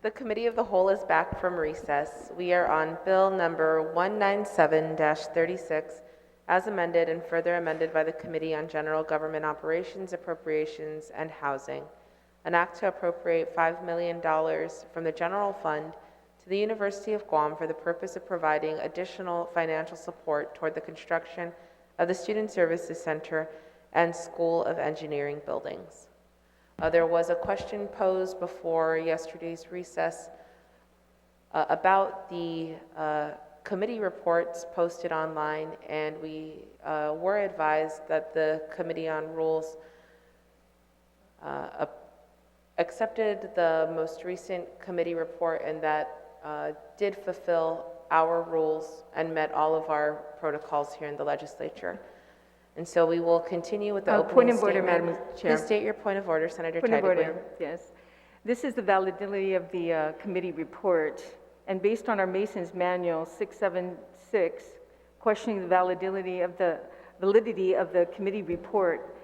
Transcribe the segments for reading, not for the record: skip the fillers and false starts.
The Committee of the Whole is back from recess. We are on Bill number 197-36, as amended and further amended by the Committee on General Government Operations, Appropriations, and Housing. An act to appropriate $5 million from the general fund to the University of Guam for the purpose of providing additional financial support toward the construction of the Student Services Center and School of Engineering buildings. There was a question posed before yesterday's recess about the committee reports posted online, and we were advised that the Committee on Rules accepted the most recent committee report, and that did fulfill our rules and met all of our protocols here in the legislature. And so we will continue with the opening Point of statement. order, Madam Chair. Please state your point of order, Senator Point of Teichman. order, yes. This is the validity of the committee report, and based on our Mason's Manual 676, questioning the validity of the committee report,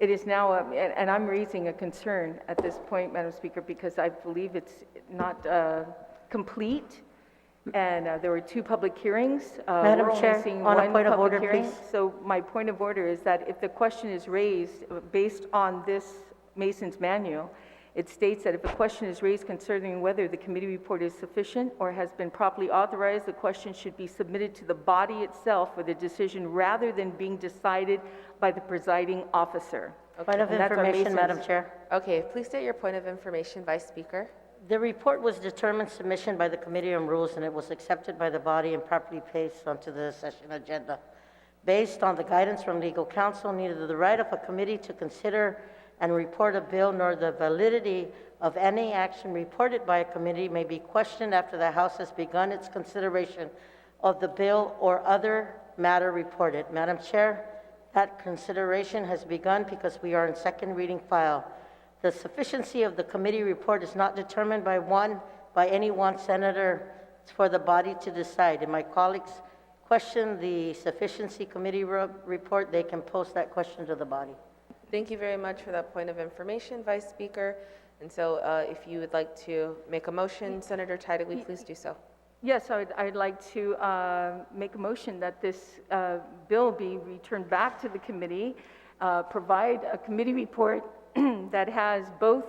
it is now, and I'm raising a concern at this point, Madam Speaker, because I believe it's not complete. And there were 2 public hearings. Madam Chair, on a point of order, please. So my point of order is that if the question is raised based on this Mason's Manual, it states that if a question is raised concerning whether the committee report is sufficient or has been properly authorized, the question should be submitted to the body itself for the decision rather than being decided by the presiding officer. Okay. Point of information, Madam Chair. Okay, please state your point of information, Vice Speaker. The report was determined submission by the Committee on Rules, and it was accepted by the body and properly placed onto the session agenda. Based on the guidance from legal counsel, neither the right of a committee to consider and report a bill nor the validity of any action reported by a committee may be questioned after the House has begun its consideration of the bill or other matter reported. Madam Chair, that consideration has begun because we are in second reading file. The sufficiency of the committee report is not determined by any one senator. It's for the body to decide. And my colleagues question the sufficiency committee report, they can post that question to the body. Thank you very much for that point of information, Vice Speaker. And so if you would like to make a motion, Senator Teichman, please do so. Yes, I'd like to make a motion that this bill be returned back to the committee, provide a committee report that has both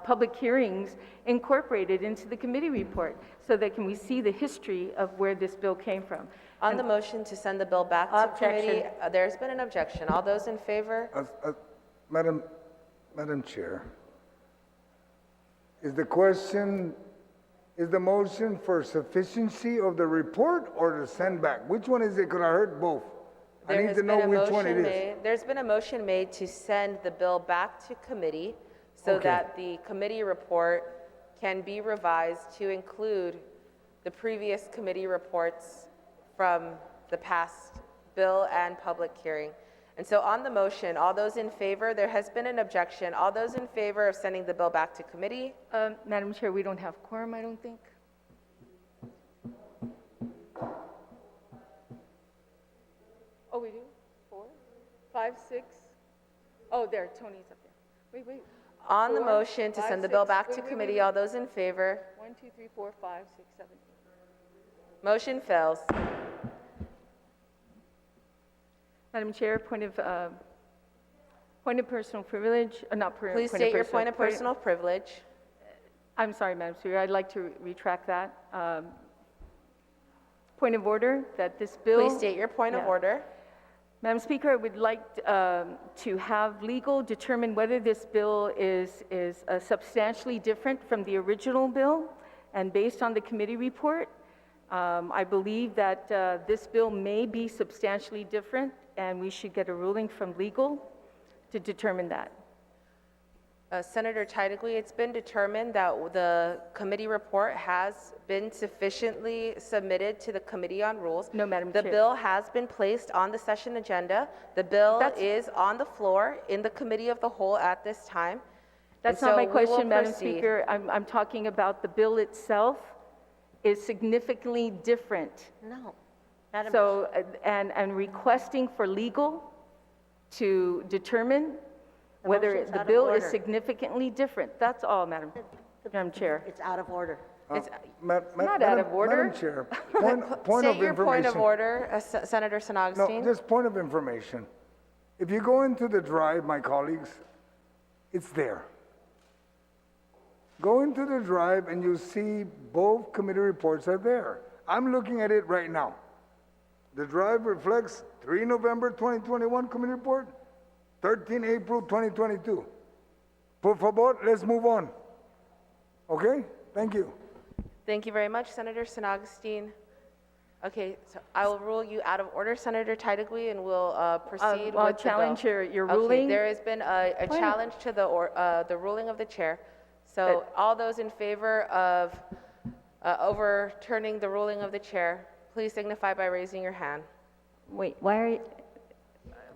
public hearings incorporated into the committee report so that we see the history of where this bill came from. On the motion to send the bill back to committee, there's been an objection. All those in favor? Madam Chair, is the motion for sufficiency of the report or to send back? Which one is it? Because I heard both. I need to know which one it is. There's been a motion made to send the bill back to committee so that the committee report can be revised to include the previous committee reports from the past bill and public hearing. And so on the motion, all those in favor, there has been an objection. All those in favor of sending the bill back to committee? Madam Chair, we don't have quorum, I don't think. Oh, we do? 4, 5, 6. Oh, there, Tony's up there. Wait. On the 4, motion to 5, send the bill 6. back to committee, all those in favor? 1, 2, 3, 4, 5, 6, 7, 8. Motion fails. Madam Chair, point of personal privilege, Please state your point of personal privilege. I'm sorry, Madam Speaker, I'd like to retract that. Point of order that this bill. Please state your point of order. Madam Speaker, I would like to have legal determine whether this bill is substantially different from the original bill, and based on the committee report, I believe that this bill may be substantially different, and we should get a ruling from legal to determine that. Senator Teichman, it's been determined that the committee report has been sufficiently submitted to the Committee on Rules. No, Madam The Chair. bill has been placed on the session agenda. The bill is on the floor in the Committee of the Whole at this time. That's And not so my we will question, Madam proceed. Speaker. I'm talking about the bill itself is significantly different. No. Madam So, and requesting for legal to determine The whether motion's the out of bill is order. significantly different. That's all, Madam. Madam Chair. It's out of order. It's, not out of order. Madam Chair, point state of your point of information. order, Senator No, Sinagstein. just point of information. If you go into the drive, my colleagues, it's there. Go into the drive and you see both committee reports are there. I'm looking at it right now. The drive reflects 3 November 2021 committee report, 13 April 2022. Por favor, let's move on. Okay? Thank you. Thank you very much, Senator Sinagstein. Okay, so I will rule you out of order, Senator Titlegy, and we'll proceed I'll with the bill. challenge your Okay, ruling. there has been a challenge to the ruling of the chair. So all those in favor of overturning the ruling of the chair, please signify by raising your hand. Wait, why are you,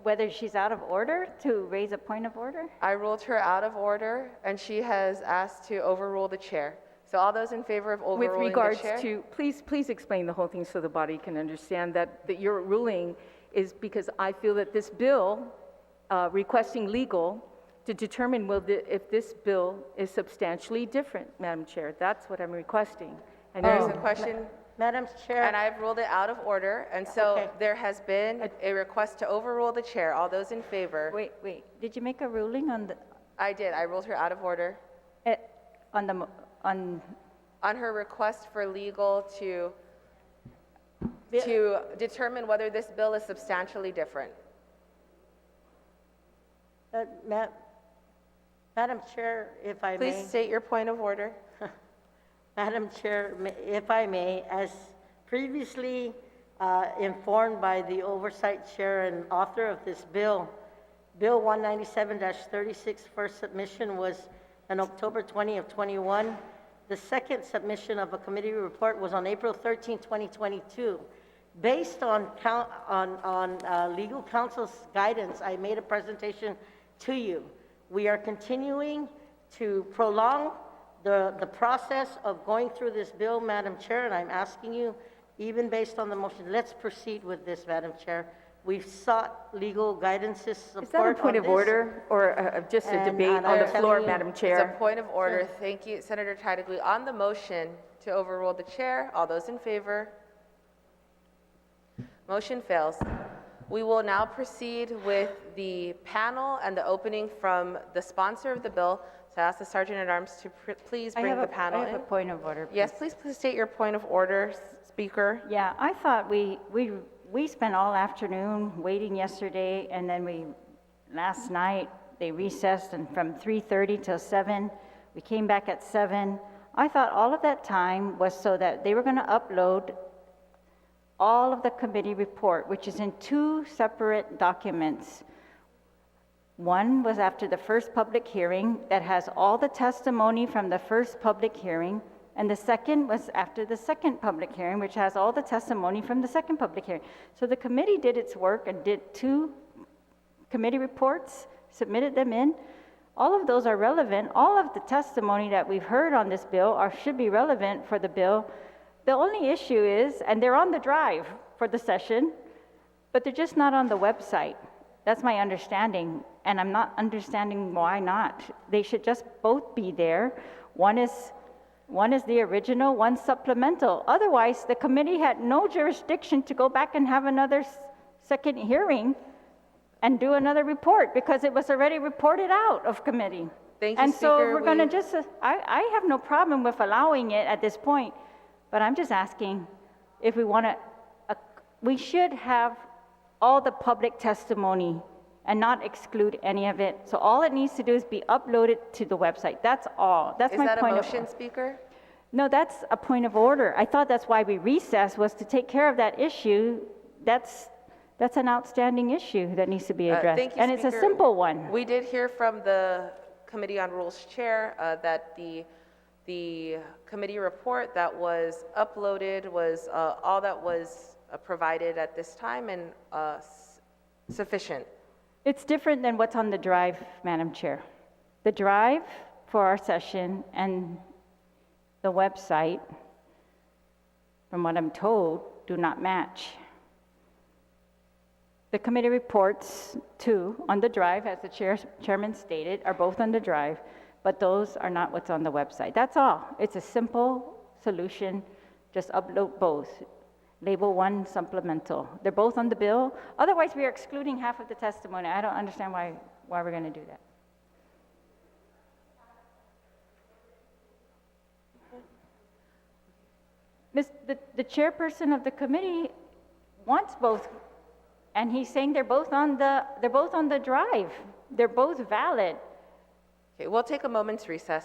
whether she's out of order to raise a point of order? I ruled her out of order, and she has asked to overrule the chair. So all those in favor of With overruling regards the chair? to, please explain the whole thing so the body can understand that your ruling is because I feel that this bill, requesting legal to determine if this bill is substantially different, Madam Chair. That's what I'm requesting. And There's you- a question, Madam Chair. and I've ruled it out of order, and so Okay. there has been a request to overrule the chair. All those in favor? Wait, did you make a ruling on the, I did, I ruled her out of order on the, on, on her request for legal to determine whether this bill is substantially different. Madam Chair, if I may. Please state your point of order. Madam Chair, if I may, as previously informed by the Oversight Chair and author of this bill, Bill 197-36 first submission was on October 20 of 21. The second submission of a committee report was on April 13, 2022. Based on legal counsel's guidance, I made a presentation to you. We are continuing to prolong the process of going through this bill, Madam Chair, and I'm asking you, even based on the motion, let's proceed with this, Madam Chair. We've sought legal guidance's support Is that a point on of this. order or just a And debate I'm on the telling floor, you- Madam It's a Chair? point of order. Thank you, Senator Titlegy. On the motion to overrule the chair, all those in favor? Motion fails. We will now proceed with the panel and the opening from the sponsor of the bill. So I ask the Sergeant-at-Arms to please I bring have the panel I have in. a point of order. Yes, please state your point of order, Speaker. Yeah, I thought we spent all afternoon waiting yesterday, and then last night, they recessed, and from 3:30 till 7, we came back at 7. I thought all of that time was so that they were going to upload all of the committee report, which is in 2 separate documents. One was after the first public hearing that has all the testimony from the first public hearing, and the second was after the second public hearing, which has all the testimony from the second public hearing. So the committee did its work and did 2 committee reports, submitted them in. All of those are relevant. All of the testimony that we've heard on this bill should be relevant for the bill. The only issue is, and they're on the drive for the session, but they're just not on the website. That's my understanding, and I'm not understanding why not. They should just both be there. One is the original, one's supplemental. Otherwise, the committee had no jurisdiction to go back and have another second hearing and do another report because it was already reported out of committee. Thank you, And so Speaker. we're going to just, I have no problem with allowing it at this point, but I'm just asking if we want to, we should have all the public testimony and not exclude any of it. So all it needs to do is be uploaded to the website. That's all. That's Is my that a point motion, of. Speaker? No, that's a point of order. I thought that's why we recessed, was to take care of that issue. That's an outstanding issue that needs to be addressed. Thank you, And it's a Speaker. simple one. We did hear from the Committee on Rules Chair that the committee report that was uploaded was all that was provided at this time and sufficient. It's different than what's on the drive, Madam Chair. The drive for our session and the website, from what I'm told, do not match. The committee reports, too, on the drive, as the chairman stated, are both on the drive, but those are not what's on the website. That's all. It's a simple solution. Just upload both. Label one supplemental. They're both on the bill. Otherwise, we are excluding half of the testimony. I don't understand why we're going to do that. The chairperson of the committee wants both, and he's saying they're both on the drive. They're both valid. Okay, we'll take a moment's recess.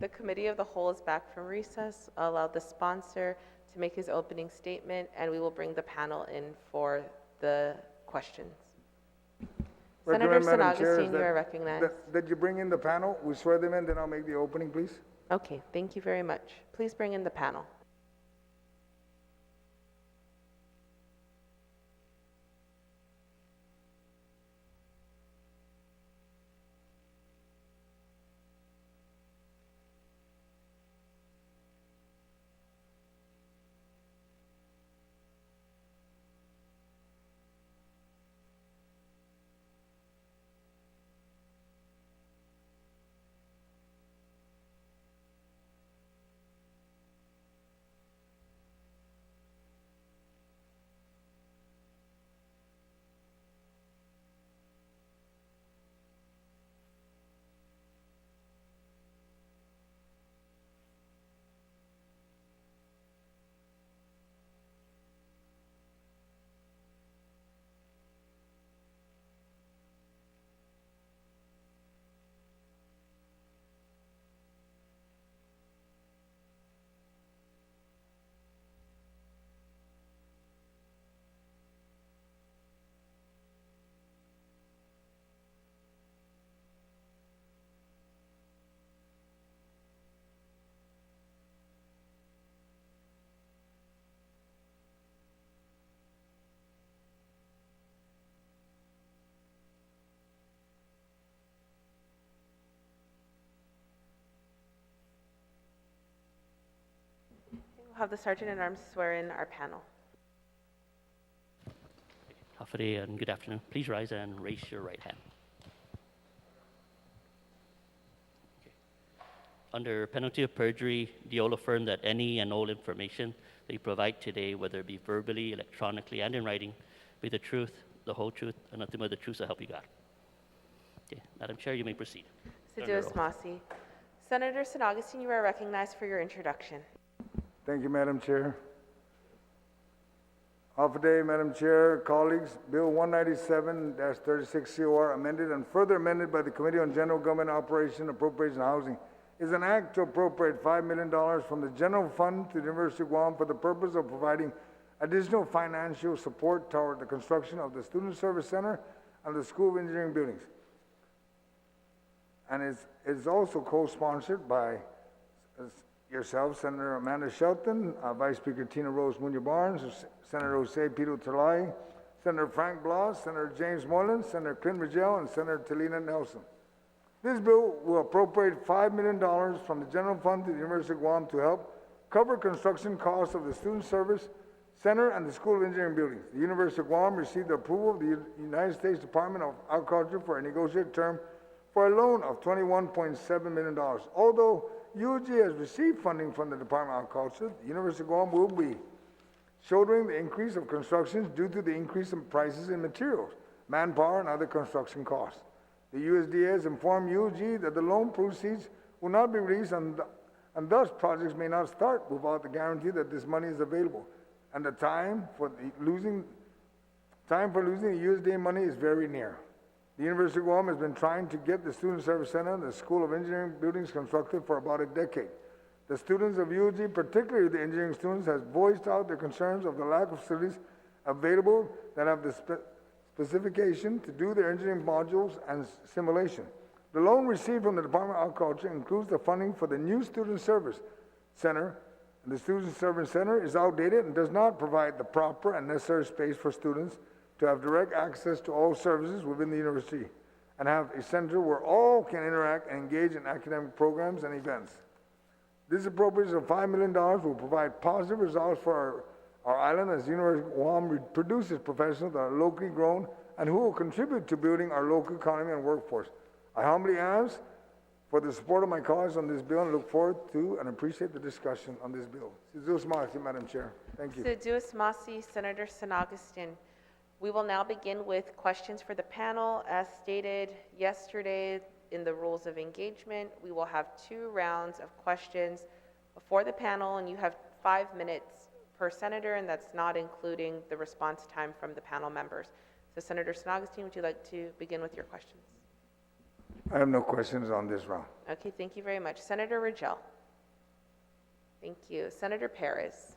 The Committee of the Whole is back from recess. I'll allow the sponsor to make his opening statement, and we will bring the panel in for the questions. Senator Recommend, Madam Chair, San Agustin, you are recognized. that you bring in the panel. We swear them in, then I'll make the opening, please. Okay, thank you very much. Please bring in the panel. We'll have the Sergeant at Arms swear in our panel. Hafade and good afternoon. Please rise and raise your right hand. Okay. Under penalty of perjury, do you all affirm that any and all information that you provide today, whether it be verbally, electronically, and in writing, be the truth, the whole truth, and nothing but the truth, so help you God? Okay. Madam Chair, you may proceed. Under oath. Masi. Senator San Agustin, you are recognized for your introduction. Thank you, Madam Chair. Day, Madam Chair, colleagues, Bill 197-36 COR, amended and further amended by the Committee on General Government Operation, Appropriation, and Housing, is an act to appropriate $5 million from the general fund to the University of Guam for the purpose of providing additional financial support toward the construction of the Student Service Center and the School of Engineering buildings. And it's also co-sponsored by yourself, Senator Amanda Shelton, Vice Speaker Tina Rose Munoz-Barnes, Senator Jose Pito Talai, Senator Frank Blas, Senator James Moylan, Senator Clint Rigel, and Senator Talina Nelson. This bill will appropriate $5 million from the general fund to the University of Guam to help cover construction costs of the Student Service Center and the School of Engineering buildings. The University of Guam received the approval of the United States Department of Agriculture for a negotiated term for a loan of $21.7 million. Although UG has received funding from the Department of Agriculture, the University of Guam will be shouldering the increase of constructions due to the increase in prices in materials, manpower, and other construction costs. The USDA has informed UG that the loan proceeds will not be released and thus projects may not start without the guarantee that this money is available. And the time for losing the USDA money is very near. The University of Guam has been trying to get the Student Service Center and the School of Engineering buildings constructed for about a decade. The students of UG, particularly the engineering students, has voiced out their concerns of the lack of facilities available that have the specification to do their engineering modules and simulation. The loan received from the Department of Agriculture includes the funding for the new Student Service Center, and the Student Service Center is outdated and does not provide the proper and necessary space for students to have direct access to all services within the university and have a center where all can interact and engage in academic programs and events. This appropriation of $5 million will provide positive results for our island as the University of Guam produces professionals that are locally grown and who will contribute to building our local economy and workforce. I humbly ask for the support of my colleagues on this bill and look forward to and appreciate the discussion on this bill. Madam Chair. Thank you. Senator San Agustin. We will now begin with questions for the panel. As stated yesterday in the rules of engagement, we will have 2 rounds of questions for the panel, and you have 5 minutes per senator, and that's not including the response time from the panel members. So Senator San Agustin, would you like to begin with your questions? I have no questions on this round. Okay, thank you very much. Senator Rangel. Thank you. Senator Perez.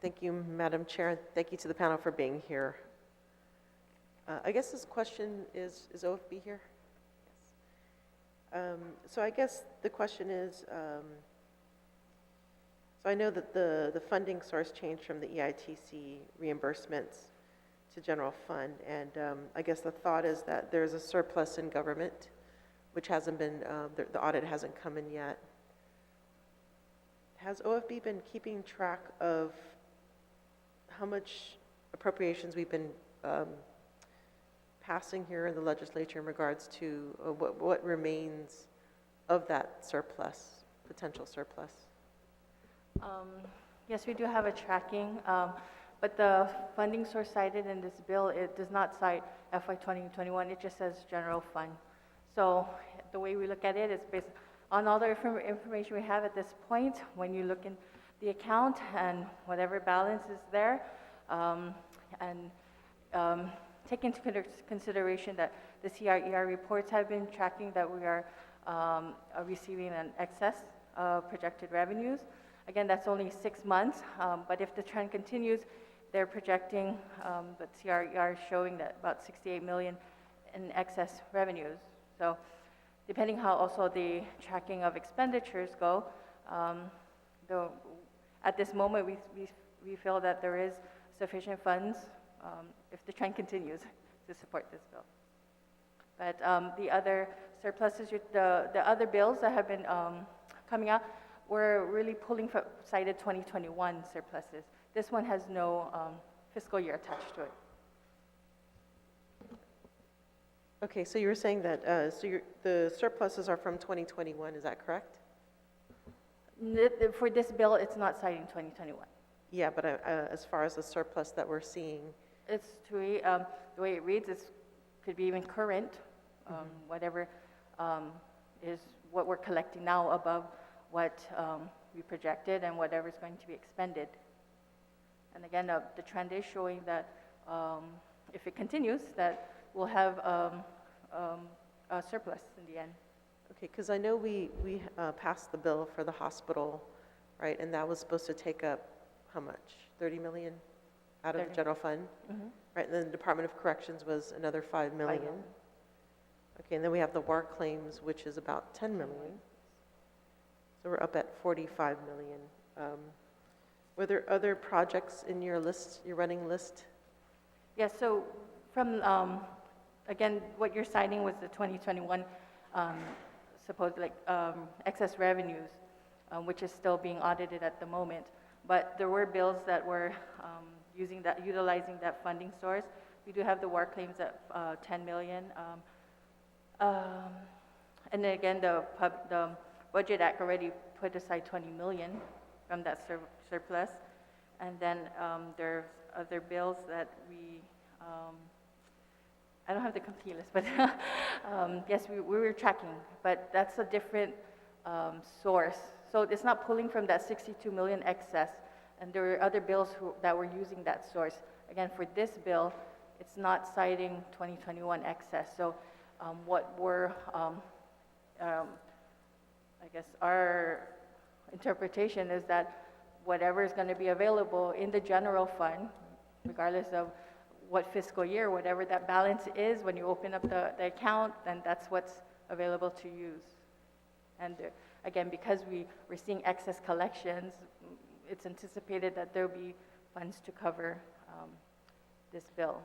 Thank you, Madam Chair, and thank you to the panel for being here. I guess this question is OFB here? Yes. So I guess the question is, so I know that the funding source changed from the EITC reimbursements to general fund, and I guess the thought is that there's a surplus in government, which hasn't been, the audit hasn't come in yet. Has OFB been keeping track of how much appropriations we've been passing here in the legislature in regards to what remains of that surplus, potential surplus? Yes, we do have a tracking, but the funding source cited in this bill, it does not cite FY 2021, it just says general fund. So the way we look at it is based on all the information we have at this point. When you look in the account and whatever balance is there, and take into consideration that the CRER reports have been tracking that we are receiving an excess of projected revenues. Again, that's only 6 months, but if the trend continues, they're projecting that CRER is showing that about 68 million in excess revenues. So depending how also the tracking of expenditures go, though at this moment we feel that there is sufficient funds if the trend continues to support this bill. But the other surpluses, the other bills that have been coming out, we're really pulling from cited 2021 surpluses. This one has no fiscal year attached to it. Okay, so you were saying that the surpluses are from 2021, is that correct? For this bill, it's not citing 2021. Yeah, but as far as the surplus that we're seeing, It's the way it reads, it could be even current, whatever is what we're collecting now above what we projected and whatever is going to be expended. And again, the trend is showing that if it continues, that we'll have a surplus in the end. okay, because I know we passed the bill for the hospital, right? And that was supposed to take up how much? 30 million out of the 30. general fund? Right, and then the Department of Corrections was another 5 million. million. Okay, and then we have the war claims, which is about 10 million. So we're up at 45 million. Were there other projects in your list, your running list? Yeah, so from, again, what you're citing was the 2021 supposed excess revenues, which is still being audited at the moment. But there were bills that were utilizing that funding source. We do have the war claims at 10 million. And then again, the Budget Act already put aside 20 million from that surplus. And then there's other bills that I don't have the complete list, but yes, we were tracking, but that's a different source. So it's not pulling from that 62 million excess, and there were other bills that were using that source. Again, for this bill, it's not citing 2021 excess. So what we're, I guess our interpretation is that whatever is going to be available in the general fund, regardless of what fiscal year, whatever that balance is, when you open up the account, then that's what's available to use. And again, because we're seeing excess collections, it's anticipated that there'll be funds to cover this bill.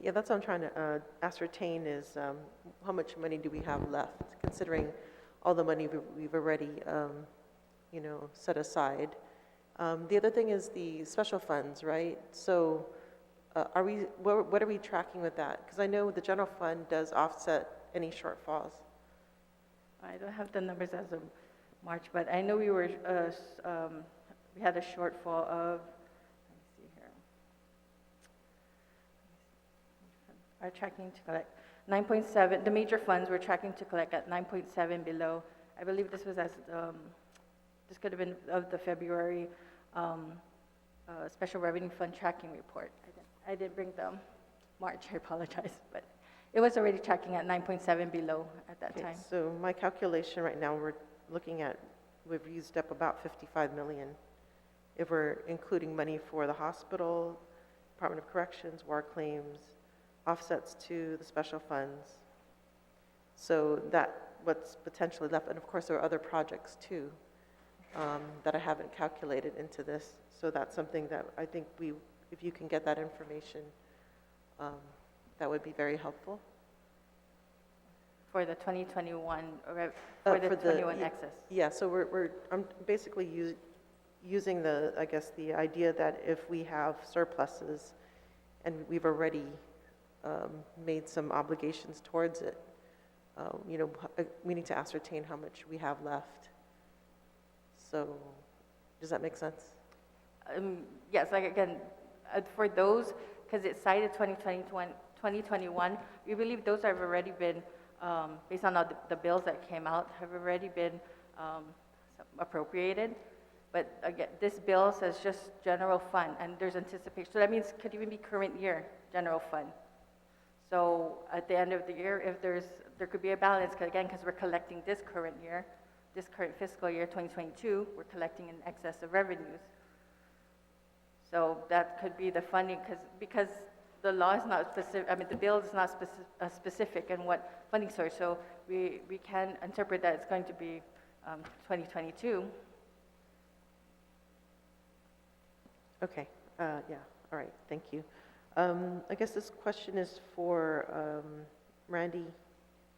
Yeah, that's what I'm trying to ascertain is how much money do we have left, considering all the money we've already, set aside. The other thing is the special funds, right? So what are we tracking with that? Because I know the general fund does offset any shortfalls. I don't have the numbers as of March, but I know we had a shortfall of, let me see here. Our tracking to collect 9.7, the major funds we're tracking to collect at 9.7 below. I believe this was this could have been of the February Special Revenue Fund tracking report. I didn't bring them March, I apologize, but It was already tracking at 9.7 below at that Okay, time. so my calculation right now, we're looking at, we've used up about 55 million. If we're including money for the hospital, Department of Corrections, war claims, offsets to the special funds. So that, what's potentially left, and of course there are other projects too, that I haven't calculated into this. So that's something that I think if you can get that information, that would be very helpful. For the 2021, Uh, for the for the- 21 ye- excess. Yeah, so I'm basically using I guess, the idea that if we have surpluses and we've already made some obligations towards it, we need to ascertain how much we have left. So, does that make sense? Yes, like again, for those, because it cited 2021, we believe those have already been, based on the bills that came out, have already been appropriated. But again, this bill says just general fund, and there's anticipation. So that means it could even be current year general fund. So at the end of the year, if there could be a balance, because we're collecting this current year, this current fiscal year, 2022, we're collecting in excess of revenues. So that could be the funding, because the law is not specific, the bill is not specific in what funding source. So we can interpret that it's going to be 2022. Okay, yeah, all right, thank you. I guess this question is for Randy,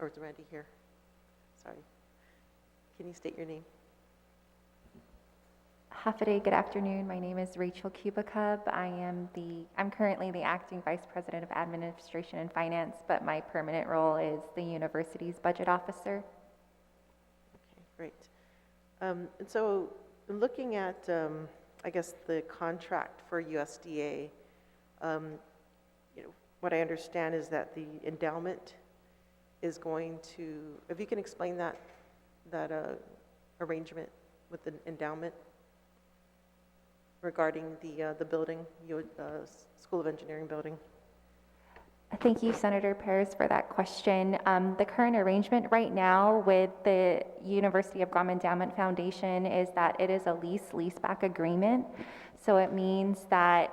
or is Randy here? Sorry. Can you state your name? Half a day, good afternoon. My name is Rachel Kubicub. I'm currently the acting vice president of administration and finance, but my permanent role is the university's budget officer. Okay, great. And so looking at, I guess, the contract for USDA, what I understand is that the endowment is going to, if you can explain that arrangement with the endowment regarding the building, School of Engineering building. Thank you, Senator Perez, for that question. The current arrangement right now with the University of Guam Endowment Foundation is that it is a leaseback agreement. So it means that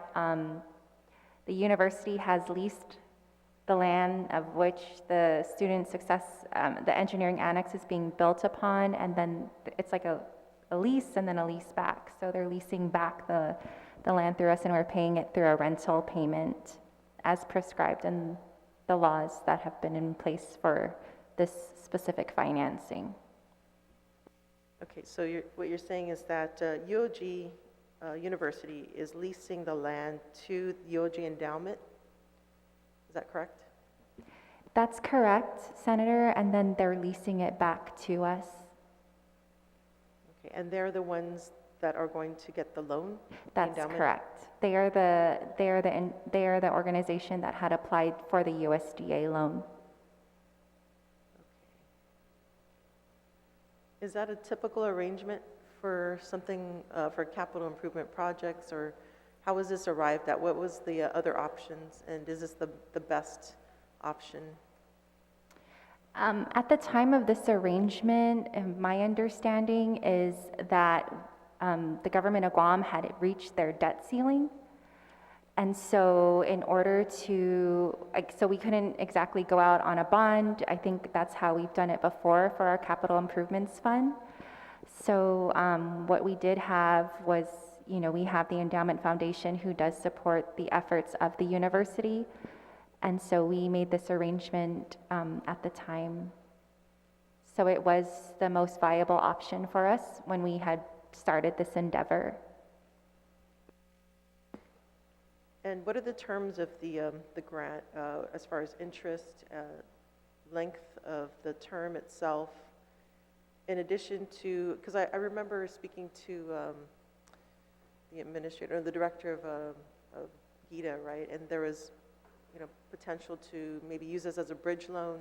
the university has leased the land of which the student success, the engineering annex is being built upon, and then it's like a lease and then a lease back. So they're leasing back the land through us, and we're paying it through a rental payment as prescribed in the laws that have been in place for this specific financing. Okay, so what you're saying is that UOG University is leasing the land to the UOG endowment? Is that correct? That's correct, Senator, and then they're leasing it back to us. Okay, and they're the ones that are going to get the loan? That's endowment? correct. They are the organization that had applied for the USDA loan. Is that a typical arrangement for something, for capital improvement projects, or how was this arrived at? What was the other options, and is this the best option? At the time of this arrangement, my understanding is that the government of Guam had reached their debt ceiling. And so in order to, so we couldn't exactly go out on a bond. I think that's how we've done it before for our capital improvements fund. So what we did have was, we have the Endowment Foundation who does support the efforts of the university. And so we made this arrangement at the time. So it was the most viable option for us when we had started this endeavor. And what are the terms of the grant as far as interest, length of the term itself, in addition to, because I remember speaking to the administrator, or the director of GITA, right? And there was, potential to maybe use this as a bridge loan.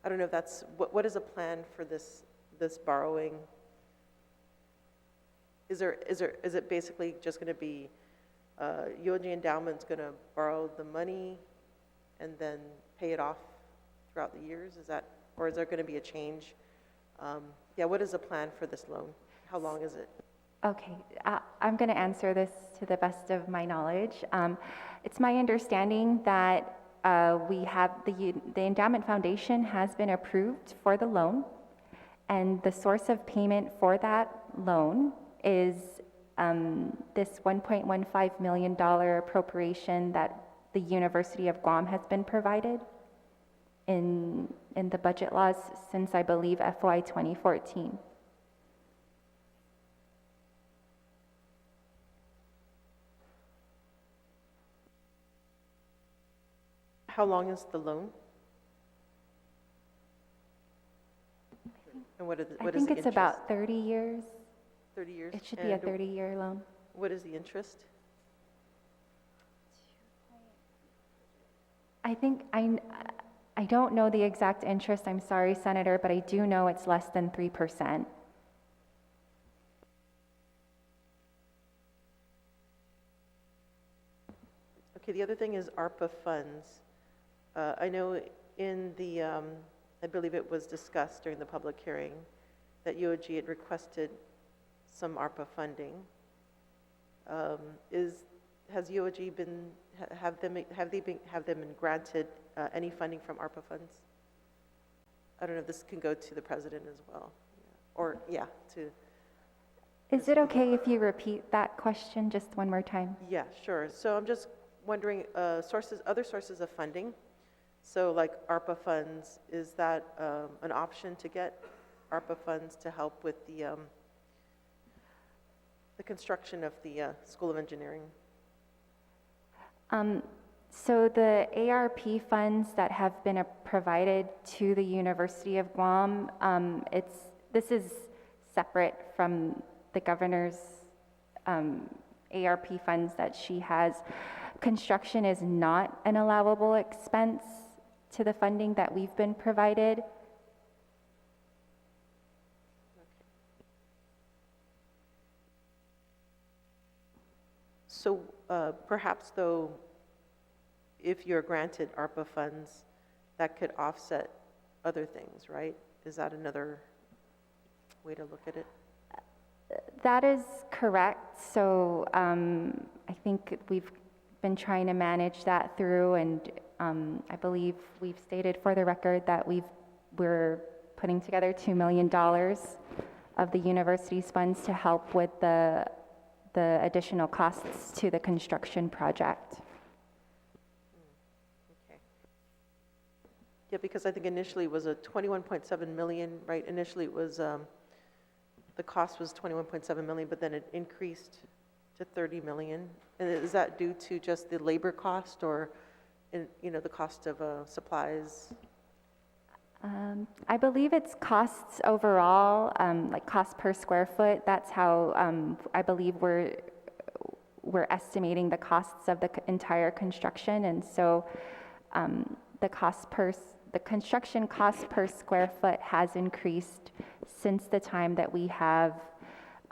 I don't know if that's, what is a plan for this borrowing? Is it basically just going to be UOG Endowment's going to borrow the money and then pay it off throughout the years? Is that, or is there going to be a change? Yeah, what is the plan for this loan? How long is it? Okay, I'm going to answer this to the best of my knowledge. It's my understanding that we have the Endowment Foundation has been approved for the loan, and the source of payment for that loan is this $1.15 million appropriation that the University of Guam has been provided in the budget laws since, I believe, FY 2014. How long is the loan? And what is I the think it's interest? about 30 years. 30 years? It should be a And 30-year loan. what is the interest? I think, I don't know the exact interest, I'm sorry, Senator, but I do know it's less than 3%. Okay, the other thing is ARPA funds. I know in the, I believe it was discussed during the public hearing that UOG had requested some ARPA funding. Has UOG been, have them been granted any funding from ARPA funds? I don't know if this can go to the president as well, or, yeah, to, Is it okay if you repeat that question just one more time? yeah, sure. So I'm just wondering, other sources of funding. So like ARPA funds, is that an option to get ARPA funds to help with the construction of the School of Engineering? So the ARP funds that have been provided to the University of Guam, this is separate from the governor's ARP funds that she has. Construction is not an allowable expense to the funding that we've been provided. So perhaps though, if you're granted ARPA funds, that could offset other things, right? Is that another way to look at it? That is correct. So I think we've been trying to manage that through, and I believe we've stated for the record that we're putting together $2 million of the university's funds to help with the additional costs to the construction project. Okay. Yeah, because I think initially it was a 21.7 million, right? Initially it was, the cost was 21.7 million, but then it increased to 30 million. And is that due to just the labor cost, or, the cost of supplies? I believe it's costs overall, like cost per square foot. That's how I believe we're estimating the costs of the entire construction, and so the construction cost per square foot has increased since the time that we have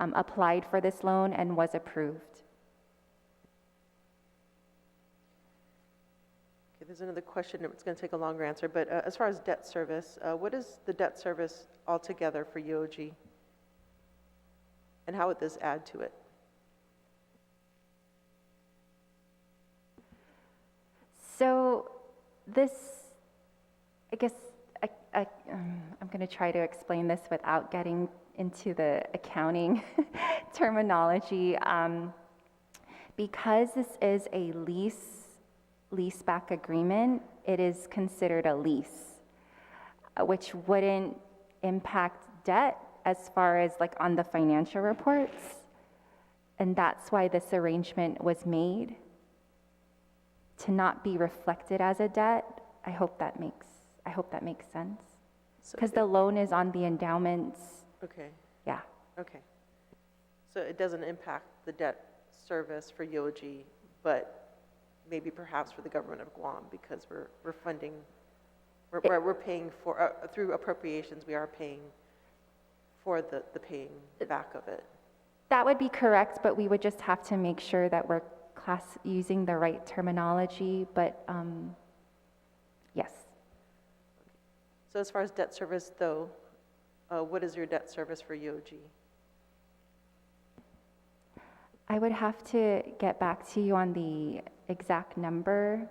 applied for this loan and was approved. There's another question, it's going to take a longer answer, but as far as debt service, what is the debt service altogether for UOG? And how would this add to it? So this, I guess, I'm going to try to explain this without getting into the accounting terminology. Because this is a leaseback agreement, it is considered a lease, which wouldn't impact debt as far as like on the financial reports. And that's why this arrangement was made, to not be reflected as a debt. I hope that makes sense. Because the loan is on the endowments. Okay. Yeah. Okay. So it doesn't impact the debt service for UOG, but maybe perhaps for the government of Guam, because we're funding, we're paying for, through appropriations, we are paying for the paying back of it. That would be correct, but we would just have to make sure that we're using the right terminology, but yes. So as far as debt service, though, what is your debt service for UOG? I would have to get back to you on the exact number,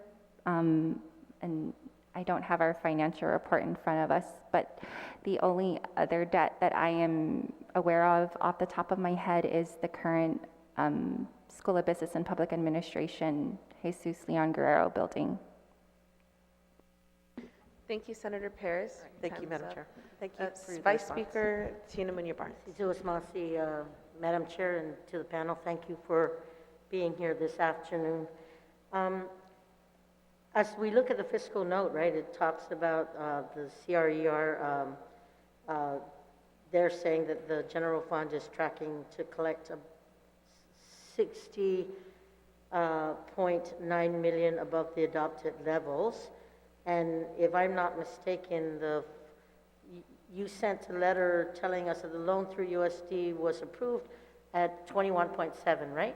and I don't have our financial report in front of us, but the only other debt that I am aware of off the top of my head is the current School of Business and Public Administration Jesus Leon Guerrero building. Thank you, Senator Perez. Thank you, Time's Madam up. Chair. Thank you for your Vice response. Speaker Tina Munoz-Barnes. Jesus Masi, Madam Chair, and to the panel, thank you for being here this afternoon. As we look at the fiscal note, right, it talks about the CRER. They're saying that the general fund is tracking to collect 60.9 million above the adopted levels. And if I'm not mistaken, you sent a letter telling us that the loan through USD was approved at 21.7, right?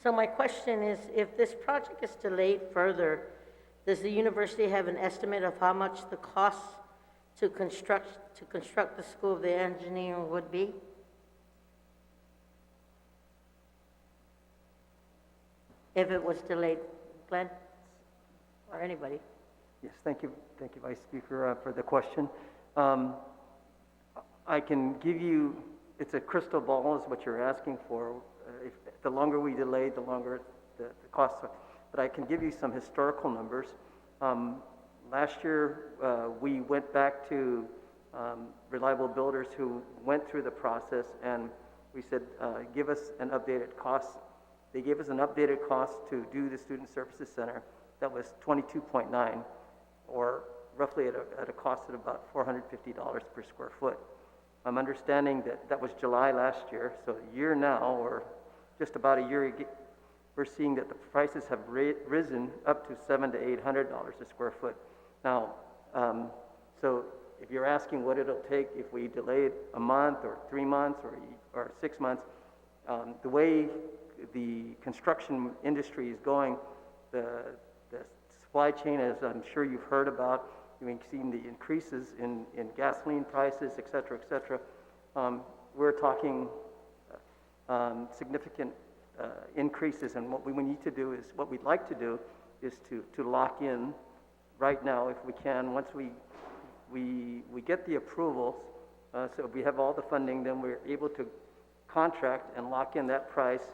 So my question is, if this project is delayed further, does the university have an estimate of how much the cost to construct the School of the Engineering would be? If it was delayed, Glenn, or anybody? Yes, thank you, Vice Speaker, for the question. I can give you, it's a crystal ball is what you're asking for. If the longer we delay, the longer the costs are. But I can give you some historical numbers. Last year, we went back to reliable builders who went through the process, and we said, give us an updated cost. They gave us an updated cost to do the Student Services Center that was $22.9, or roughly at a cost of about $450 per square foot. I'm understanding that was July last year, so a year now, or just about a year, we're seeing that the prices have risen up to $700 to $800 a square foot. Now, so if you're asking what it'll take if we delay it a month or 3 months or 6 months, the way the construction industry is going, the supply chain, as I'm sure you've heard about, you've seen the increases in gasoline prices, et cetera, et cetera. We're talking significant increases, and what we need to do is, what we'd like to do is to lock in right now, if we can, once we get the approvals, so if we have all the funding, then we're able to contract and lock in that price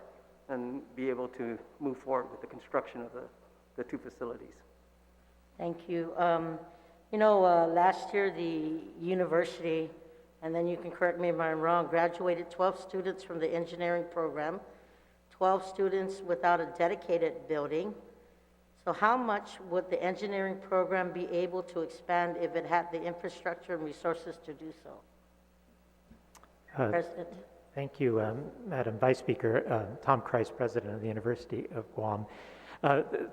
and be able to move forward with the construction of the two facilities. Thank you. Last year the university, and then you can correct me if I'm wrong, graduated 12 students from the engineering program, 12 students without a dedicated building. So how much would the engineering program be able to expand if it had the infrastructure and resources to do so? President? Thank you, Madam Vice Speaker. Tom Kreis, President of the University of Guam.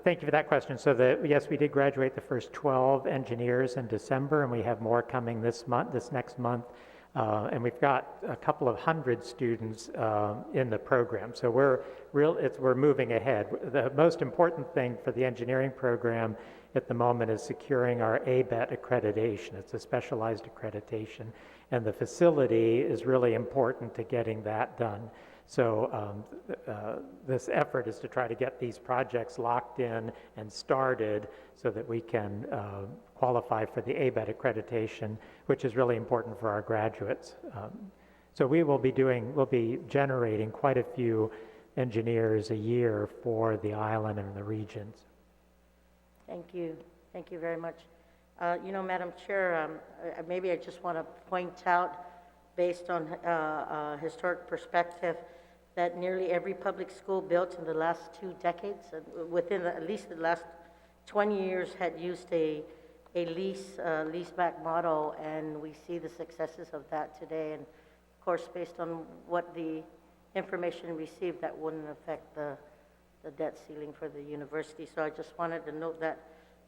Thank you for that question. So yes, we did graduate the first 12 engineers in December, and we have more coming this next month. And we've got a couple of hundred students in the program. So we're moving ahead. The most important thing for the engineering program at the moment is securing our ABET accreditation. It's a specialized accreditation, and the facility is really important to getting that done. So this effort is to try to get these projects locked in and started so that we can qualify for the ABET accreditation, which is really important for our graduates. So we'll be generating quite a few engineers a year for the island and the regions. Thank you. Thank you very much. Madam Chair, maybe I just want to point out, based on historic perspective, that nearly every public school built in the last 2 decades, within at least the last 20 years, had used a leaseback model, and we see the successes of that today. And of course, based on what the information received, that wouldn't affect the debt ceiling for the university. So I just wanted to note that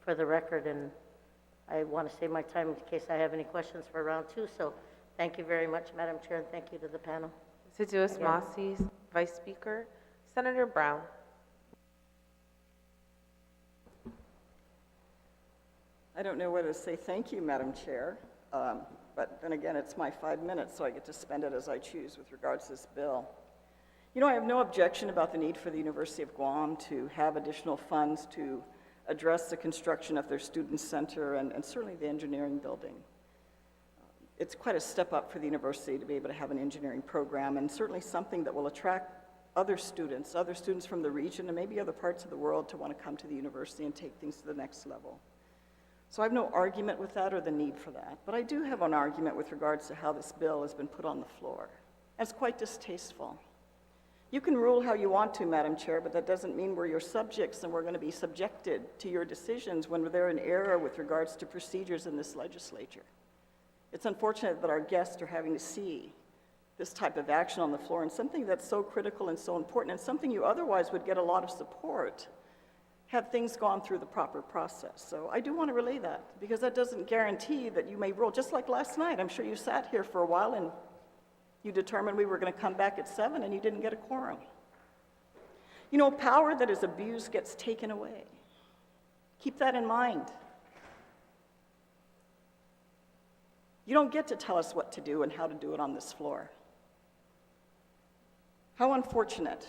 for the record, and I want to save my time in case I have any questions for round 2. So thank you very much, Madam Chair, and thank you to the panel. Assiduous Masi, Vice Speaker. Senator Brown. I don't know whether to say thank you, Madam Chair, but then again, it's my 5 minutes, so I get to spend it as I choose with regards to this bill. You know, I have no objection about the need for the University of Guam to have additional funds to address the construction of their student center and certainly the engineering building. It's quite a step up for the university to be able to have an engineering program, and certainly something that will attract other students from the region and maybe other parts of the world to want to come to the university and take things to the next level. So I have no argument with that or the need for that, but I do have an argument with regards to how this bill has been put on the floor. It's quite distasteful. You can rule how you want to, Madam Chair, but that doesn't mean we're your subjects and we're going to be subjected to your decisions when they're in error with regards to procedures in this legislature. It's unfortunate that our guests are having to see this type of action on the floor and something that's so critical and so important and something you otherwise would get a lot of support had things gone through the proper process. So I do want to relay that because that doesn't guarantee that you may rule. Just like last night, I'm sure you sat here for a while and you determined we were going to come back at 7 and you didn't get a quorum. You know, power that is abused gets taken away. Keep that in mind. You don't get to tell us what to do and how to do it on this floor. How unfortunate.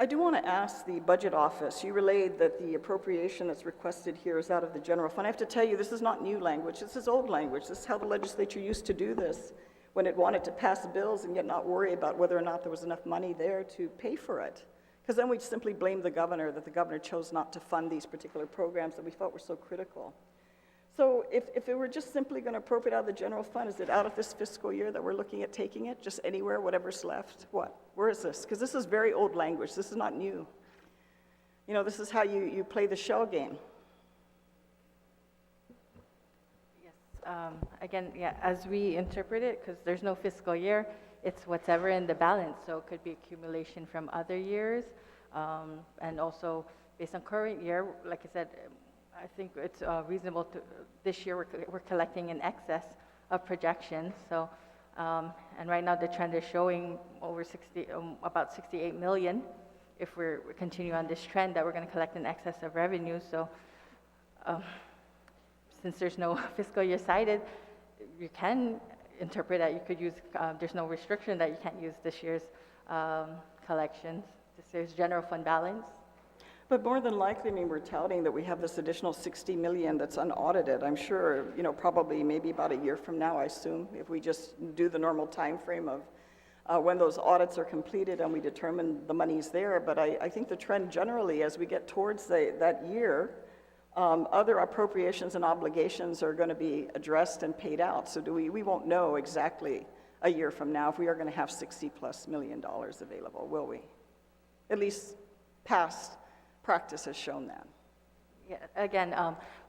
I do want to ask the budget office, you relayed that the appropriation that's requested here is out of the general fund. I have to tell you, this is not new language, this is old language. This is how the legislature used to do this when it wanted to pass bills and yet not worry about whether or not there was enough money there to pay for it. Because then we'd simply blame the governor that the governor chose not to fund these particular programs that we felt were so critical. So if it were just simply going to appropriate out of the general fund, is it out of this fiscal year that we're looking at taking it? Just anywhere, whatever's left? What? Where is this? Because this is very old language. This is not new. You know, this is how you play the shell game. Yes. Again, yeah, as we interpret it, because there's no fiscal year, it's whatever in the balance. So it could be accumulation from other years. And also based on current year, like I said, I think it's reasonable to, this year we're collecting in excess of projections. So, and right now the trend is showing over about 68 million. If we continue on this trend that we're going to collect in excess of revenue. So, since there's no fiscal year cited, you can interpret that you could use, there's no restriction that you can't use this year's collections. This year's general fund balance. But more than likely, I mean, we're touting that we have this additional 60 million that's unaudited. I'm sure, you know, probably maybe about a year from now, I assume, if we just do the normal time frame of when those audits are completed and we determine the money's there. But I think the trend generally, as we get towards that year, other appropriations and obligations are going to be addressed and paid out. So we won't know exactly a year from now if we are going to have $60+ million available, will we? At least past practice has shown that. Yeah, again,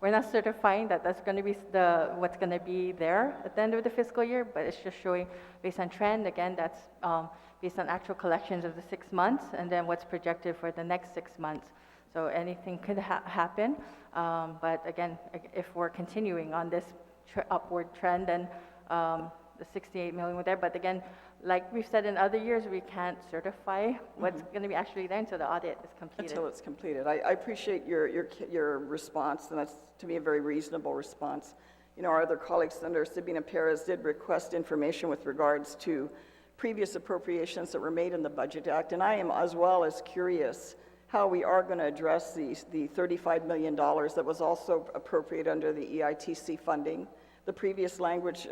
we're not certifying that that's going to be what's going to be there at the end of the fiscal year, but it's just showing based on trend. Again, that's based on actual collections of the 6 months, and then what's projected for the next 6 months. So anything could happen, but again, if we're continuing on this upward trend, then the 68 million were there. But again, like we've said in other years, we can't certify what's going to be actually there until the audit is completed. Until it's completed. I appreciate your response, and that's, to me, a very reasonable response. You know, our other colleague, Senator Sabina Perez, did request information with regards to previous appropriations that were made in the Budget Act, and I am as well as curious how we are going to address the $35 million that was also appropriated under the EITC funding. The previous language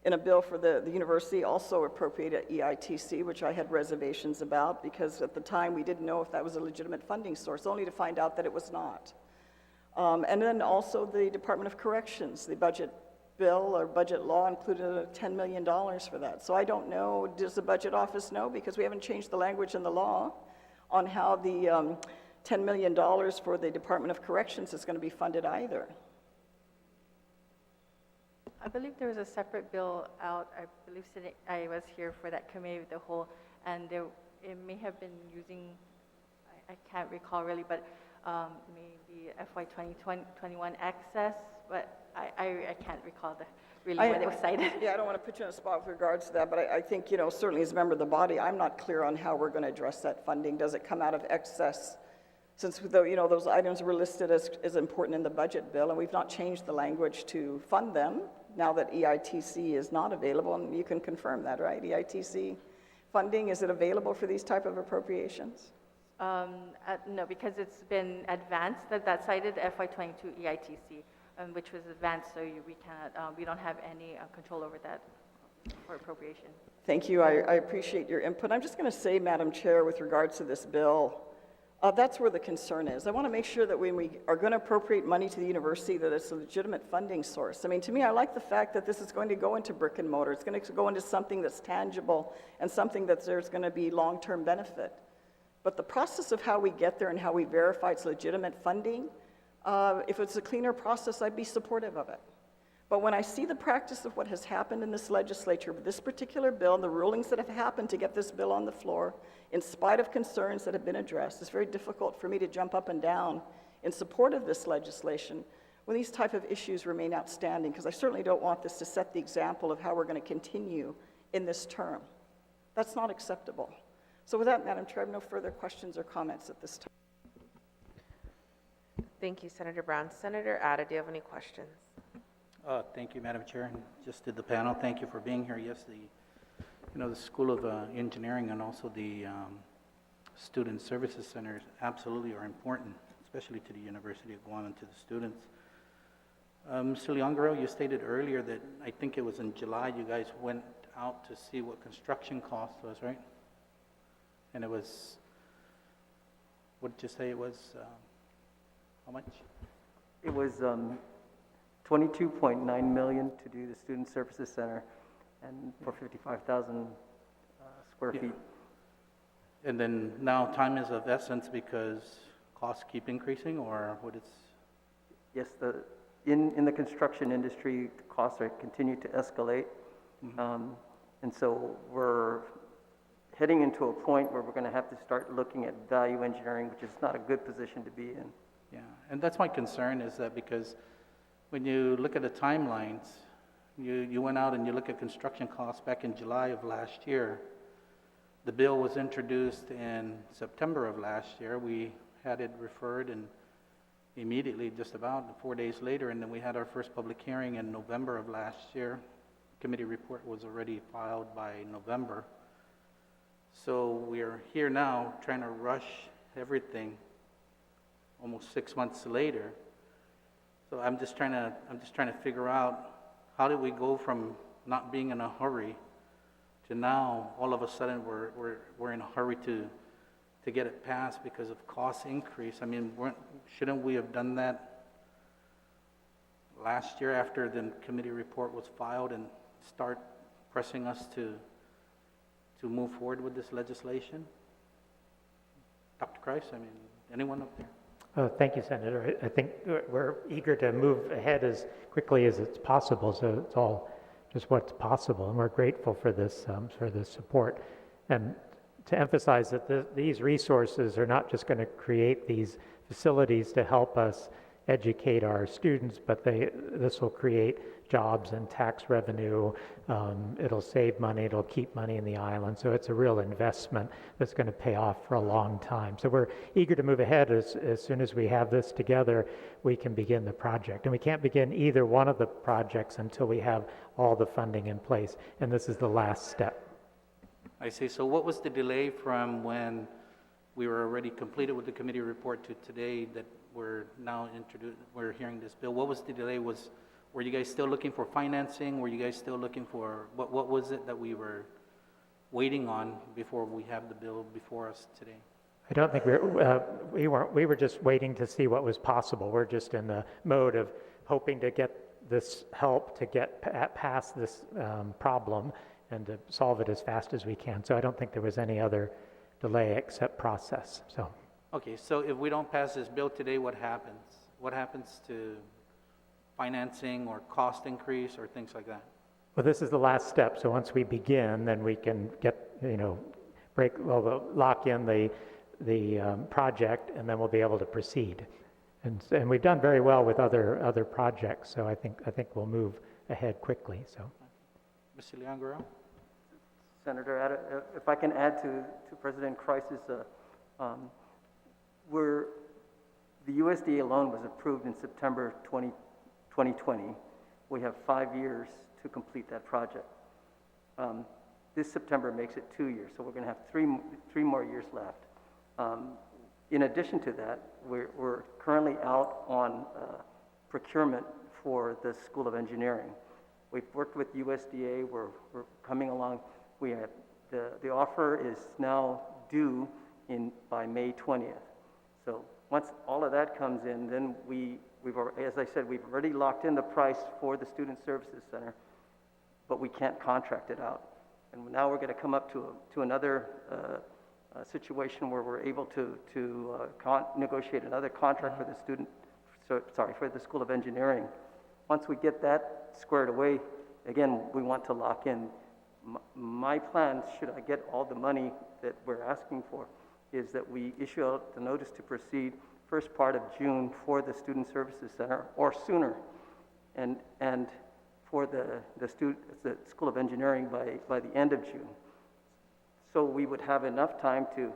in a bill for the university also appropriated EITC, which I had reservations about because at the time we didn't know if that was a legitimate funding source, only to find out that it was not. And then also the Department of Corrections, the budget bill or budget law included $10 million for that. So I don't know, does the budget office know? Because we haven't changed the language in the law on how the $10 million for the Department of Corrections is going to be funded either. I believe there was a separate bill out. I believe I was here for that committee with the whole, and it may have been using, I can't recall really, but maybe FY 2021 excess, but I can't recall really what it was cited. Yeah, I don't want to put you on the spot with regards to that, but I think, you know, certainly as a member of the body, I'm not clear on how we're going to address that funding. Does it come out of excess since those items were listed as important in the budget bill, and we've not changed the language to fund them now that EITC is not available, and you can confirm that, right? EITC funding, is it available for these type of appropriations? No, because it's been advanced, that cited FY22 EITC, which was advanced, so we cannot, we don't have any control over that for appropriation. Thank you. I appreciate your input. I'm just going to say, Madam Chair, with regards to this bill, that's where the concern is. I want to make sure that when we are going to appropriate money to the university, that it's a legitimate funding source. I mean, to me, I like the fact that this is going to go into brick and mortar. It's going to go into something that's tangible and something that there's going to be long-term benefit. But the process of how we get there and how we verify it's legitimate funding, if it's a cleaner process, I'd be supportive of it. But when I see the practice of what has happened in this legislature with this particular bill and the rulings that have happened to get this bill on the floor, in spite of concerns that have been addressed, it's very difficult for me to jump up and down in support of this legislation when these type of issues remain outstanding, because I certainly don't want this to set the example of how we're going to continue in this term. That's not acceptable. So with that, Madam Chair, I have no further questions or comments at this time. Thank you, Senator Brown. Senator Ada, do you have any questions? Thank you, Madam Chair, and just to the panel, thank you for being here. Yes, the School of Engineering and also the Student Services Centers absolutely are important, especially to the University of Guam and to the students. Mr. Leongaro, you stated earlier that I think it was in July you guys went out to see what construction cost was, right? And it was, what did you say it was, how much? It was 22.9 million to do the Student Services Center and for 55,000 square feet. And then now time is of essence because costs keep increasing, or what it's? Yes, in the construction industry, the costs are continue to escalate. Mm-hmm. And so we're heading into a point where we're going to have to start looking at value engineering, which is not a good position to be in. Yeah, and that's my concern, is that because when you look at the timelines, you went out and you look at construction costs back in July of last year. The bill was introduced in September of last year. We had it referred and immediately, just about 4 days later, and then we had our first public hearing in November of last year. Committee report was already filed by November. So we're here now trying to rush everything almost 6 months later. So I'm just trying to figure out, how did we go from not being in a hurry to now all of a sudden we're in a hurry to get it passed because of cost increase? I mean, shouldn't we have done that last year after the committee report was filed and start pressing us to move forward with this legislation? Dr. Kreis, I mean, anyone up there? Thank you, Senator. I think we're eager to move ahead as quickly as it's possible, so it's all just what's possible, and we're grateful for this support. And to emphasize that these resources are not just going to create these facilities to help us educate our students, but this will create jobs and tax revenue. It'll save money, it'll keep money in the island. So it's a real investment that's going to pay off for a long time. So we're eager to move ahead. As soon as we have this together, we can begin the project. And we can't begin either one of the projects until we have all the funding in place. And this is the last step. I see. So what was the delay from when we were already completed with the committee report to today that we're now we're hearing this bill? What was the delay? Were you guys still looking for financing? Were you guys still looking for, what was it that we were waiting on before we have the bill before us today? I don't think we were just waiting to see what was possible. We're just in the mode of hoping to get this help to get past this problem and to solve it as fast as we can. So I don't think there was any other delay except process. So. Okay, so if we don't pass this bill today, what happens? What happens to financing or cost increase or things like that? Well, this is the last step. So once we begin, then we can get, we'll lock in the project, and then we'll be able to proceed. And we've done very well with other projects. So I think we'll move ahead quickly. So. Mr. Leongaro? Senator, if I can add to President Kreis's, we're The USDA loan was approved in September 2020. We have 5 years to complete that project. This September makes it 2 years, so we're going to have three more years left. In addition to that, we're currently out on procurement for the School of Engineering. We've worked with USDA. We're coming along. We have the offer is now due by May 20th. So once all of that comes in, then as I said, we've already locked in the price for the Student Services Center, but we can't contract it out. And now we're going to come up to another situation where we're able to negotiate another contract for for the School of Engineering. Once we get that squared away, again, we want to lock in. My plan, should I get all the money that we're asking for, is that we issue out the notice to proceed first part of June for the Student Services Center, or sooner, and for the School of Engineering by the end of June. So we would have enough time to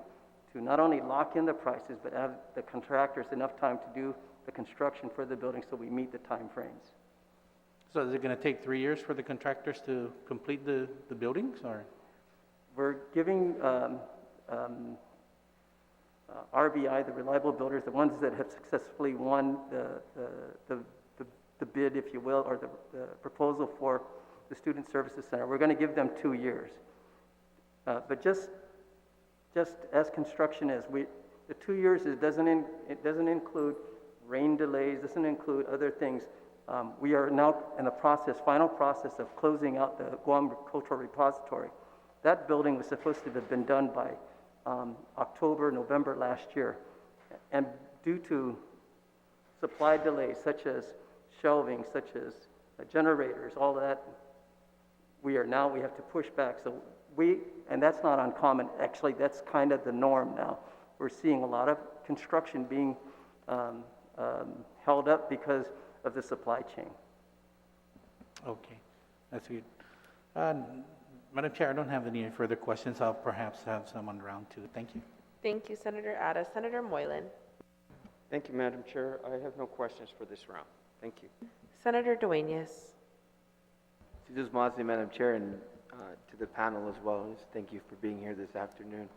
not only lock in the prices, but have the contractors enough time to do the construction for the building so we meet the time frames. So is it going to take 3 years for the contractors to complete the buildings, or? We're giving RBI, the reliable builders, the ones that have successfully won the bid, if you will, or the proposal for the Student Services Center, we're going to give them 2 years. But just as construction is, the 2 years it doesn't include rain delays, doesn't include other things. We are now in the final process of closing out the Guam Cultural Repository. That building was supposed to have been done by October, November last year. And due to supply delays, such as shelving, such as generators, all that, we have to push back. And that's not uncommon. Actually, that's kind of the norm now. We're seeing a lot of construction being held up because of the supply chain. Okay, that's good. Madam Chair, I don't have any further questions. I'll perhaps have some on round two. Thank you. Thank you, Senator Ada. Senator Moylan. Thank you, Madam Chair. I have no questions for this round. Thank you. Senator Dueñas. Sis Mazzi, Madam Chair, and to the panel as well. Thank you for being here this afternoon.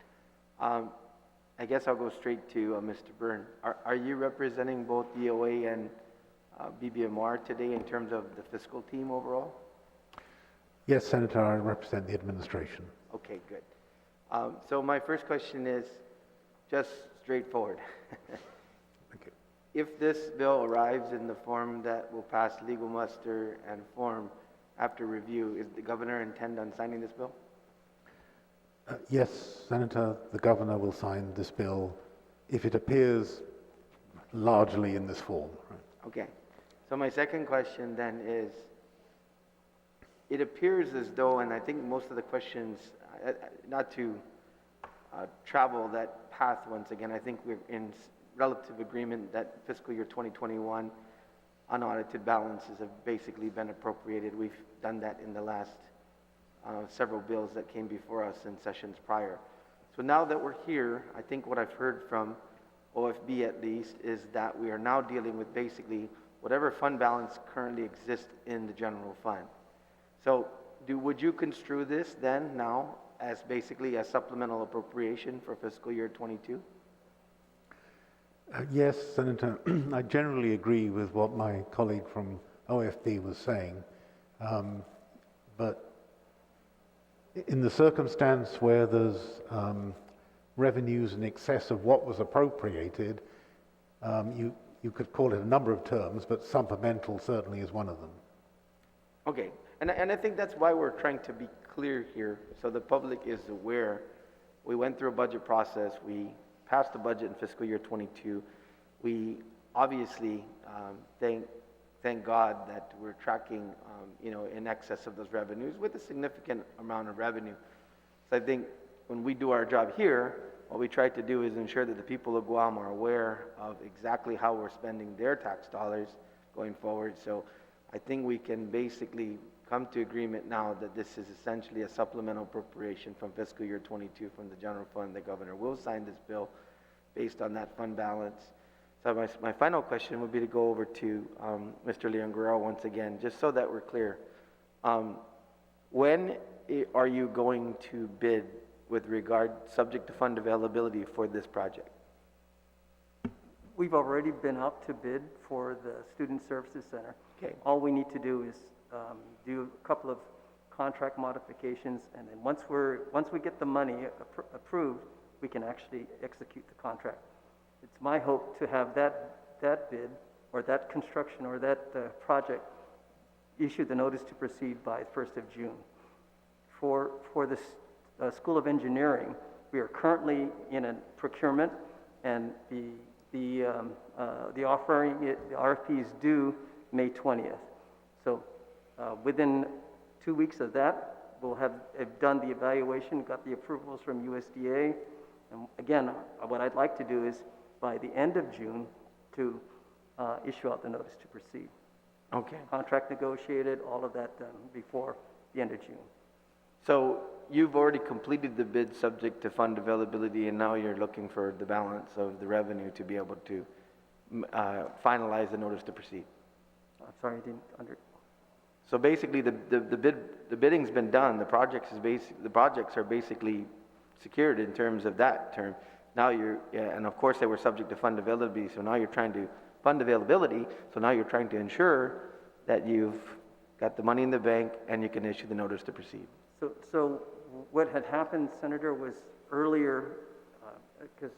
I guess I'll go straight to Mr. Byrne. Are you representing both DOA and BBMR today in terms of the fiscal team overall? Yes, Senator, I represent the administration. Okay, good. So my first question is just straightforward. Thank you. If this bill arrives in the form that will pass legal muster and form after review, is the governor intend on signing this bill? Yes, Senator, the governor will sign this bill if it appears largely in this form. Right? Okay. So my second question then is, it appears as though, and I think most of the questions, not to travel that path once again, I think we're in relative agreement that fiscal year 2021 unaudited balances have basically been appropriated. We've done that in the last several bills that came before us in sessions prior. So now that we're here, I think what I've heard from OFB at least is that we are now dealing with basically whatever fund balance currently exists in the general fund. So would you construe this then now as basically a supplemental appropriation for fiscal year 22? Yes, Senator, I generally agree with what my colleague from OFB was saying, but in the circumstance where there's revenues in excess of what was appropriated, you could call it a number of terms, but supplemental certainly is one of them. Okay, and I think that's why we're trying to be clear here, so the public is aware. We went through a budget process. We passed the budget in fiscal year 22. We obviously thank God that we're tracking, in excess of those revenues with a significant amount of revenue. So I think when we do our job here, what we try to do is ensure that the people of Guam are aware of exactly how we're spending their tax dollars going forward. So I think we can basically come to agreement now that this is essentially a supplemental appropriation from fiscal year 22 from the general fund. The governor will sign this bill based on that fund balance. So my final question would be to go over to Mr. Leon Guerrero once again, just so that we're clear. When are you going to bid with regard, subject to fund availability for this project? We've already been out to bid for the Student Services Center. Okay. All we need to do is do a couple of contract modifications, and then once we get the money approved, we can actually execute the contract. It's my hope to have that bid, or that construction, or that project issue the notice to proceed by 1st of June. For the School of Engineering, we are currently in a procurement, and the offering, the RFP is due May 20th. So within 2 weeks of that, we'll have done the evaluation, got the approvals from USDA, and again, what I'd like to do is by the end of June to issue out the notice to proceed. Okay. Contract negotiated, all of that done before the end of June. So you've already completed the bid subject to fund availability, and now you're looking for the balance of the revenue to be able to finalize the notice to proceed. I'm sorry, I didn't under. So basically, the bidding's been done. The projects are basically secured in terms of that term. Now and of course they were subject to fund availability. So now you're trying to fund availability. So now you're trying to ensure that you've got the money in the bank and you can issue the notice to proceed. So what had happened, Senator, was earlier, because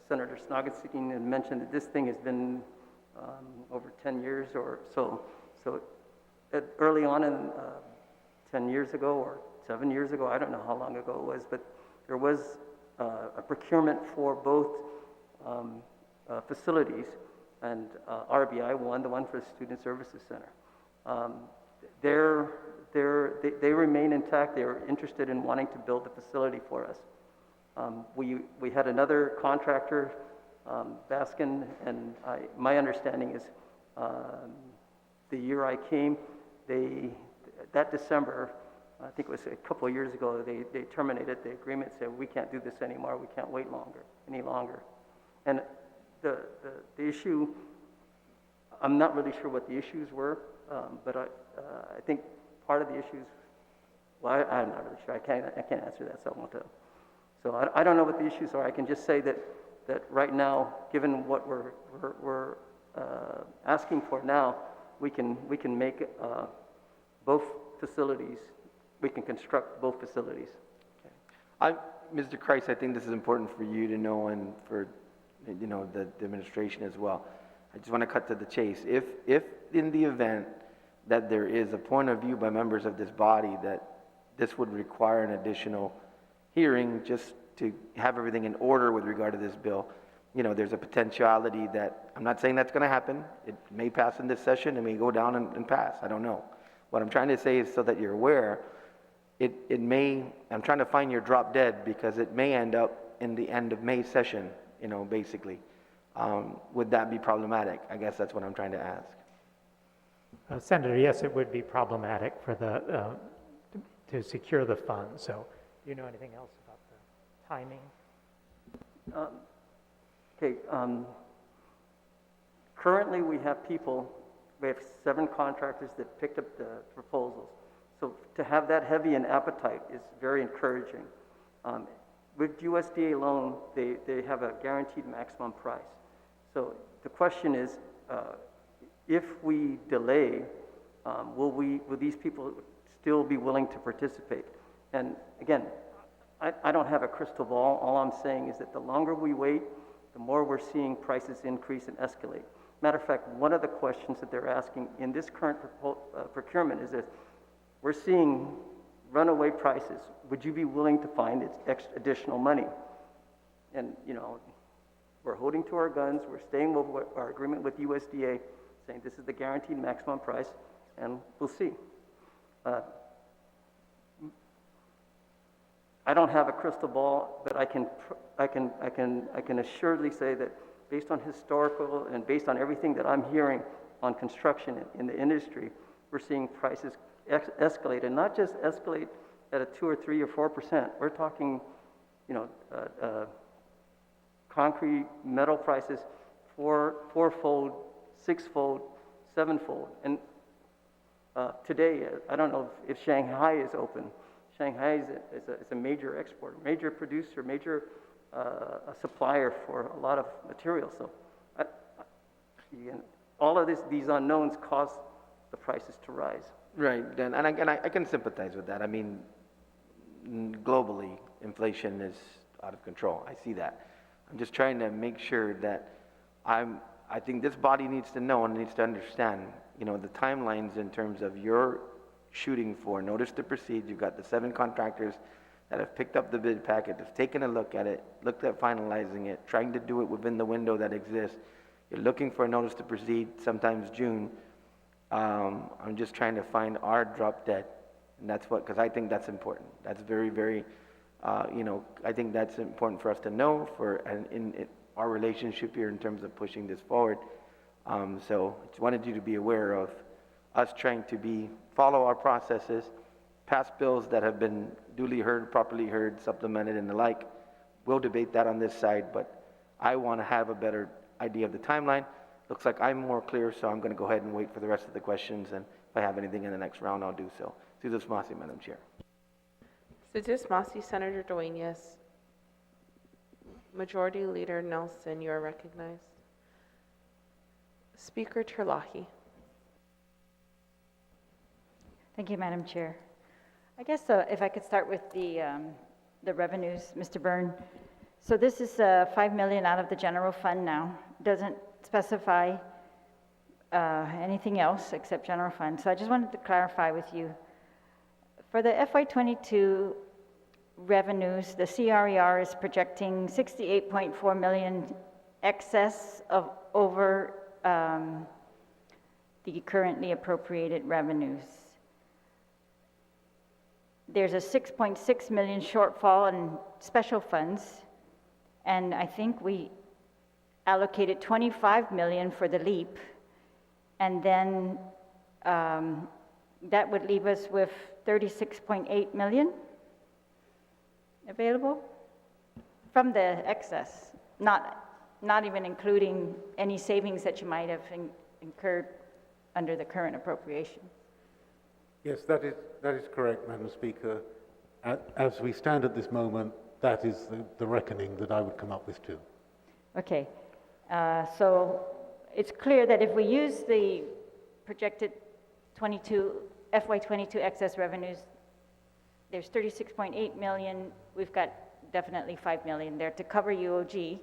Senator Snogginstein had mentioned that this thing has been over 10 years or so. So early on in 10 years ago or 7 years ago, I don't know how long ago it was, but there was a procurement for both facilities, and RBI won the one for the Student Services Center. They remain intact. They are interested in wanting to build the facility for us. We had another contractor, Baskin, and my understanding is the year I came, that December, I think it was a couple of years ago, they terminated the agreement, said we can't do this anymore, we can't wait any longer. And the issue, I'm not really sure what the issues were, but I think part of the issues, well, I'm not really sure. I can't answer that, so I won't tell. So I don't know what the issues are. I can just say that right now, given what we're asking for now, we can make both facilities. We can construct both facilities. Okay. Mr. Kreis, I think this is important for you to know, and for the administration as well. I just want to cut to the chase. If in the event that there is a point of view by members of this body that this would require an additional hearing just to have everything in order with regard to this bill, there's a potentiality that, I'm not saying that's going to happen. It may pass in this session. It may go down and pass. I don't know. What I'm trying to say is so that you're aware, it may, I'm trying to find your drop dead because it may end up in the end of May session, basically. Would that be problematic? I guess that's what I'm trying to ask. Senator, yes, it would be problematic for to secure the funds. So, do you know anything else about the timing? Okay. Currently, we have 7 contractors that picked up the proposals. So to have that heavy an appetite is very encouraging. With USDA loan, they have a guaranteed maximum price. So the question is, if we delay, will these people still be willing to participate? And again, I don't have a crystal ball. All I'm saying is that the longer we wait, the more we're seeing prices increase and escalate. Matter of fact, one of the questions that they're asking in this current procurement is that we're seeing runaway prices. Would you be willing to find additional money? And, we're holding to our guns. We're staying with our agreement with USDA, saying this is the guaranteed maximum price, and we'll see. I don't have a crystal ball, but I can assuredly say that based on historical and based on everything that I'm hearing on construction in the industry, we're seeing prices escalate, and not just escalate at a 2 or 3 or 4%. We're talking, concrete metal prices fourfold, sixfold, sevenfold. And today, I don't know if Shanghai is open. Shanghai is a major exporter, major producer, major a supplier for a lot of materials. So all of these unknowns cause the prices to rise. Right, then, and I can sympathize with that. I mean, globally, inflation is out of control. I see that. I'm just trying to make sure that I think this body needs to know and needs to understand, you know, the timelines in terms of your shooting for notice to proceed. You've got the 7 contractors that have picked up the bid packet, have taken a look at it, looked at finalizing it, trying to do it within the window that exists. You're looking for a notice to proceed, sometimes June. I'm just trying to find our drop dead, and that's what, because I think that's important. That's very, very, you know, I think that's important for us to know for in our relationship here in terms of pushing this forward. So I just wanted you to be aware of us trying to follow our processes, pass bills that have been duly heard, properly heard, supplemented, and the like. We'll debate that on this side, but I want to have a better idea of the timeline. Looks like I'm more clear, so I'm going to go ahead and wait for the rest of the questions, and if I have anything in the next round, I'll do so. Susan Smasi, Madam Chair. Susan Smasi, Senator Duenas. Majority Leader Nelson, you are recognized. Speaker Terlahi. Thank you, Madam Chair. I guess if I could start with the revenues, Mr. Byrne. So this is $5 million out of the general fund now. Doesn't specify anything else except general fund. So I just wanted to clarify with you. For the FY22 revenues, the CRER is projecting 68.4 million excess of over the currently appropriated revenues. There's a 6.6 million shortfall in special funds, and I think we allocated 25 million for the LEAP, and then that would leave us with 36.8 million available from the excess, not even including any savings that you might have incurred under the current appropriation. Yes, that is correct, Madam Speaker. As we stand at this moment, that is the reckoning that I would come up with too. Okay, so it's clear that if we use the projected FY22 excess revenues, there's 36.8 million. We've got definitely 5 million there to cover UOG,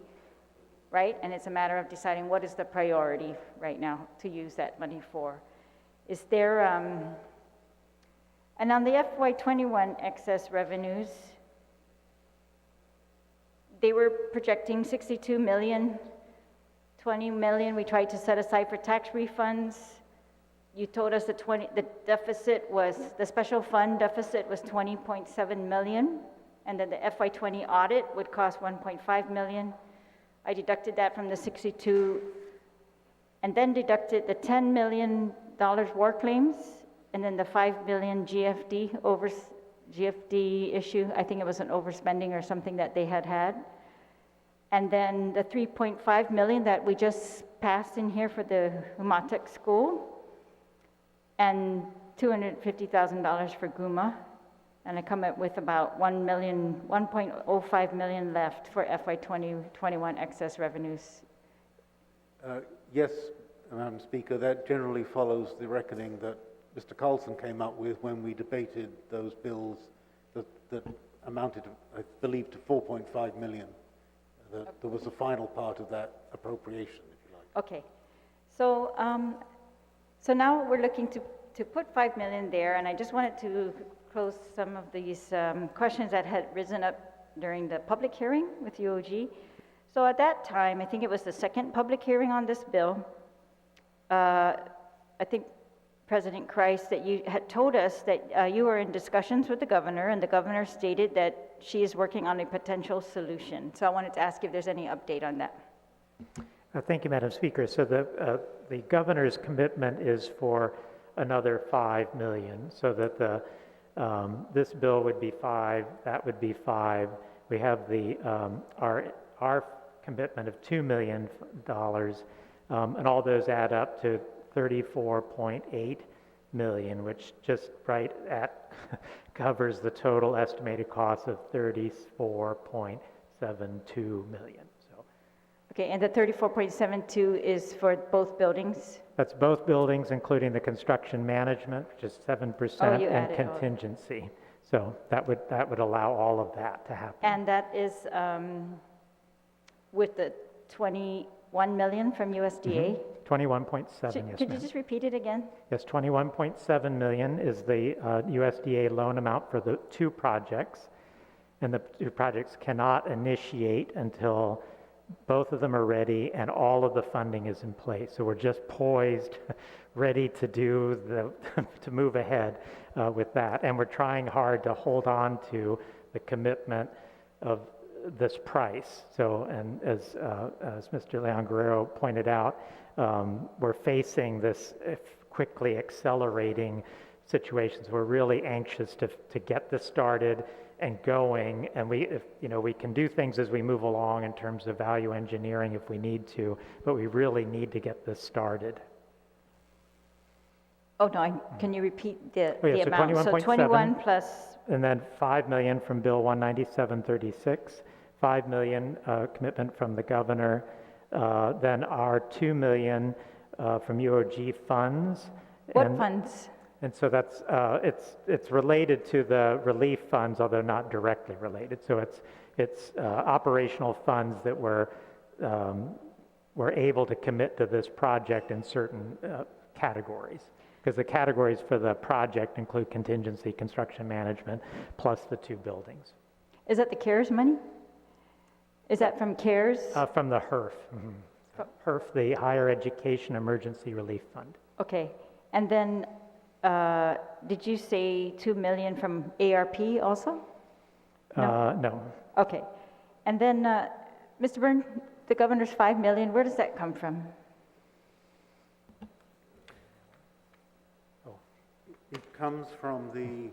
right? And it's a matter of deciding what is the priority right now to use that money for. Is there, and on the FY21 excess revenues, they were projecting 62 million, 20 million we tried to set aside for tax refunds. You told us the deficit was, the special fund deficit was 20.7 million, and then the FY20 audit would cost 1.5 million. I deducted that from the 62, and then deducted the $10 million war claims, and then the 5 billion GFD issue. I think it was an overspending or something that they had. And then the 3.5 million that we just passed in here for the Humatek school, and $250,000 for GUMA. And I come up with about 1.05 million left for FY 2021 excess revenues. Yes, Madam Speaker, that generally follows the reckoning that Mr. Carlson came up with when we debated those bills that amounted, I believe, to 4.5 million. There was a final part of that appropriation, if you like. Okay, so so now we're looking to put 5 million there, and I just wanted to close some of these questions that had risen up during the public hearing with UOG. So at that time, I think it was the second public hearing on this bill, I think President Christ, that you had told us that you were in discussions with the governor, and the governor stated that she is working on a potential solution. So I wanted to ask if there's any update on that. Thank you, Madam Speaker. So the governor's commitment is for another 5 million, so that this bill would be 5, that would be 5. We have our commitment of $2 million, and all those add up to 34.8 million, which just right at covers the total estimated cost of 34.72 million. So Okay, and the 34.72 is for both buildings? that's both buildings, including the construction management, which is 7%, you and added all. contingency. So that would allow all of that to happen. And that is with the 21 million from USDA? 21.7, So yes, could you ma'am. just repeat it again? Yes, 21.7 million is the USDA loan amount for the two projects, and the two projects cannot initiate until both of them are ready and all of the funding is in place. So we're just poised, ready to do to move ahead with that, and we're trying hard to hold on to the commitment of this price. So, and as Mr. Leon Guerrero pointed out, we're facing this quickly accelerating situations. We're really anxious to get this started and going, and we can do things as we move along in terms of value engineering if we need to, but we really need to get this started. Oh, no, can you repeat the Oh, yeah, so amount? So 21 plus, And then 5 million from Bill 19736, 5 million commitment from the governor, then our 2 million from UOG funds. what funds? And so that's it's related to the relief funds, although not directly related. So it's operational funds that we're able to commit to this project in certain categories, because the categories for the project include contingency, construction management, plus the two buildings. Is that the CARES money? Is that from CARES? From the HERF. HERF, the Higher Education Emergency Relief Fund. Okay, and then did you say 2 million from ARP also? No. Okay, and then Mr. Byrne, the governor's 5 million, where does that come from? It comes from the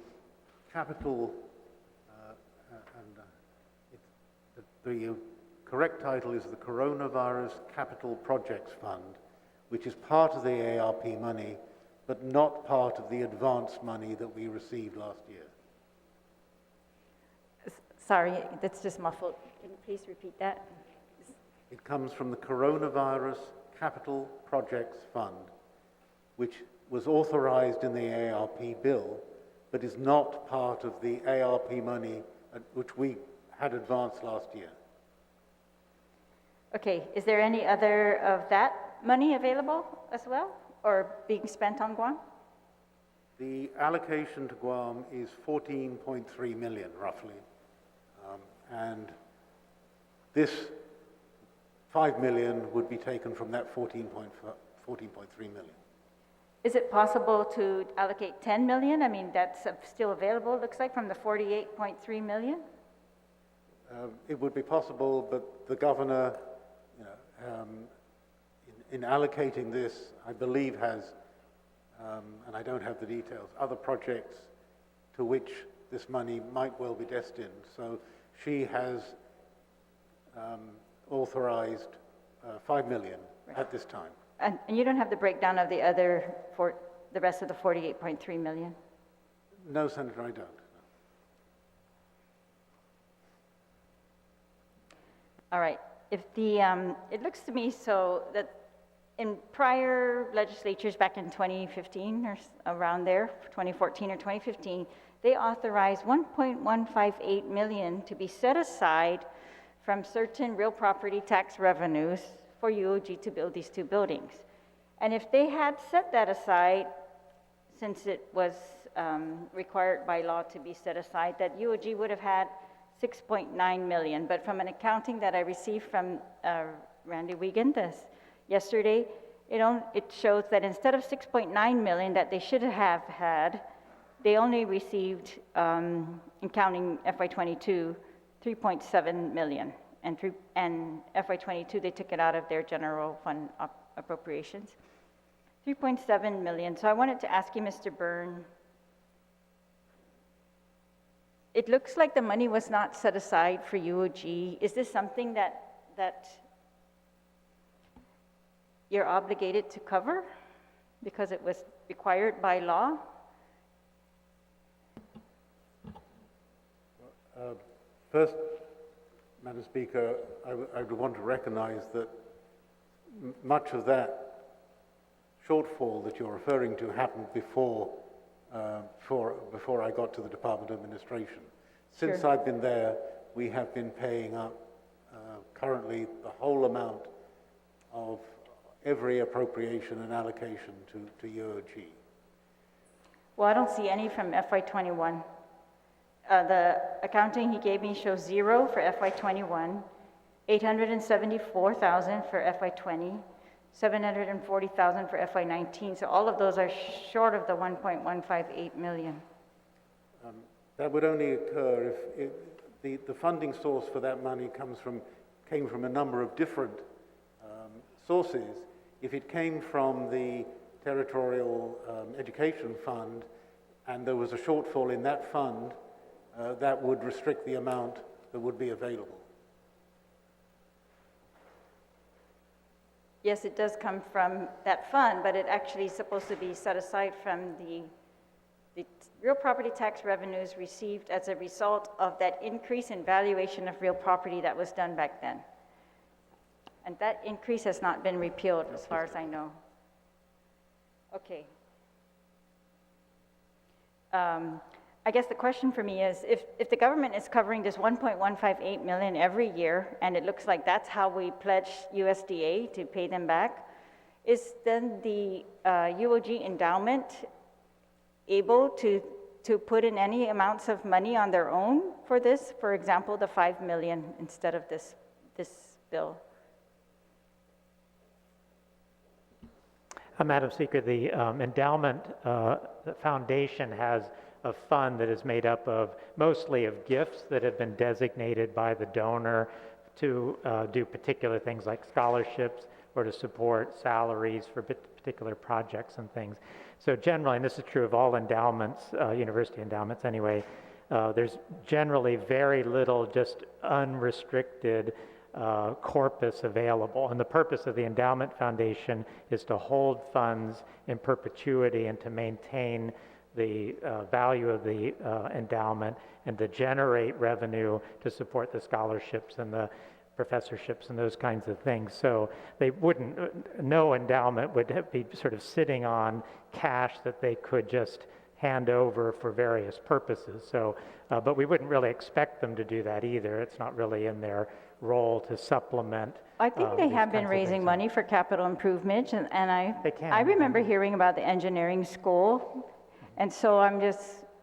capital, the correct title is the Coronavirus Capital Projects Fund, which is part of the ARP money, but not part of the advance money that we received last year. Sorry, that's just muffled. Can you please repeat that? It comes from the Coronavirus Capital Projects Fund, which was authorized in the ARP bill, but is not part of the ARP money which we had advanced last year. Okay, is there any other of that money available as well, or being spent on Guam? The allocation to Guam is 14.3 million, roughly. And this 5 million would be taken from that 14.3 million. Is it possible to allocate 10 million? I mean, that's still available, it looks like, from the 48.3 million? It would be possible, but the governor, in allocating this, I believe has, and I don't have the details, other projects to which this money might well be destined. So she has authorized 5 million at this time. And you don't have the breakdown of the other, for the rest of the 48.3 million? No, Senator, I don't. All right. If the, it looks to me so that in prior legislatures back in 2015 or around there, 2014 or 2015, they authorized 1.158 million to be set aside from certain real property tax revenues for UOG to build these two buildings. And if they had set that aside, since it was required by law to be set aside, that UOG would have had 6.9 million. But from an accounting that I received from Randy Wiegand yesterday, it shows that instead of 6.9 million that they should have had, they only received, in counting FY22, 3.7 million. And FY22, they took it out of their general fund appropriations. 3.7 million. So I wanted to ask you, Mr. Byrne, it looks like the money was not set aside for UOG. Is this something that that you're obligated to cover because it was required by law? First, Madam Speaker, I would want to recognize that much of that shortfall that you're referring to happened before I got to the Department of Administration. Since Sure. I've been there, we have been paying up currently the whole amount of every appropriation and allocation to UOG. Well, I don't see any from FY21. The accounting he gave me shows 0 for FY21, 874,000 for FY20, 740,000 for FY19. So all of those are short of the 1.158 million. That would only occur if the funding source for that money came from a number of different sources. If it came from the Territorial Education Fund and there was a shortfall in that fund, that would restrict the amount that would be available. Yes, it does come from that fund, but it actually is supposed to be set aside from the real property tax revenues received as a result of that increase in valuation of real property that was done back then. And that increase has not been repealed as far as I know. Okay. I guess the question for me is, if the government is covering this 1.158 million every year, and it looks like that's how we pledge USDA to pay them back, is then the UOG endowment able to put in any amounts of money on their own for this? For example, the 5 million instead of this bill? Madam Speaker, the endowment the foundation has a fund that is made up of mostly of gifts that have been designated by the donor to do particular things like scholarships or to support salaries for particular projects and things. So generally, and this is true of all endowments, university endowments anyway, there's generally very little just unrestricted corpus available. And the purpose of the endowment foundation is to hold funds in perpetuity and to maintain the value of the endowment and to generate revenue to support the scholarships and the professorships and those kinds of things. So they wouldn't, no endowment would be sort of sitting on cash that they could just hand over for various purposes. So, but we wouldn't really expect them to do that either. It's not really in their role to supplement. I think they have been raising money for capital improvements, and I remember hearing about the engineering school, and so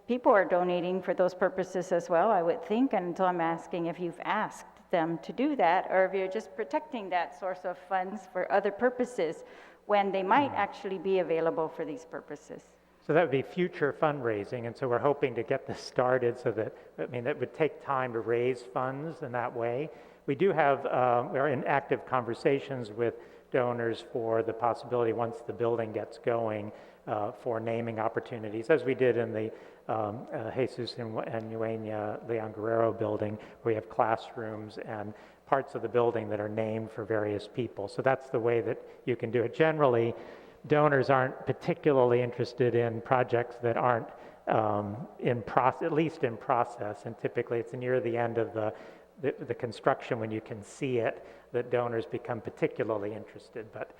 people are donating for those purposes as well, I would think, and so I'm asking if you've asked them to do that, or if you're just protecting that source of funds for other purposes when they might actually be available for these purposes. So that would be future fundraising, and so we're hoping to get this started so that, that would take time to raise funds in that way. We do have, we're in active conversations with donors for the possibility, once the building gets going, for naming opportunities, as we did in the Jesus and Eugenia Leon Guerrero building, where we have classrooms and parts of the building that are named for various people. So that's the way that you can do it. Generally, donors aren't particularly interested in projects that aren't at least in process, and typically it's near the end of the construction when you can see it that donors become particularly interested. But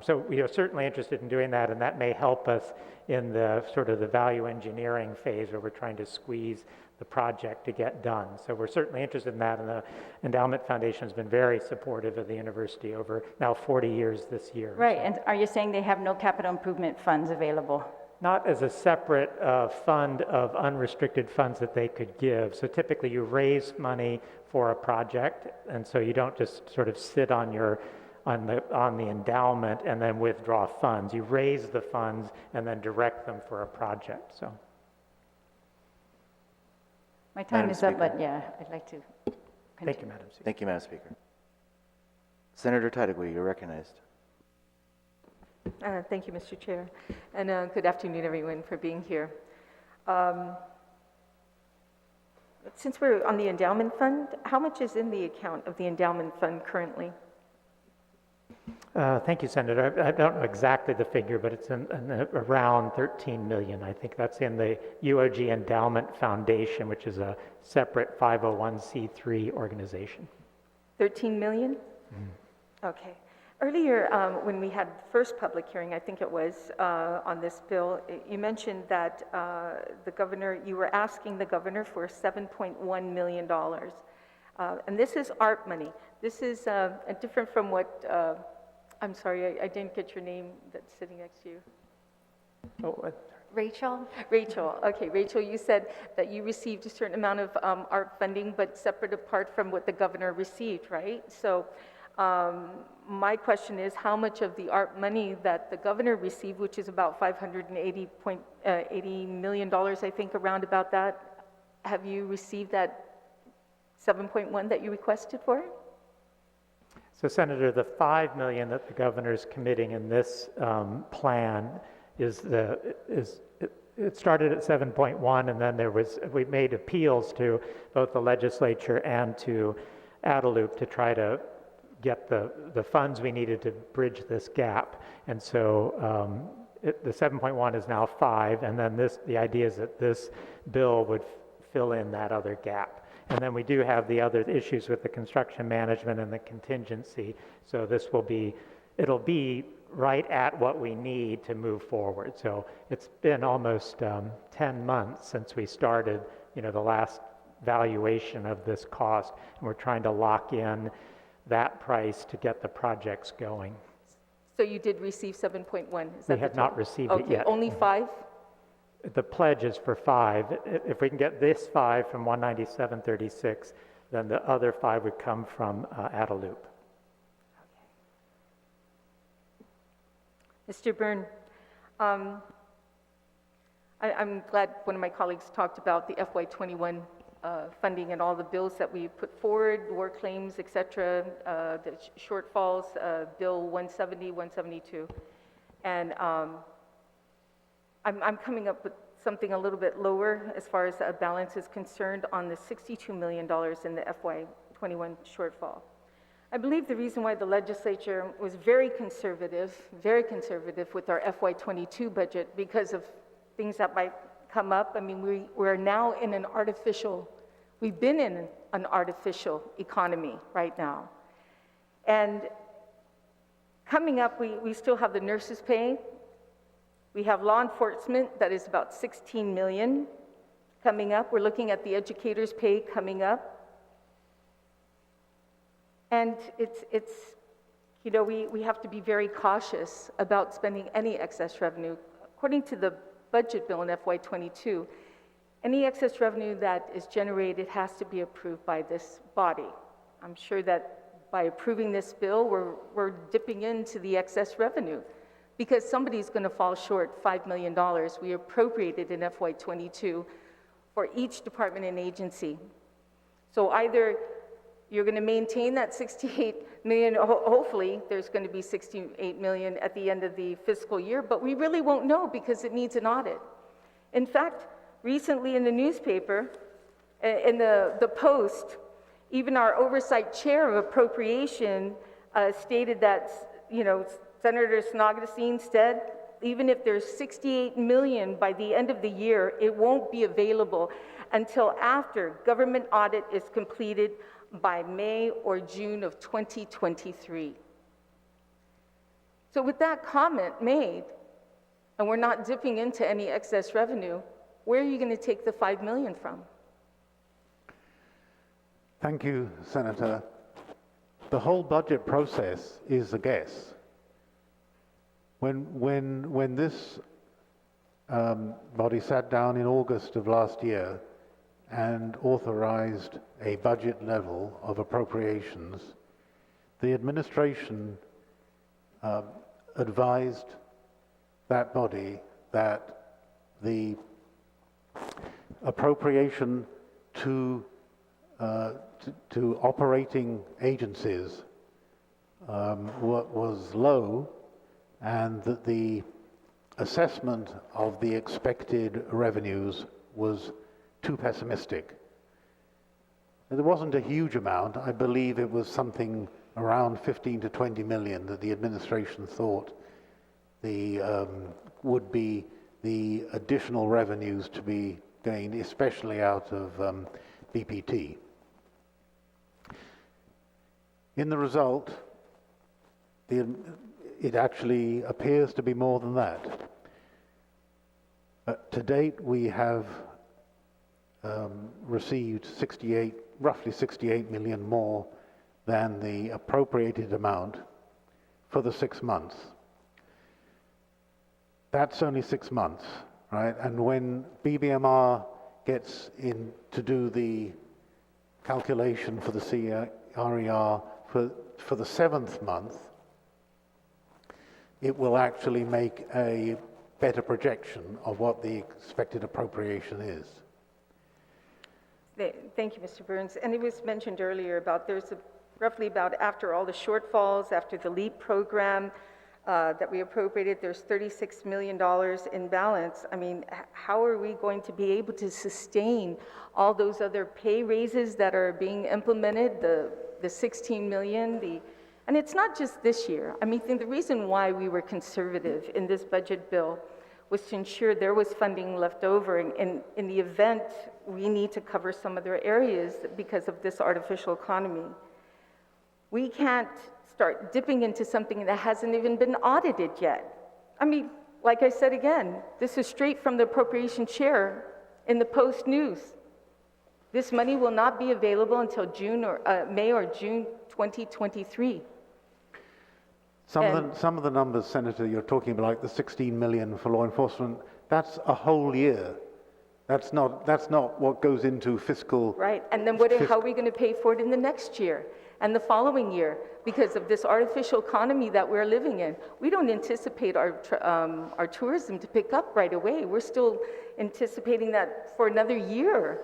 so we are certainly interested in doing that, and that may help us in the sort of the value engineering phase where we're trying to squeeze the project to get done. So we're certainly interested in that, and the Endowment Foundation has been very supportive of the university over now 40 years this year. Right, and are you saying they have no capital improvement funds available? Not as a separate fund of unrestricted funds that they could give. So typically you raise money for a project, and so you don't just sort of sit on the endowment and then withdraw funds. You raise the funds and then direct them for a project. So my time is up, but yeah, I'd like to continue. Thank you, Madam Speaker. Thank you, Madam Speaker. Senator Tadegui, you're recognized. Thank you, Mr. Chair, and good afternoon, everyone, for being here. Since we're on the endowment fund, how much is in the account of the endowment fund currently? Thank you, Senator. I don't know exactly the figure, but it's around 13 million. I think that's in the UOG Endowment Foundation, which is a separate 501c3 organization. 13 million? Okay. Earlier, when we had the first public hearing, I think it was, on this bill, you mentioned that you were asking the governor for $7.1 million. And this is ARP money. This is different from what, I'm sorry, I didn't get your name that's sitting next to you. Oh, Rachel? Rachel, okay, Rachel, you said that you received a certain amount of ARP funding, but separate apart from what the governor received, right? So my question is, how much of the ARP money that the governor received, which is about $580 million, I think, around about that, have you received that 7.1 that you requested for? So, Senator, the $5 million that the governor is committing in this plan it started at 7.1, and then we made appeals to both the legislature and to Adelup to try to get the funds we needed to bridge this gap. And so the 7.1 is now 5, and then the idea is that this bill would fill in that other gap. And then we do have the other issues with the construction management and the contingency. So it'll be right at what we need to move forward. So it's been almost 10 months since we started, the last valuation of this cost, and we're trying to lock in that price to get the projects going. So you did receive 7.1? We have not received it yet. Only 5? The pledge is for 5. If we can get this 5 from 197.36, then the other 5 would come from Adelup. Mr. Byrne, I'm glad one of my colleagues talked about the FY21 funding and all the bills that we put forward, war claims, et cetera, the shortfalls, Bill 170, 172. And I'm coming up with something a little bit lower as far as a balance is concerned on the $62 million in the FY21 shortfall. I believe the reason why the legislature was very conservative with our FY22 budget because of things that might come up. I mean, we're now in we've been in an artificial economy right now. And coming up, we still have the nurses' pay. We have law enforcement that is about 16 million coming up. We're looking at the educators' pay coming up. And we have to be very cautious about spending any excess revenue. According to the budget bill in FY22, any excess revenue that is generated has to be approved by this body. I'm sure that by approving this bill, we're dipping into the excess revenue because somebody's going to fall short $5 million we appropriated in FY22 for each department and agency. So either you're going to maintain that 68 million, hopefully there's going to be 68 million at the end of the fiscal year, but we really won't know because it needs an audit. In fact, recently in the newspaper, in the Post, even our oversight chair of appropriation stated that, Senator Snodgrass said, even if there's 68 million by the end of the year, it won't be available until after government audit is completed by May or June of 2023. So with that comment made, and we're not dipping into any excess revenue, where are you going to take the 5 million from? Thank you, Senator. The whole budget process is a guess. When this body sat down in August of last year and authorized a budget level of appropriations, the administration advised that body that the appropriation to operating agencies was low, and that the assessment of the expected revenues was too pessimistic. There wasn't a huge amount. I believe it was something around 15 to 20 million that the administration thought would be the additional revenues to be gained, especially out of BPT. In the result, it actually appears to be more than that. To date, we have received roughly 68 million more than the appropriated amount for the 6 months. That's only 6 months, right? And when BBMR gets in to do the calculation for the CRER for the 7th month, it will actually make a better projection of what the expected appropriation is. Thank you, Mr. Burns. And it was mentioned earlier about roughly about after all the shortfalls, after the LEAP program that we appropriated, there's $36 million in balance. I mean, how are we going to be able to sustain all those other pay raises that are being implemented, the 16 million, and it's not just this year. I mean, the reason why we were conservative in this budget bill was to ensure there was funding left over in the event we need to cover some other areas because of this artificial economy. We can't start dipping into something that hasn't even been audited yet. I mean, like I said again, this is straight from the appropriation chair in the Post News. This money will not be available until May or June 2023. Some of the numbers, Senator, you're talking about, like the 16 million for law enforcement, that's a whole year. That's not what goes into fiscal. Right, and then how are we going to pay for it in the next year and the following year? Because of this artificial economy that we're living in, we don't anticipate our tourism to pick up right away. We're still anticipating that for another year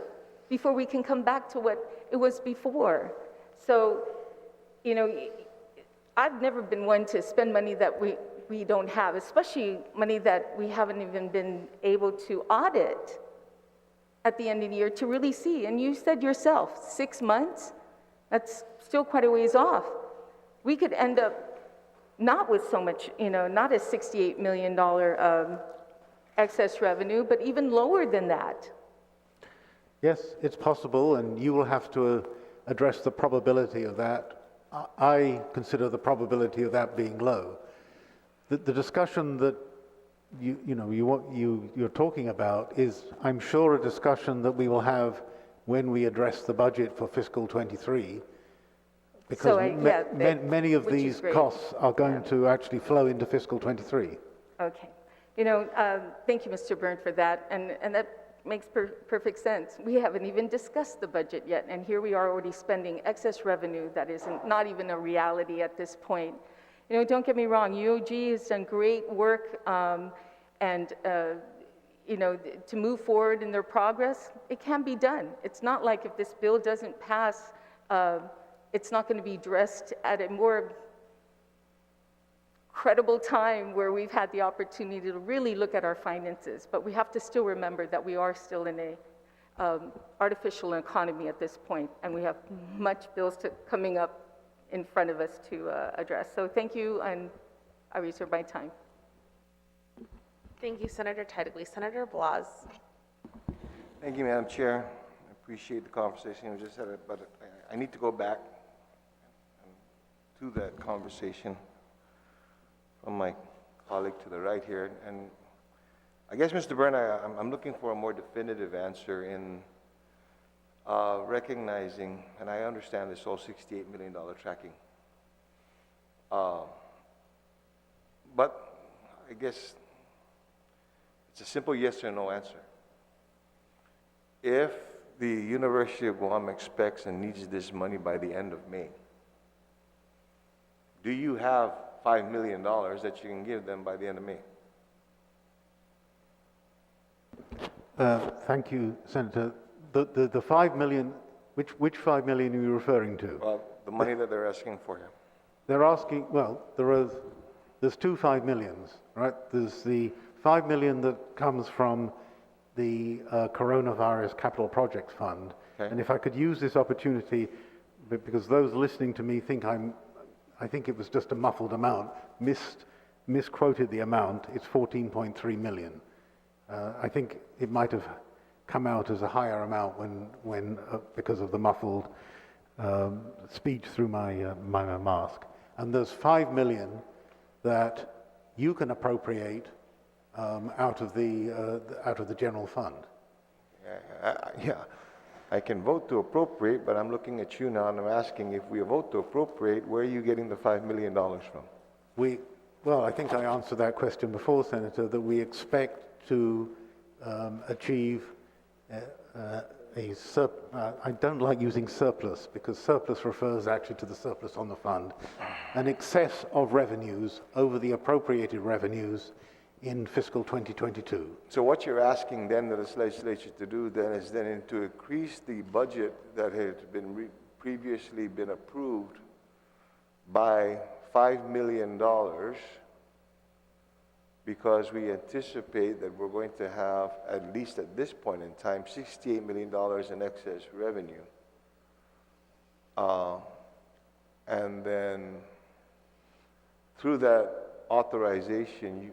before we can come back to what it was before. So, you know, I've never been one to spend money that we don't have, especially money that we haven't even been able to audit at the end of the year to really see. And you said yourself, 6 months, that's still quite a ways off. We could end up not with so much, you know, not a $68 million excess revenue, but even lower than that. Yes, it's possible, and you will have to address the probability of that. I consider the probability of that being low. The discussion that you're talking about is, I'm sure, a discussion that we will have when we address the budget for fiscal 23, because many of these costs are going to actually flow into fiscal 23. Okay. You know, thank you, Mr. Byrne, for that, and that makes perfect sense. We haven't even discussed the budget yet, and here we are already spending excess revenue that is not even a reality at this point. You know, don't get me wrong, UOG has done great work, and you know, to move forward in their progress, it can be done. It's not like if this bill doesn't pass, it's not going to be addressed at a more credible time where we've had the opportunity to really look at our finances. But we have to still remember that we are still in a artificial economy at this point, and we have much bills coming up in front of us to address. So thank you, and I reserve my time. Thank you, Senator Tidegly. Senator Blas. Thank you, Madam Chair. I appreciate the conversation we just had, but I need to go back to that conversation from my colleague to the right here. And I guess, Mr. Byrne, I'm looking for a more definitive answer in recognizing, and I understand this whole $68 million tracking. But I guess it's a simple yes or no answer. If the University of Guam expects and needs this money by the end of May, do you have $5 million that you can give them by the end of May? Thank you, Senator. The 5 million, which 5 million are you referring to? Well, the money that they're asking for here. They're asking, well, there's two 5 millions, right? There's the 5 million that comes from the Coronavirus Capital Projects Fund, And if I could use this opportunity, because those listening to me think I think it was just a muffled amount, misquoted the amount, it's 14.3 million. I think it might have come out as a higher amount when because of the muffled speech through my mask. And there's 5 million that you can appropriate out of the general fund. Yeah, I can vote to appropriate, but I'm looking at you now and I'm asking, if we vote to appropriate, where are you getting the $5 million from? Well, I think I answered that question before, Senator, that we expect to achieve I don't like using surplus, because surplus refers actually to the surplus on the fund, an excess of revenues over the appropriated revenues in fiscal 2022. So what you're asking then the legislature to do then is then to increase the budget that had been previously been approved by $5 million, because we anticipate that we're going to have, at least at this point in time, $68 million in excess revenue. And then through that authorization,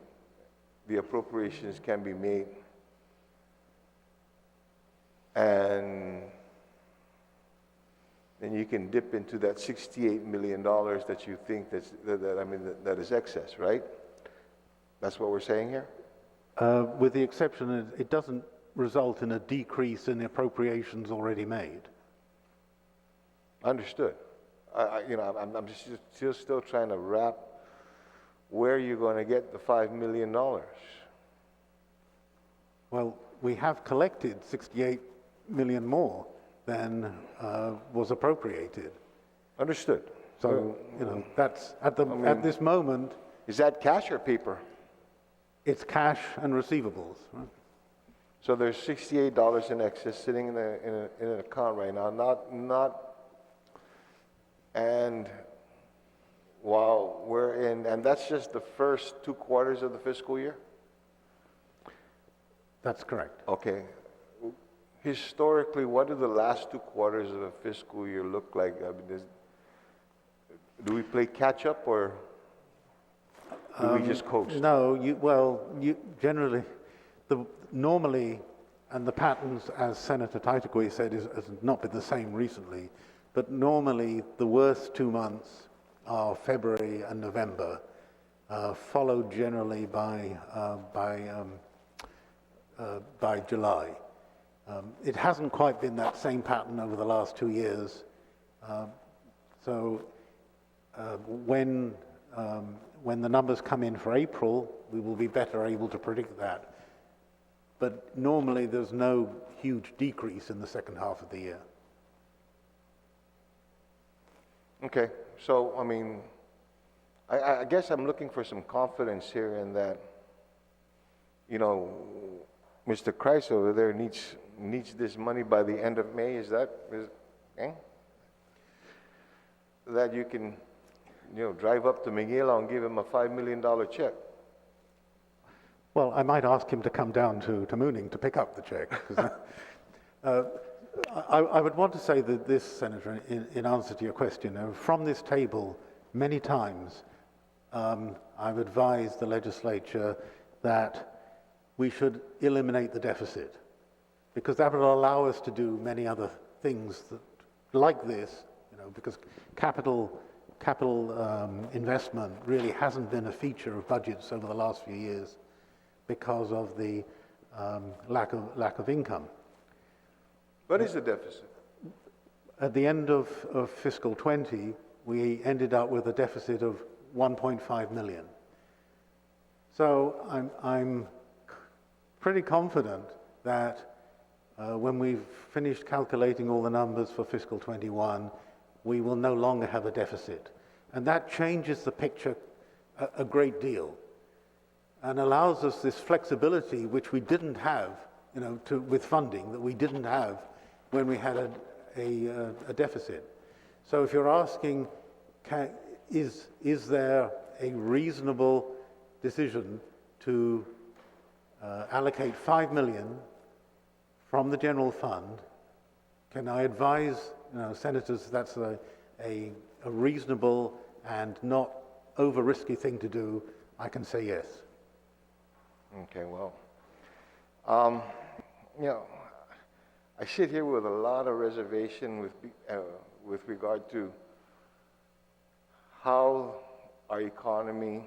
the appropriations can be made. And then you can dip into that $68 million that you think that is excess, right? That's what we're saying here? With the exception that it doesn't result in a decrease in the appropriations already made. Understood. I'm just still trying to wrap where you're going to get the $5 million. Well, we have collected 68 million more than was appropriated. Understood. So, that's at this moment. Is that cash or paper? It's cash and receivables. Right? So there's $68 in excess sitting in an account right now, and while we're in, and that's just the first 2 quarters of the fiscal year? That's correct. Okay. Historically, what do the last 2 quarters of a fiscal year look like? I mean, do we play catch up, or do we just coast? No, generally, normally, and the patterns, as Senator Taitakui said, has not been the same recently, but normally the worst 2 months are February and November, followed generally by July. It hasn't quite been that same pattern over the last 2 years. When the numbers come in for April, we will be better able to predict that. But normally there's no huge decrease in the second half of the year. Okay, so I mean, I guess I'm looking for some confidence here in that, Mr. Kreis over there needs this money by the end of May. That you can, drive up to Miguel and give him a $5 million check. Well, I might ask him to come down to Mooning to pick up the check. I would want to say that this, Senator, in answer to your question, from this table, many times, I've advised the legislature that we should eliminate the deficit, because that will allow us to do many other things like this, because capital investment really hasn't been a feature of budgets over the last few years because of the lack of income. What is the deficit? At the end of fiscal 20, we ended up with a deficit of 1.5 million. So I'm pretty confident that when we've finished calculating all the numbers for fiscal 21, we will no longer have a deficit. And that changes the picture a great deal and allows us this flexibility which we didn't have, with funding, that we didn't have when we had a deficit. So if you're asking, is there a reasonable decision to allocate $5 million from the general fund, Can I advise, senators, that's a reasonable and not over-risky thing to do? I can say yes. Okay, well, you know, I sit here with a lot of reservation with regard to how our economy,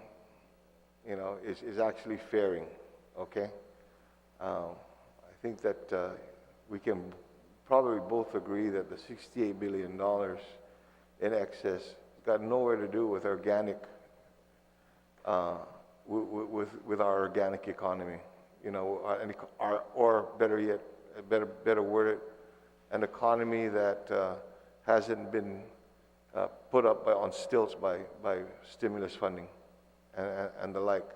is actually faring, okay? I think that we can probably both agree that the $68 billion in excess got nowhere to do with organic, with our organic economy, or better yet, better worded, an economy that hasn't been put up on stilts by stimulus funding and the like.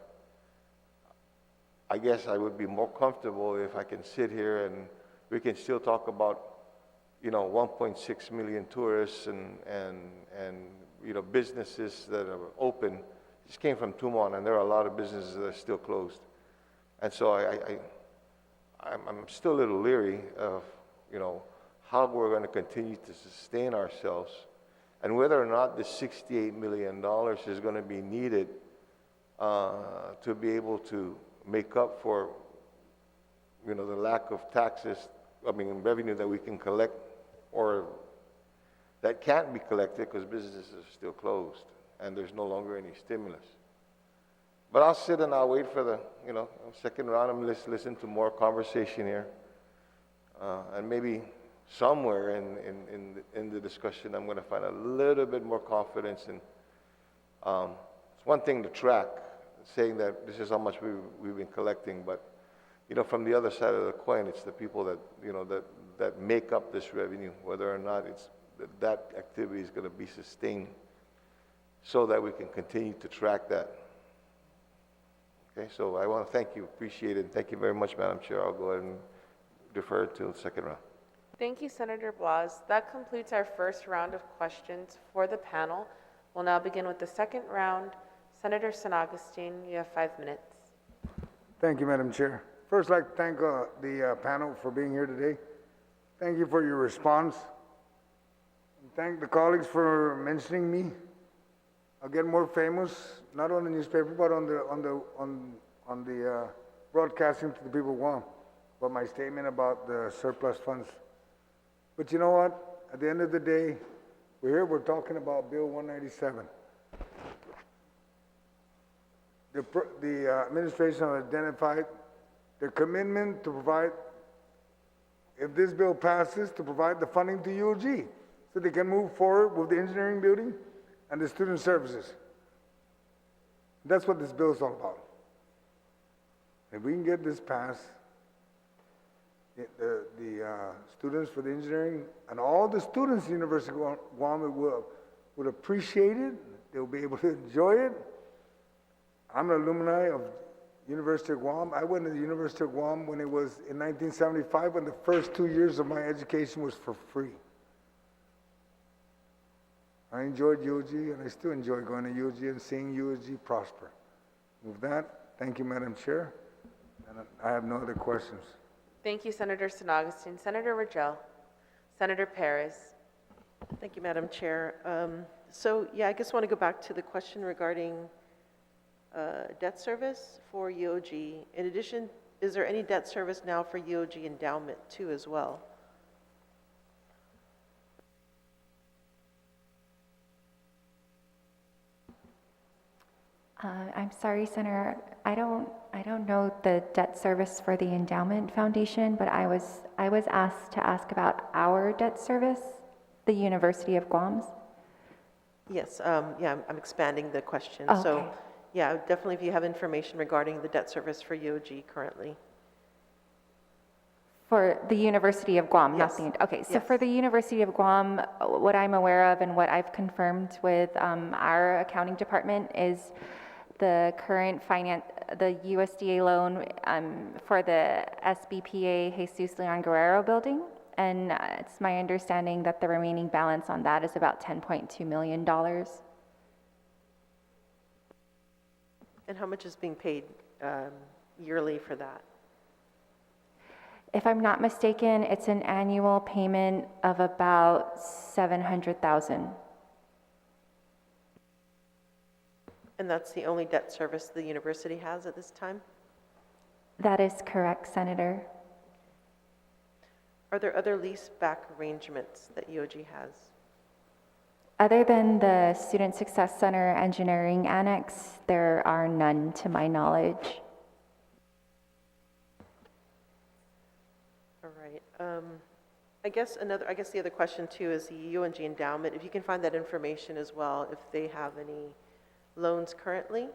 I guess I would be more comfortable if I can sit here and we can still talk about, 1.6 million tourists and businesses that are open. Just came from Tumon, and there are a lot of businesses that are still closed. And so I'm still a little leery of, how we're going to continue to sustain ourselves and whether or not this $68 million is going to be needed to be able to make up for, the lack of revenue that we can collect or that can't be collected because businesses are still closed and there's no longer any stimulus. But I'll sit and I'll wait for the, second round and listen to more conversation here. And maybe somewhere in the discussion, I'm going to find a little bit more confidence in, it's one thing to track, saying that this is how much we've been collecting, but, from the other side of the coin, it's the people that, that make up this revenue, whether or not that activity is going to be sustained so that we can continue to track that. Okay, so I want to thank you, appreciate it. Thank you very much, Madam Chair. I'll go ahead and defer to the second round. Thank you, Senator Blas. That concludes our first round of questions for the panel. We'll now begin with the second round. Senator San Agustin, you have 5 minutes. Thank you, Madam Chair. First, I'd like to thank the panel for being here today. Thank you for your response. And thank the colleagues for mentioning me. I'll get more famous, not on the newspaper, but on the broadcasting to the people of Guam, about my statement about the surplus funds. But you know what? At the end of the day, we're talking about Bill 197. The administration has identified their commitment to provide, if this bill passes, to provide the funding to UOG so they can move forward with the engineering building and the student services. That's what this bill is all about. If we can get this passed, the students for the engineering and all the students at the University of Guam would appreciate it. They'll be able to enjoy it. I'm an alumni of University of Guam. I went to the University of Guam when it was in 1975, when the first 2 years of my education was for free. I enjoyed UOG, and I still enjoy going to UOG and seeing UOG prosper. With that, thank you, Madam Chair, and I have no other questions. Thank you, Senator San Agustin. Senator Rangel. Senator Perez. Thank you, Madam Chair. I just want to go back to the question regarding debt service for UOG. In addition, is there any debt service now for UOG endowment too as well? I'm sorry, Senator. I don't know the debt service for the endowment foundation, but I was asked to ask about our debt service, the University of Guam's. Yes, I'm expanding the question. Okay. So, definitely if you have information regarding the debt service for UOG currently. For the University of Guam, Yes. not the, okay, so Yes. for the University of Guam, what I'm aware of and what I've confirmed with our accounting department is the current the USDA loan for the SBPA Jesus Leon Guerrero building. And it's my understanding that the remaining balance on that is about $10.2 million. And how much is being paid yearly for that? If I'm not mistaken, it's an annual payment of about 700,000. And that's the only debt service the university has at this time? That is correct, Senator. Are there other lease-back arrangements that EOG has? Other than the Student Success Center Engineering Annex, there are none to my knowledge. All right. I guess the other question too is the UNG endowment. If you can find that information as well, if they have any loans currently.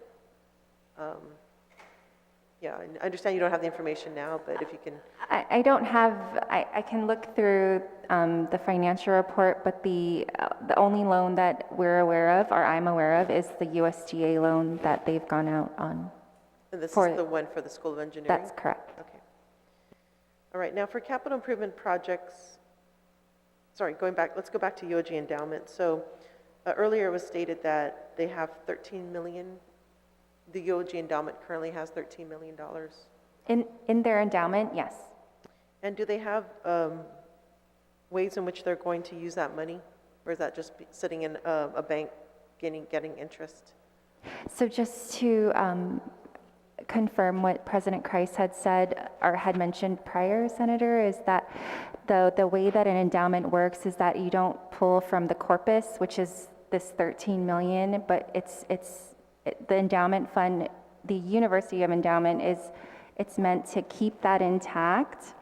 Yeah, I understand you don't have the information now, but if you can. I don't have, I can look through the financial report, but the only loan that we're aware of, or I'm aware of, is the USDA loan that they've gone out on. And this is the one for the School of Engineering? That's correct. Okay. All right, now for capital improvement projects, sorry, let's go back to UOG endowment. So earlier it was stated that they have 13 million. The UOG endowment currently has $13 million. In their endowment, yes. And do they have ways in which they're going to use that money? Or is that just sitting in a bank getting interest? So just to confirm what President Christ had said or had mentioned prior, Senator, is that the way that an endowment works is that you don't pull from the corpus, which is this 13 million, but the endowment fund, the University of Endowment it's meant to keep that intact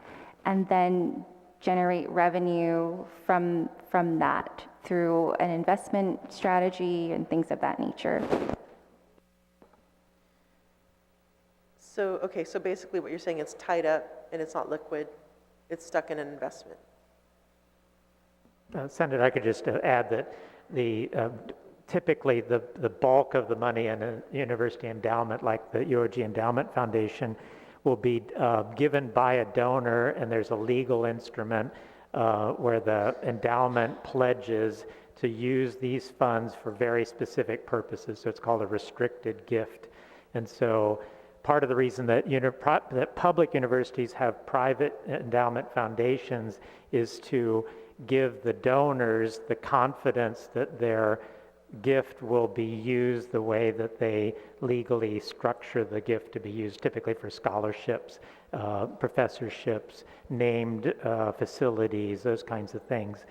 and then generate revenue from that through an investment strategy and things of that nature. So, okay, so basically what you're saying, it's tied up and it's not liquid, it's stuck in an investment. Senator, I could just add that typically the bulk of the money in a university endowment, like the UOG Endowment Foundation, will be given by a donor, and there's a legal instrument where the endowment pledges to use these funds for very specific purposes. So it's called a restricted gift. And so part of the reason that public universities have private endowment foundations is to give the donors the confidence that their gift will be used the way that they legally structure the gift to be used, typically for scholarships, professorships, named facilities, those kinds of things.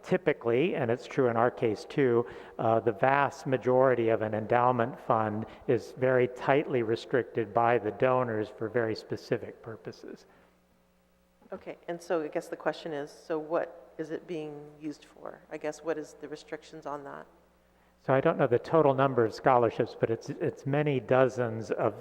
Typically, and it's true in our case too, the vast majority of an endowment fund is very tightly restricted by the donors for very specific purposes. Okay, and so I guess the question is, so what is it being used for? I guess what is the restrictions on that? So I don't know the total number of scholarships, but it's many dozens of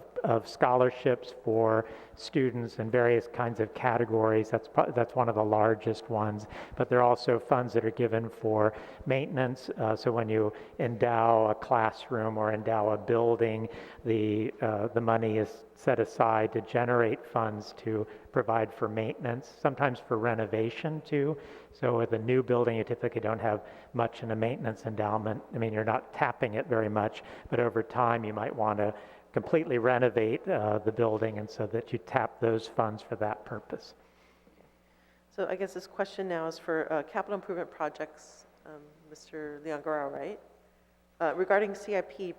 scholarships for students in various kinds of categories. That's one of the largest ones. But there are also funds that are given for maintenance. So when you endow a classroom or endow a building, the money is set aside to generate funds to provide for maintenance, sometimes for renovation too. So with a new building, you typically don't have much in a maintenance endowment. I mean, you're not tapping it very much, but over time you might want to completely renovate the building, and so that you tap those funds for that purpose. So I guess this question now is for capital improvement projects, Mr. Leon-Guerrero, right? Regarding CIP,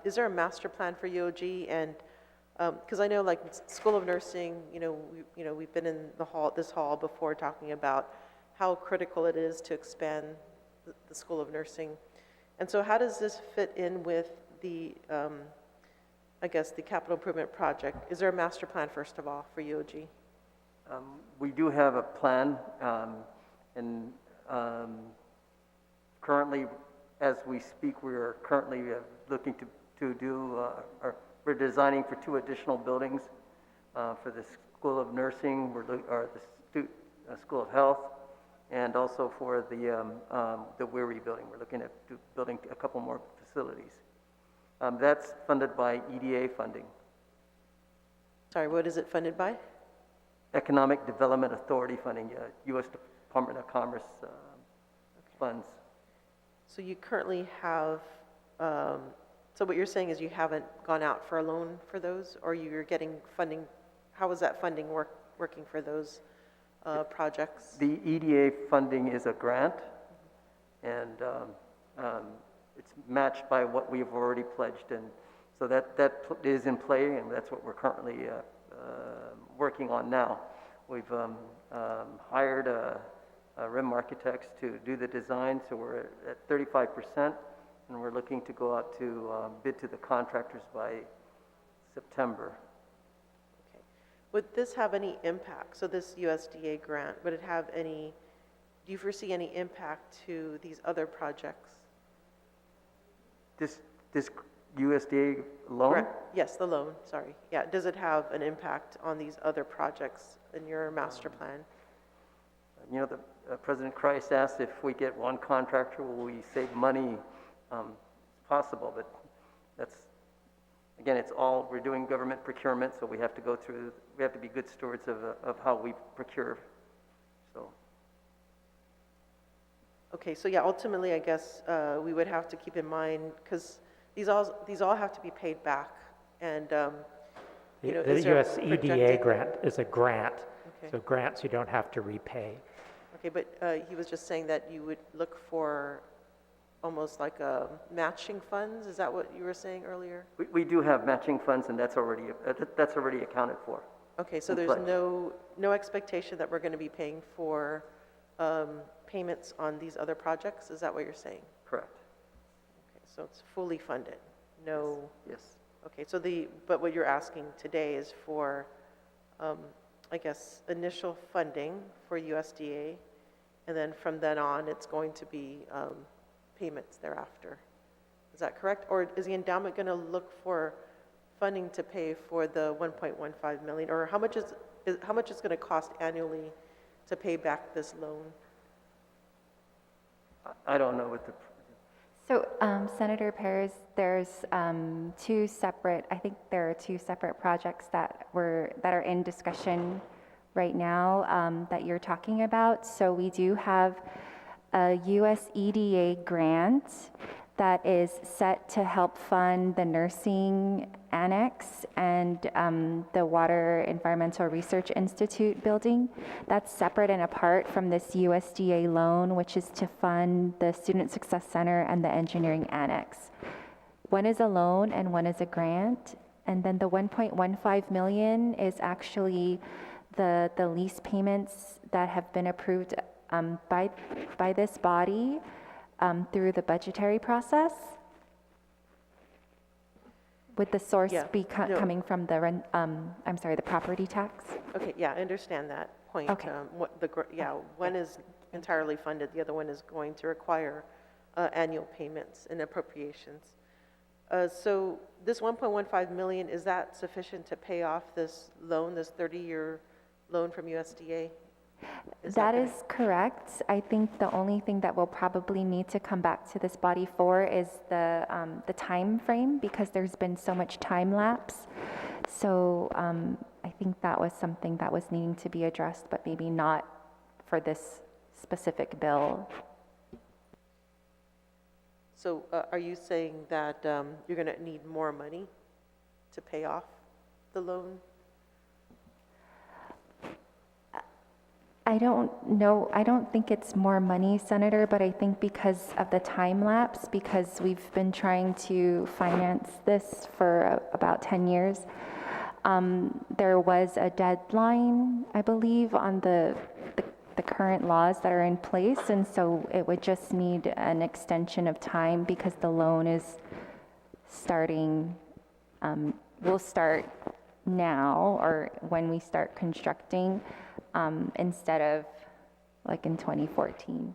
is there a master plan for UOG? And because I know, like School of Nursing, we've been in this hall before talking about how critical it is to expand the School of Nursing. And so how does this fit in with the, I guess, the capital improvement project? Is there a master plan, first of all, for UOG? We do have a plan, and currently, as we speak, we are currently looking to do, we're designing for 2 additional buildings for the School of Nursing, or the School of Health, and also for the Weary building. We're looking at building a couple more facilities. That's funded by EDA funding. Sorry, what is it funded by? Economic Development Authority funding, U.S. Department of Commerce funds. So you currently have, so what you're saying is you haven't gone out for a loan for those, or you're getting funding? how is that funding working for those projects? The EDA funding is a grant, and it's matched by what we've already pledged, and so that is in play, and that's what we're currently working on now. We've hired RIM architects to do the design, so we're at 35%, and we're looking to go out to bid to the contractors by September. Okay. Would this have any impact? So this USDA grant, would it have any, do you foresee any impact to these other projects? This USDA loan? Correct. Yes, the loan, sorry. Yeah, does it have an impact on these other projects in your master plan? You know, President Christ asked if we get one contractor, will we save money? It's possible, but that's, again, it's all, we're doing government procurement, so we have to go through, we have to be good stewards of how we procure, so. Okay, so yeah, ultimately, I guess we would have to keep in mind, because these all have to be paid back, and you know, The is there US EDA projected- grant is a grant, Okay. so grants you don't have to repay. Okay, but he was just saying that you would look for almost like matching funds. Is that what you were saying earlier? We do have matching funds, and that's already accounted for. Okay, so in there's pledge. no expectation that we're going to be paying for payments on these other projects? Is that what you're saying? Correct. Okay, so it's fully funded? No? Yes. Okay, so but what you're asking today is for, I guess, initial funding for USDA, and then from then on, it's going to be payments thereafter. Is that correct? Or is the endowment going to look for funding to pay for the 1.15 million, or how much is going to cost annually to pay back this loan? I don't know what the. So, Senator Perez, there's two separate, I think there are two separate projects that are in discussion right now that you're talking about. So we do have a US EDA grant that is set to help fund the nursing annex and the Water Environmental Research Institute building. That's separate and apart from this USDA loan, which is to fund the Student Success Center and the engineering annex. One is a loan and one is a grant. And then the 1.15 million is actually the lease payments that have been approved by this body through the budgetary process, with the source coming from the the property tax. Okay, yeah, I understand that point. Okay. One is entirely funded, the other one is going to require annual payments and appropriations. So this 1.15 million, is that sufficient to pay off this loan, this 30-year loan from USDA? That is correct. I think the only thing that we'll probably need to come back to this body for is the time frame, because there's been so much time lapse. So I think that was something that was needing to be addressed, but maybe not for this specific bill. So are you saying that you're going to need more money to pay off the loan? I don't know. I don't think it's more money, Senator, but I think because of the time lapse, because we've been trying to finance this for about 10 years, there was a deadline, I believe, on the current laws that are in place, and so it would just need an extension of time because the loan is starting, will start now or when we start constructing, instead of like in 2014.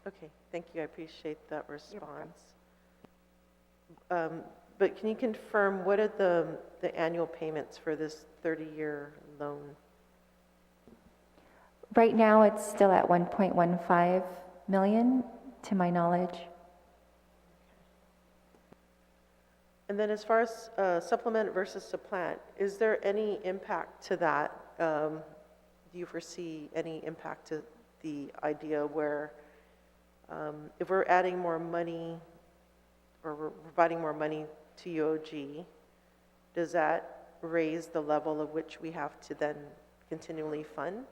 Okay, thank you. I appreciate that response. But can you confirm what are the annual payments for this 30-year loan? Right now, it's still at 1.15 million, to my knowledge. And then as far as supplement versus supplant, is there any impact to that? Do you foresee any impact to the idea where if we're adding more money or we're providing more money to UOG, does that raise the level of which we have to then continually fund?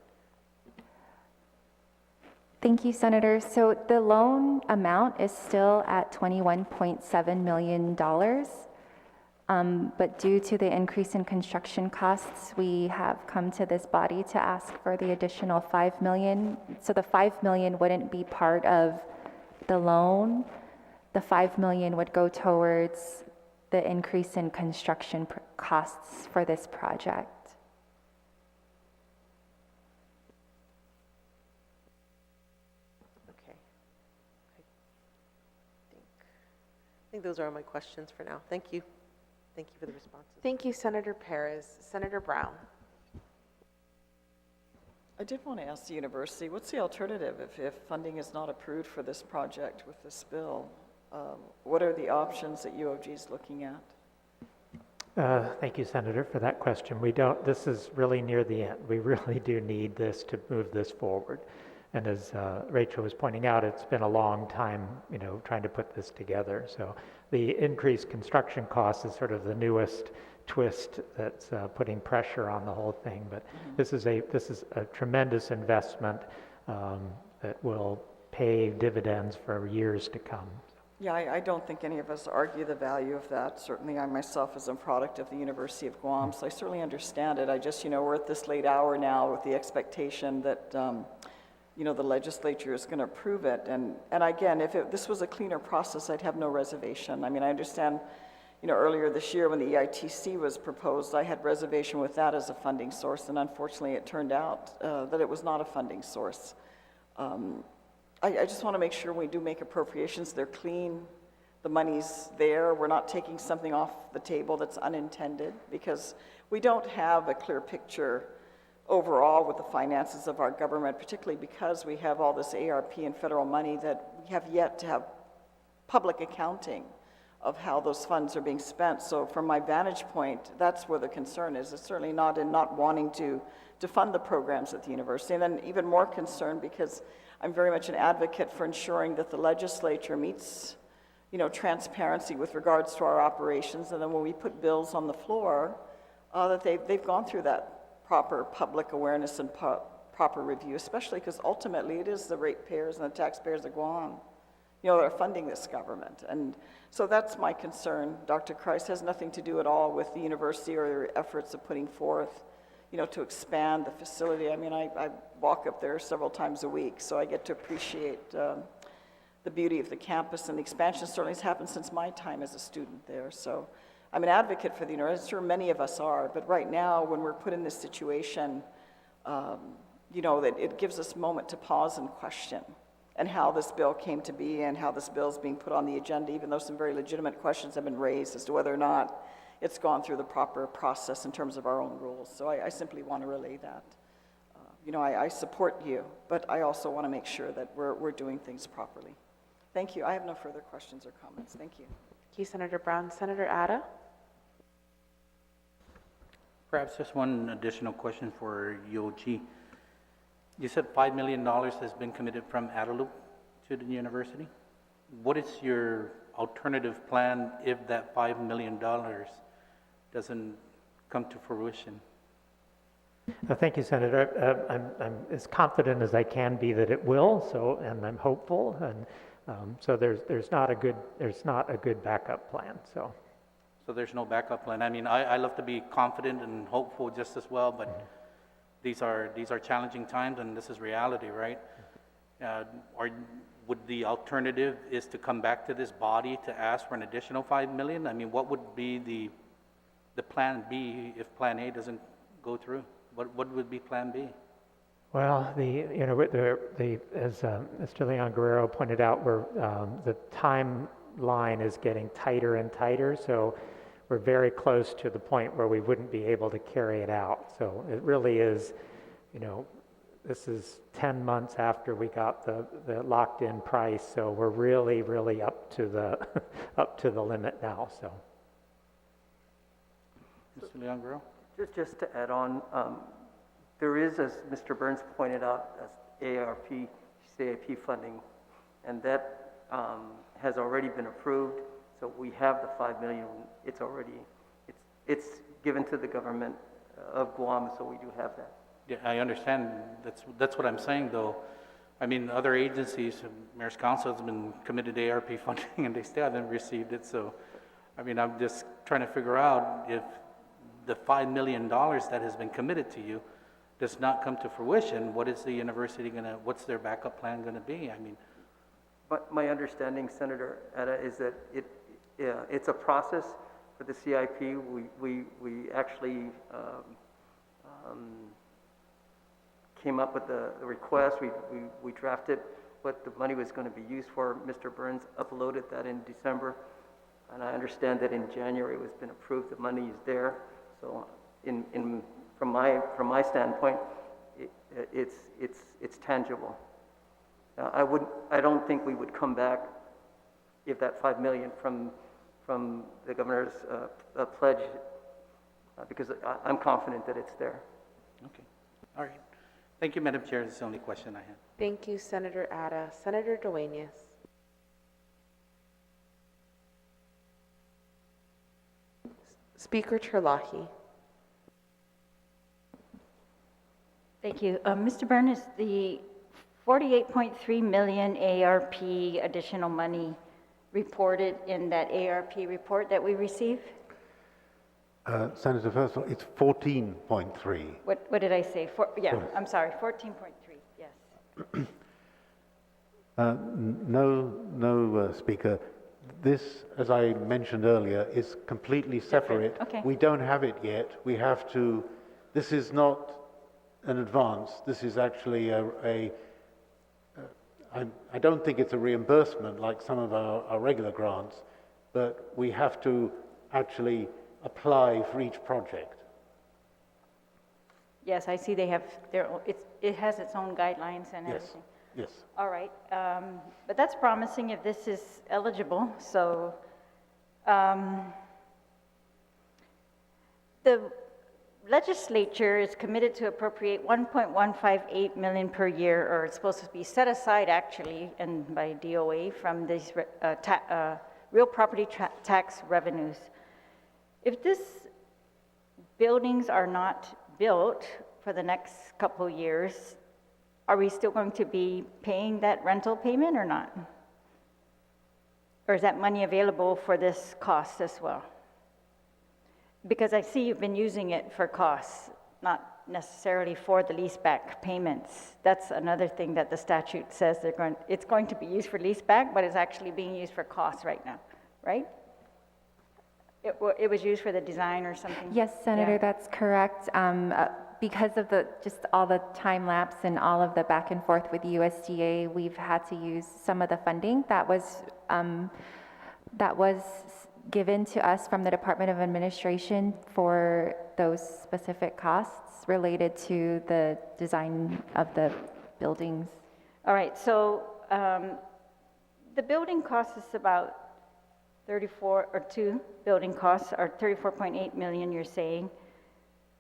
Thank you, Senator. So the loan amount is still at $21.7 million. But due to the increase in construction costs, we have come to this body to ask for the additional $5 million. So the $5 million wouldn't be part of the loan. The $5 million would go towards the increase in construction costs for this project. Okay. I think those are all my questions for now. Thank you. Thank you for the responses. Thank you, Senator Perez. Senator Brown. I did want to ask the university, what's the alternative if funding is not approved for this project with this bill? What are the options that UOG is looking at? Thank you, Senator, for that question. This is really near the end. We really do need this to move this forward. And as Rachel was pointing out, it's been a long time, trying to put this together. So the increased construction cost is sort of the newest twist that's putting pressure on the whole thing. But this is a tremendous investment that will pay dividends for years to come. Yeah, I don't think any of us argue the value of that. Certainly I myself is a product of the University of Guam, so I certainly understand it. I just, we're at this late hour now with the expectation that, the legislature is going to approve it. And again, if this was a cleaner process, I'd have no reservation. I mean, I understand, earlier this year when the EITC was proposed, I had reservation with that as a funding source, and unfortunately it turned out that it was not a funding source. I just want to make sure when we do make appropriations, they're clean, the money's there, we're not taking something off the table that's unintended, because we don't have a clear picture overall with the finances of our government, particularly because we have all this ARP and federal money that we have yet to have public accounting of how those funds are being spent. So from my vantage point, that's where the concern is. It's certainly not in not wanting to fund the programs at the university. And then even more concerned because I'm very much an advocate for ensuring that the legislature meets, transparency with regards to our operations. And then when we put bills on the floor, that they've gone through that proper public awareness and proper review, especially because ultimately it is the ratepayers and the taxpayers of Guam, that are funding this government. And so that's my concern. Dr. Christ has nothing to do at all with the university or their efforts of putting forth, to expand the facility. I mean, I walk up there several times a week, so I get to appreciate the beauty of the campus, and the expansion certainly has happened since my time as a student there. So I'm an advocate for the university. I'm sure many of us are, but right now when we're put in this situation, that it gives us a moment to pause and question and how this bill came to be and how this bill is being put on the agenda, even though some very legitimate questions have been raised as to whether or not it's gone through the proper process in terms of our own rules. So I simply want to relay that. I support you, but I also want to make sure that we're doing things properly. Thank you. I have no further questions or comments. Thank you. Thank you, Senator Brown. Senator Ada? Perhaps just one additional question for UOG. You said $5 million has been committed from Adelup to the university. What is your alternative plan if that $5 million doesn't come to fruition? Thank you, Senator. I'm as confident as I can be that it will. And I'm hopeful. And so there's not a good backup plan. So there's no backup plan. I mean, I love to be confident and hopeful just as well, but these are challenging times, and this is reality, right? Would the alternative is to come back to this body to ask for an additional $5 million? I mean, what would be the plan B if plan A doesn't go through? What would be plan B? Well, as Mr. Leon Guerrero pointed out, the timeline is getting tighter and tighter, so we're very close to the point where we wouldn't be able to carry it out. So it really is, this is 10 months after we got the locked-in price, so we're really, really up to the limit now. So, Mr. Leon Guerrero? Just to add on, there is, as Mr. Burns pointed out, CAP funding, and that has already been approved. So we have the $5 million. It's given to the government of Guam, so we do have that. Yeah, I understand. That's what I'm saying, though. I mean, other agencies, Mayor's Council has been committed to ARP funding, and they still haven't received it. So, I mean, I'm just trying to figure out if the $5 million that has been committed to you does not come to fruition, what is the university what's their backup plan gonna be? I mean, But my understanding, Senator Ada, is that it's a process for the CIP. We actually came up with the request. We drafted what the money was going to be used for. Mr. Burns uploaded that in December, and I understand that in January it was been approved. The money is there. So, from my standpoint, it's tangible. I don't think we would come back if that $5 million from the governor's pledge, because I'm confident that it's there. okay, all right. Thank you, Madam Chair. That's the only question I have. Thank you, Senator Ada. Senator Dueñas. Speaker Terlahi. Thank you. Mr. Burns, the 48.3 million ARP additional money reported in that ARP report that we received? Senator, first of all, it's 14.3. What did I say? Yeah, I'm sorry, 14.3, yes. No, Speaker. This, as I mentioned earlier, is completely separate. Okay. We don't have it yet. We have to, this is not an advance. This is actually I don't think it's a reimbursement like some of our regular grants, but we have to actually apply for each project. Yes, I see they have it has its own guidelines and Yes. everything. Yes. All right, but that's promising if this is eligible. So the legislature is committed to appropriate 1.158 million per year, or it's supposed to be set aside actually, and by DOA from these real property tax revenues. If these buildings are not built for the next couple of years, are we still going to be paying that rental payment or not? Or is that money available for this cost as well? Because I see you've been using it for costs, not necessarily for the leaseback payments. That's another thing that the statute says it's going to be used for leaseback, but it's actually being used for costs right now, right? It was used for the design or something? Yes, Senator, Yeah. that's correct. Because of just all the time lapse and all of the back and forth with USDA, we've had to use some of the funding that was given to us from the Department of Administration for those specific costs related to the design of the buildings. All right, so the building cost is about 2 building costs are 34.8 million, you're saying.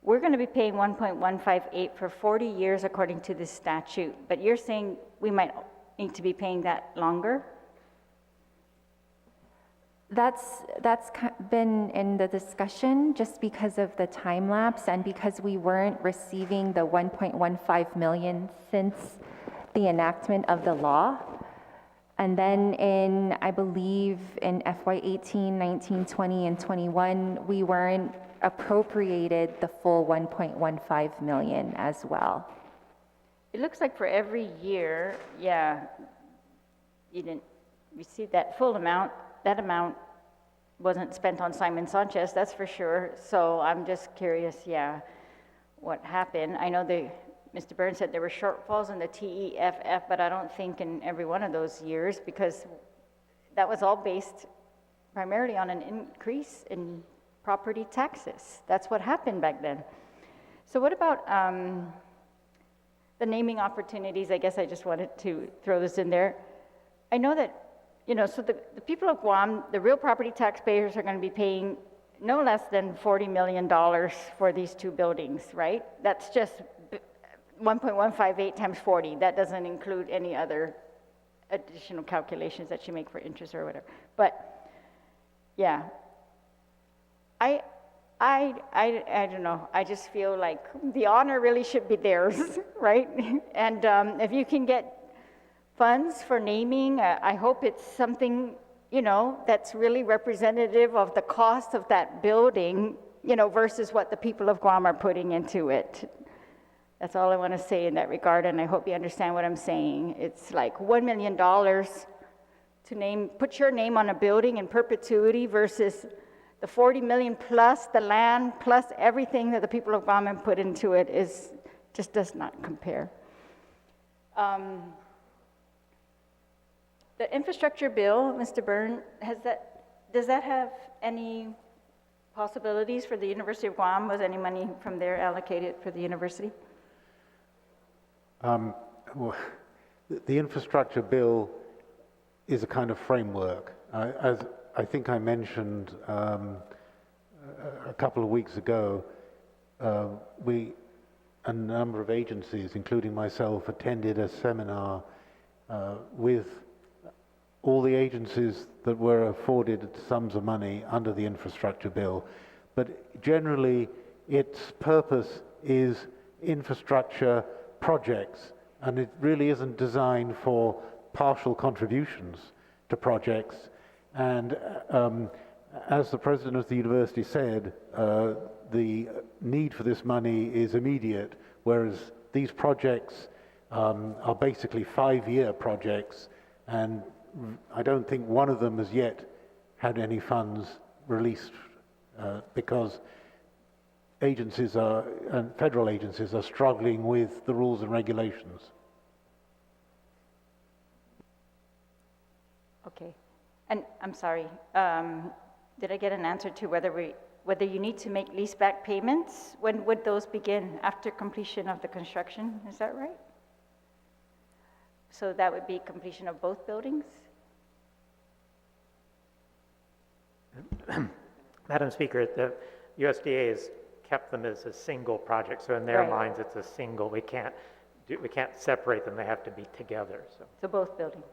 We're going to be paying 1.158 for 40 years according to this statute, but you're saying we might need to be paying that longer? That's been in the discussion just because of the time lapse and because we weren't receiving the 1.15 million since the enactment of the law. And then I believe in FY 18, 19, 20, and 21, we weren't appropriated the full 1.15 million as well. It looks like for every year, yeah, you didn't receive that full amount. That amount wasn't spent on Simon Sanchez, that's for sure. So I'm just curious, yeah, what happened. I know Mr. Burns said there were shortfalls in the TEFF, but I don't think in every one of those years, because that was all based primarily on an increase in property taxes. That's what happened back then. So what about the naming opportunities? I guess I just wanted to throw this in there. I know that, so the people of Guam, the real property taxpayers are going to be paying no less than $40 million for these 2 buildings, right? That's just 1.158 times 40. That doesn't include any other additional calculations that you make for interest or whatever. But yeah, I don't know. I just feel like the honor really should be theirs, right? And if you can get funds for naming, I hope it's something, that's really representative of the cost of that building, versus what the people of Guam are putting into it. That's all I want to say in that regard, and I hope you understand what I'm saying. It's like $1 million to put your name on a building in perpetuity versus the 40 million plus the land plus everything that the people of Guam have put into it just does not compare. The infrastructure bill, Mr. Byrne, does that have any possibilities for the University of Guam? Was any money from there allocated for the university? Well, the infrastructure bill is a kind of framework. As I think I mentioned a couple of weeks ago, a number of agencies, including myself, attended a seminar with all the agencies that were afforded sums of money under the infrastructure bill. But generally, its purpose is infrastructure projects, and it really isn't designed for partial contributions to projects. And as the president of the university said, the need for this money is immediate, whereas these projects are basically 5-year projects, and I don't think one of them has yet had any funds released because agencies and federal agencies are struggling with the rules and regulations. Okay. And I'm sorry, did I get an answer to whether you need to make leaseback payments? When would those begin? After completion of the construction, is that right? So that would be completion of both buildings? Madam Speaker, the USDA has kept them as a single project, so in their Right. minds it's a single. We can't separate them, they have to be together. So both buildings?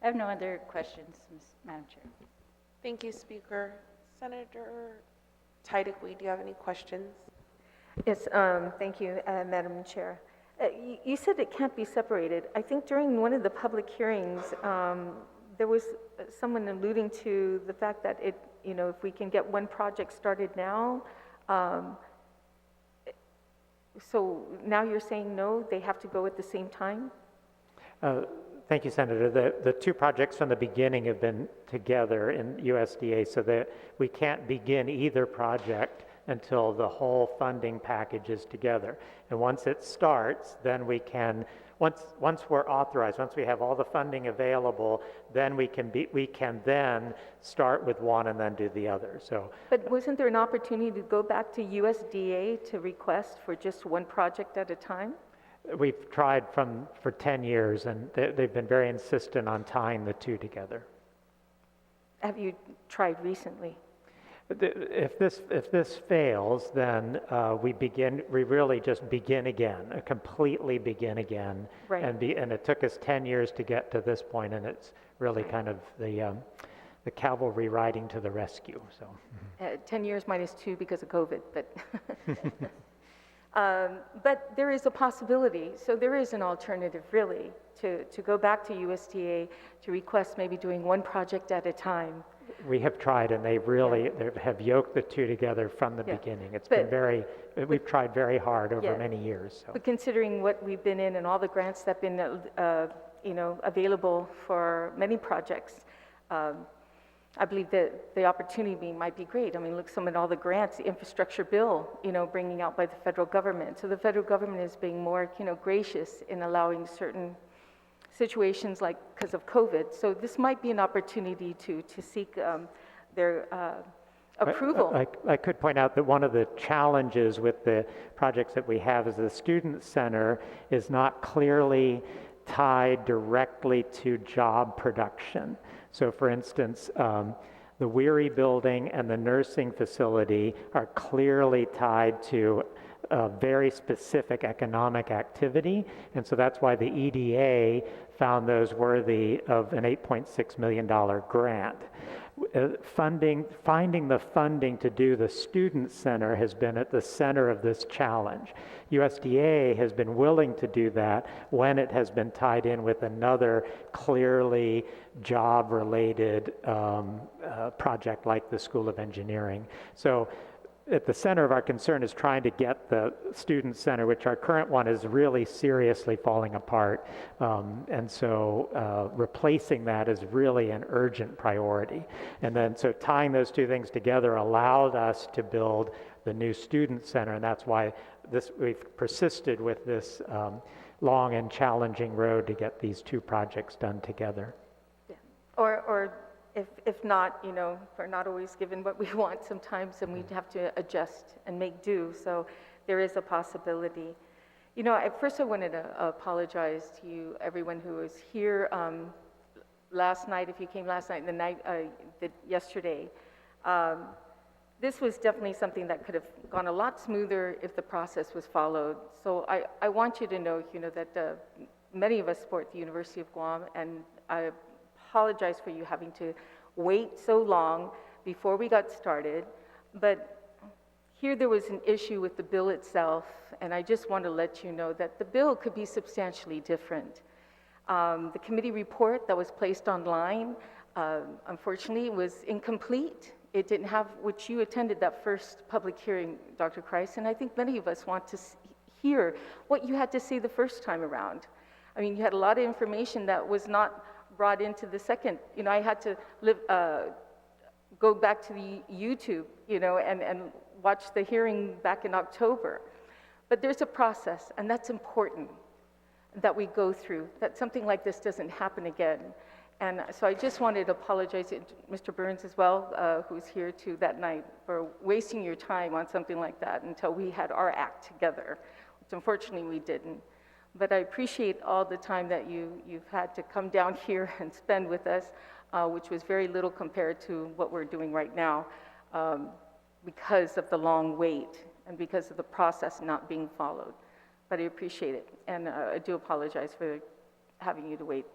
I have no other questions, Madam Chair. Thank you, Speaker. Senator Tidegui, do you have any questions? Yes, thank you, Madam Chair. You said it can't be separated. I think during one of the public hearings, there was someone alluding to the fact that if we can get one project started now, so now you're saying no, they have to go at the same time? Thank you, Senator. The two projects from the beginning have been together in USDA, so that we can't begin either project until the whole funding package is together. And once it starts, then we can, once we're authorized, once we have all the funding available, then we can then start with one and then do the other. So, but wasn't there an opportunity to go back to USDA to request for just one project at a time? we've tried for 10 years, and they've been very insistent on tying the two together. Have you tried recently? If this fails, then we really just begin again, completely begin again. Right. And it took us 10 years to get to this point, and it's really kind of the cavalry riding to the rescue. So 10 years minus 2 because of COVID, but but there is a possibility. So there is an alternative, really, to go back to USDA to request maybe doing one project at a time. We have tried, and they really have yoked the two together from the beginning. It's been we've tried very hard over many years. So. But considering what we've been in and all the grants that have been available for many projects, I believe that the opportunity might be great. I mean, look, all the grants, the infrastructure bill, bringing out by the federal government. So the federal government is being more, gracious in allowing certain situations like because of COVID. So this might be an opportunity to seek their approval. I could point out that one of the challenges with the projects that we have is the student center is not clearly tied directly to job production. So for instance, the Weary building and the nursing facility are clearly tied to very specific economic activity, and so that's why the EDA found those worthy of an $8.6 million grant. Finding the funding to do the student center has been at the center of this challenge. USDA has been willing to do that when it has been tied in with another clearly job-related project like the School of Engineering. So at the center of our concern is trying to get the student center, which our current one is really seriously falling apart. And so replacing that is really an urgent priority. And then so tying those two things together allowed us to build the new student center, and that's why we've persisted with this long and challenging road to get these two projects done together. Yeah. Or if not, you know, we're not always given what we want sometimes, and we'd have to adjust and make do. So there is a possibility. You know, first I wanted to apologize to you, everyone who was here last night, if you came last night and the night yesterday. This was definitely something that could have gone a lot smoother if the process was followed. So I want you to know, you know, that many of us support the University of Guam, and I apologize for you having to wait so long before we got started. But here there was an issue with the bill itself, and I just want to let you know that the bill could be substantially different. The committee report that was placed online, unfortunately, was incomplete. It didn't have, which you attended that first public hearing, Dr. Kreis, and I think many of us want to hear what you had to say the first time around. I mean, you had a lot of information that was not brought into the second. You know, I had to go back to the YouTube, you know, and watch the hearing back in October. But there's a process, and that's important that we go through, that something like this doesn't happen again. And so I just wanted to apologize to Mr. Burns as well, who was here too that night, for wasting your time on something like that until we had our act together, which unfortunately we didn't. But I appreciate all the time that you've had to come down here and spend with us, which was very little compared to what we're doing right now, because of the long wait and because of the process not being followed. But I appreciate it, and I do apologize for having you to wait.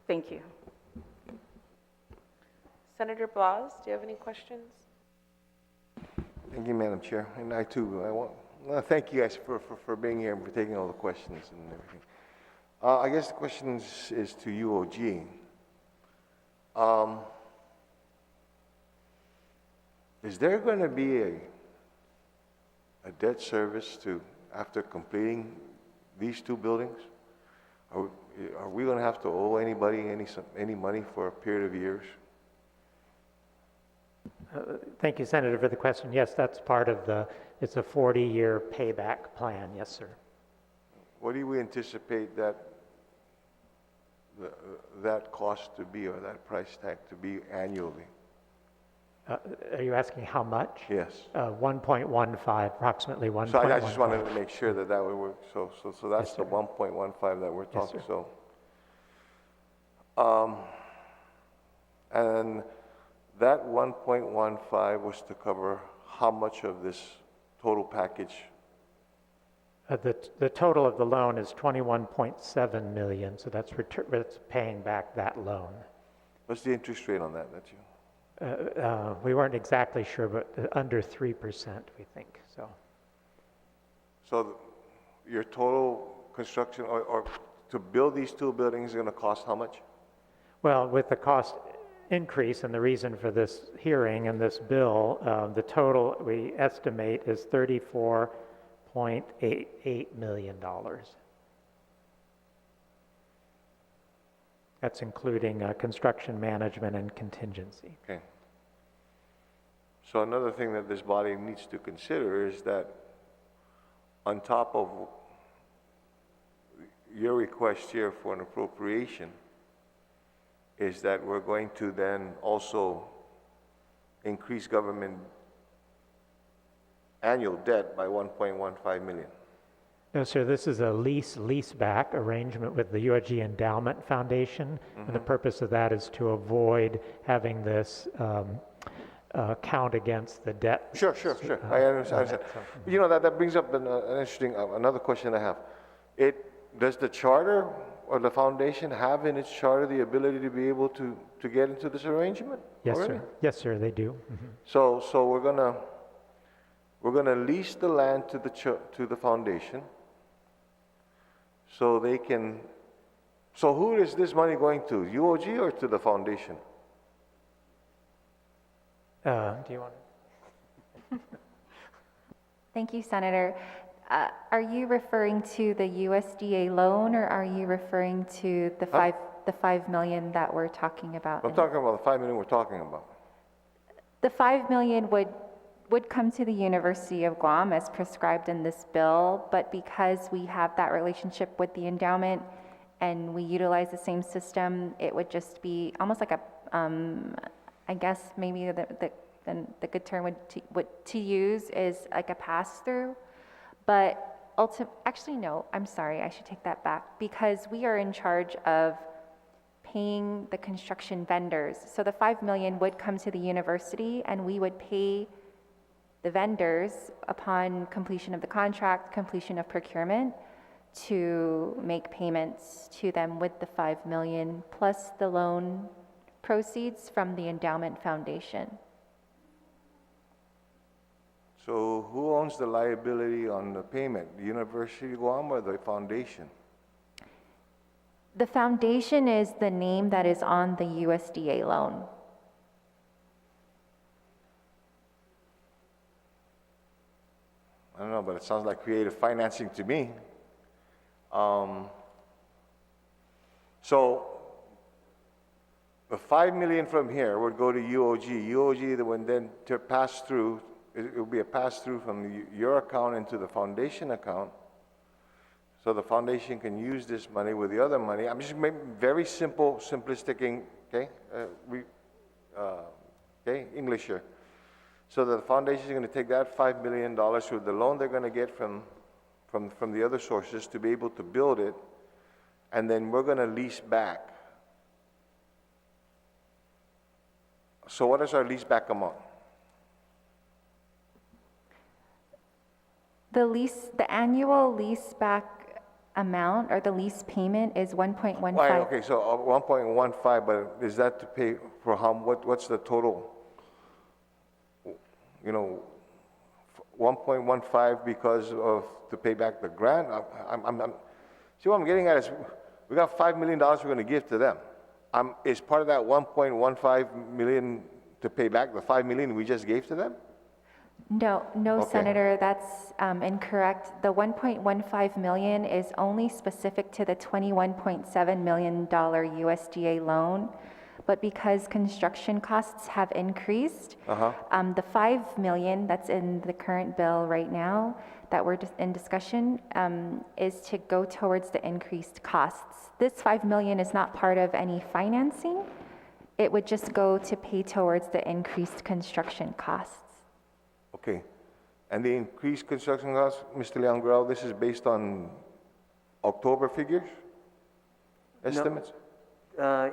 Thank you. Senator Blas, do you have any questions? Thank you, Madam Chair. And I too, I want to thank you guys for being here and for taking all the questions and everything. I guess the question is to UOG. Is there going to be a debt service after completing these two buildings? Are we going to have to owe anybody any money for a period of years? Thank you, Senator, for the question. Yes, that's part of it's a 40-year payback plan. Yes, sir. What do we anticipate that cost to be, or that price tag to be annually? Are you asking how much? Yes. 1.15, approximately 1.15. So I just wanted to make sure that would work. So that's Yes, the 1.15 that we're talking. Yes, sir. And that 1.15 was to cover how much of this total package? The total of the loan is $21.7 million, so that's paying back that loan. What's the interest rate on that you? We weren't exactly sure, but under 3%, we think. So your total construction or to build these two buildings is going to cost how much? Well, with the cost increase and the reason for this hearing and this bill, the total we estimate is $34.88 million. That's including construction management and contingency. Okay. So another thing that this body needs to consider is that on top of your request here for an appropriation, is that we're going to then also increase government annual debt by $1.15 million. No, sir, this is a lease-back arrangement with the USG Endowment Foundation, and the purpose of that is to avoid having this count against the debt. Sure. I understand. So- You know, that brings up an interesting, another question I have. Does the charter or the foundation have in its charter the ability to be able to get into this arrangement? Yes, already? sir. Yes, sir, they do. Mhm. So we're gonna lease the land to the foundation, so they can. So who is this money going to? UOG or to the foundation? Do you want to? Thank you, Senator. Are you referring to the USDA loan, or are you referring to the $5 million that we're talking about? I'm talking about the 5 million we're talking about. The $5 million would come to the University of Guam as prescribed in this bill, but because we have that relationship with the endowment and we utilize the same system, it would just be almost like a, I guess maybe the good term to use is like a pass-through. But actually, no, I'm sorry, I should take that back, because we are in charge of paying the construction vendors. So the $5 million would come to the university, and we would pay the vendors upon completion of the contract, completion of procurement, to make payments to them with the $5 million plus the loan proceeds from the endowment foundation. So who owns the liability on the payment? The University of Guam or the foundation? The foundation is the name that is on the USDA loan. I don't know, but it sounds like creative financing to me. So the 5 million from here would go to UOG. UOG would then to pass through. It will be a pass through from your account into the foundation account. So the foundation can use this money with the other money. I'm just making very simple, simplistic, okay? Okay, English here. So the foundation is going to take that $5 million with the loan they're going to get from the other sources to be able to build it, and then we're going to lease back. So what is our lease back amount? The annual lease back amount, or the lease payment, is 1.15. Right, okay, so 1.15, but is that to pay for how? What's the total? You know, 1.15 because of to pay back the grant. See what I'm getting at is we got $5 million we're going to give to them. Is part of that 1.15 million to pay back the 5 million we just gave to them? No, Okay. Senator, that's incorrect. The 1.15 million is only specific to the $21.7 million USDA loan, but because construction costs have increased, the 5 million that's in the current bill right now that we're in discussion is to go towards the increased costs. This 5 million is not part of any financing. It would just go to pay towards the increased construction costs. Okay. And the increased construction costs, Mr. Leangrao, this is based on October figures? Estimates?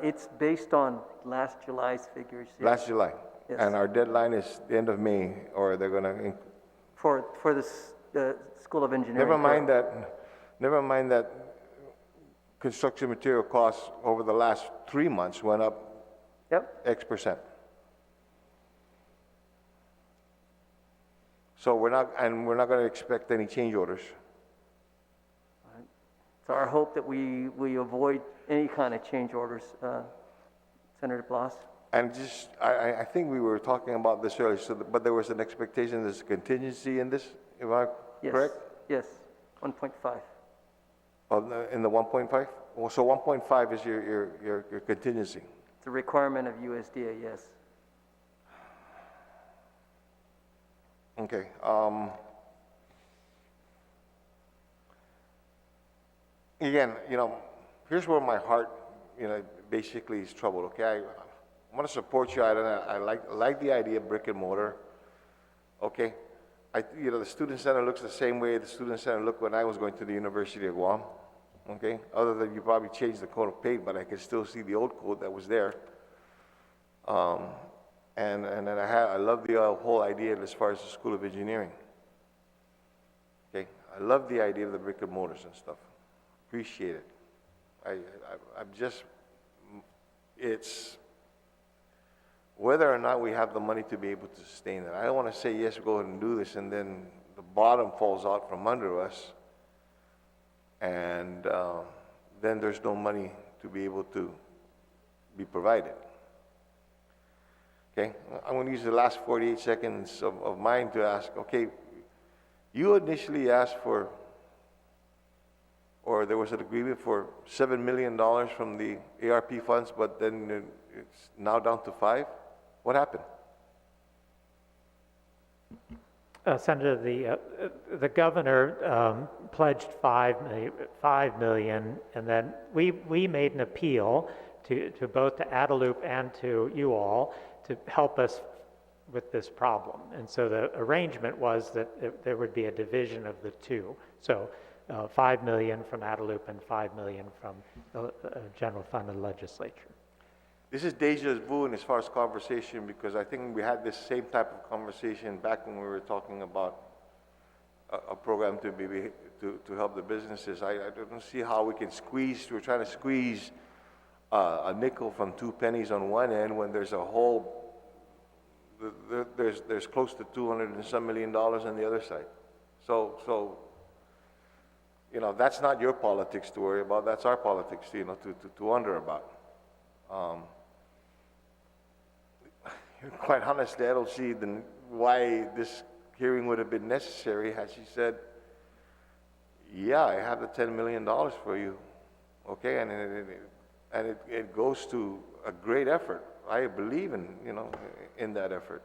It's based on last July's figures. Yes. Last July? Yes. And our deadline is the end of May, or they're going to... For the School of Engineering. Never mind that construction material costs over the last 3 months went up X percent. So we're not going to expect any change orders. It's our hope that we avoid any kind of change orders, Senator Blas. And just, I think we were talking about this earlier, but there was an expectation there's a contingency in this, am I correct? Yes, 1.5. In the 1.5? Well, so 1.5 is your contingency. It's a requirement of USDA, yes. Okay. Again, here's where my heart, basically is troubled. Okay, I want to support you. I like the idea of brick and mortar. Okay, the student center looks the same way the student center looked when I was going to the University of Guam. Okay, other than you probably changed the code of paint, but I can still see the old code that was there. And then I love the whole idea as far as the School of Engineering. Okay, I love the idea of the brick and mortars and stuff. Appreciate it. I'm just, it's whether or not we have the money to be able to sustain it. I don't want to say, yes, go ahead and do this, and then the bottom falls out from under us, and then there's no money to be able to be provided. Okay, I'm going to use the last 48 seconds of mine to ask, okay, you initially asked for, or there was an agreement for $7 million from the ARP funds, but then it's now down to 5? What happened? Senator, the governor pledged $5 million, and then we made an appeal to both to Adelup and to you all to help us with this problem. And so the arrangement was that there would be a division of the two. So $5 million from Adelup and $5 million from the general fund of the legislature. This is deja vu in as far as conversation, because I think we had this same type of conversation back when we were talking about a program to help the businesses. I don't see how we can squeeze, we're trying to squeeze a nickel from 2 pennies on one end when there's a whole, there's close to $200 and some million on the other side. So, you know, that's not your politics to worry about, that's our politics, you know, to wonder about. Quite honestly, I don't see why this hearing would have been necessary had she said, yeah, I have the $10 million for you, okay, and it goes to a great effort. I believe in, you know, in that effort.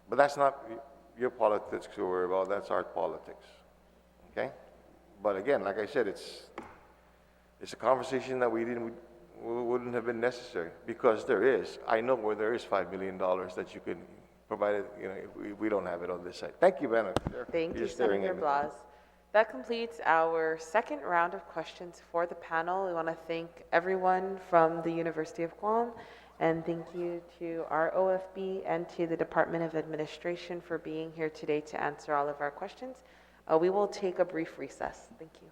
But that's not your politics to worry about, that's our politics, okay? But again, like I said, it's a conversation that wouldn't have been necessary, because I know where there is $5 million that you can provide it, you know, if we don't have it on this side. Thank you, Madam Chair. Thank You're you, staring Senator at me. Blas. That completes our second round of questions for the panel. We want to thank everyone from the University of Guam, and thank you to our OFB and to the Department of Administration for being here today to answer all of our questions. We will take a brief recess. Thank you.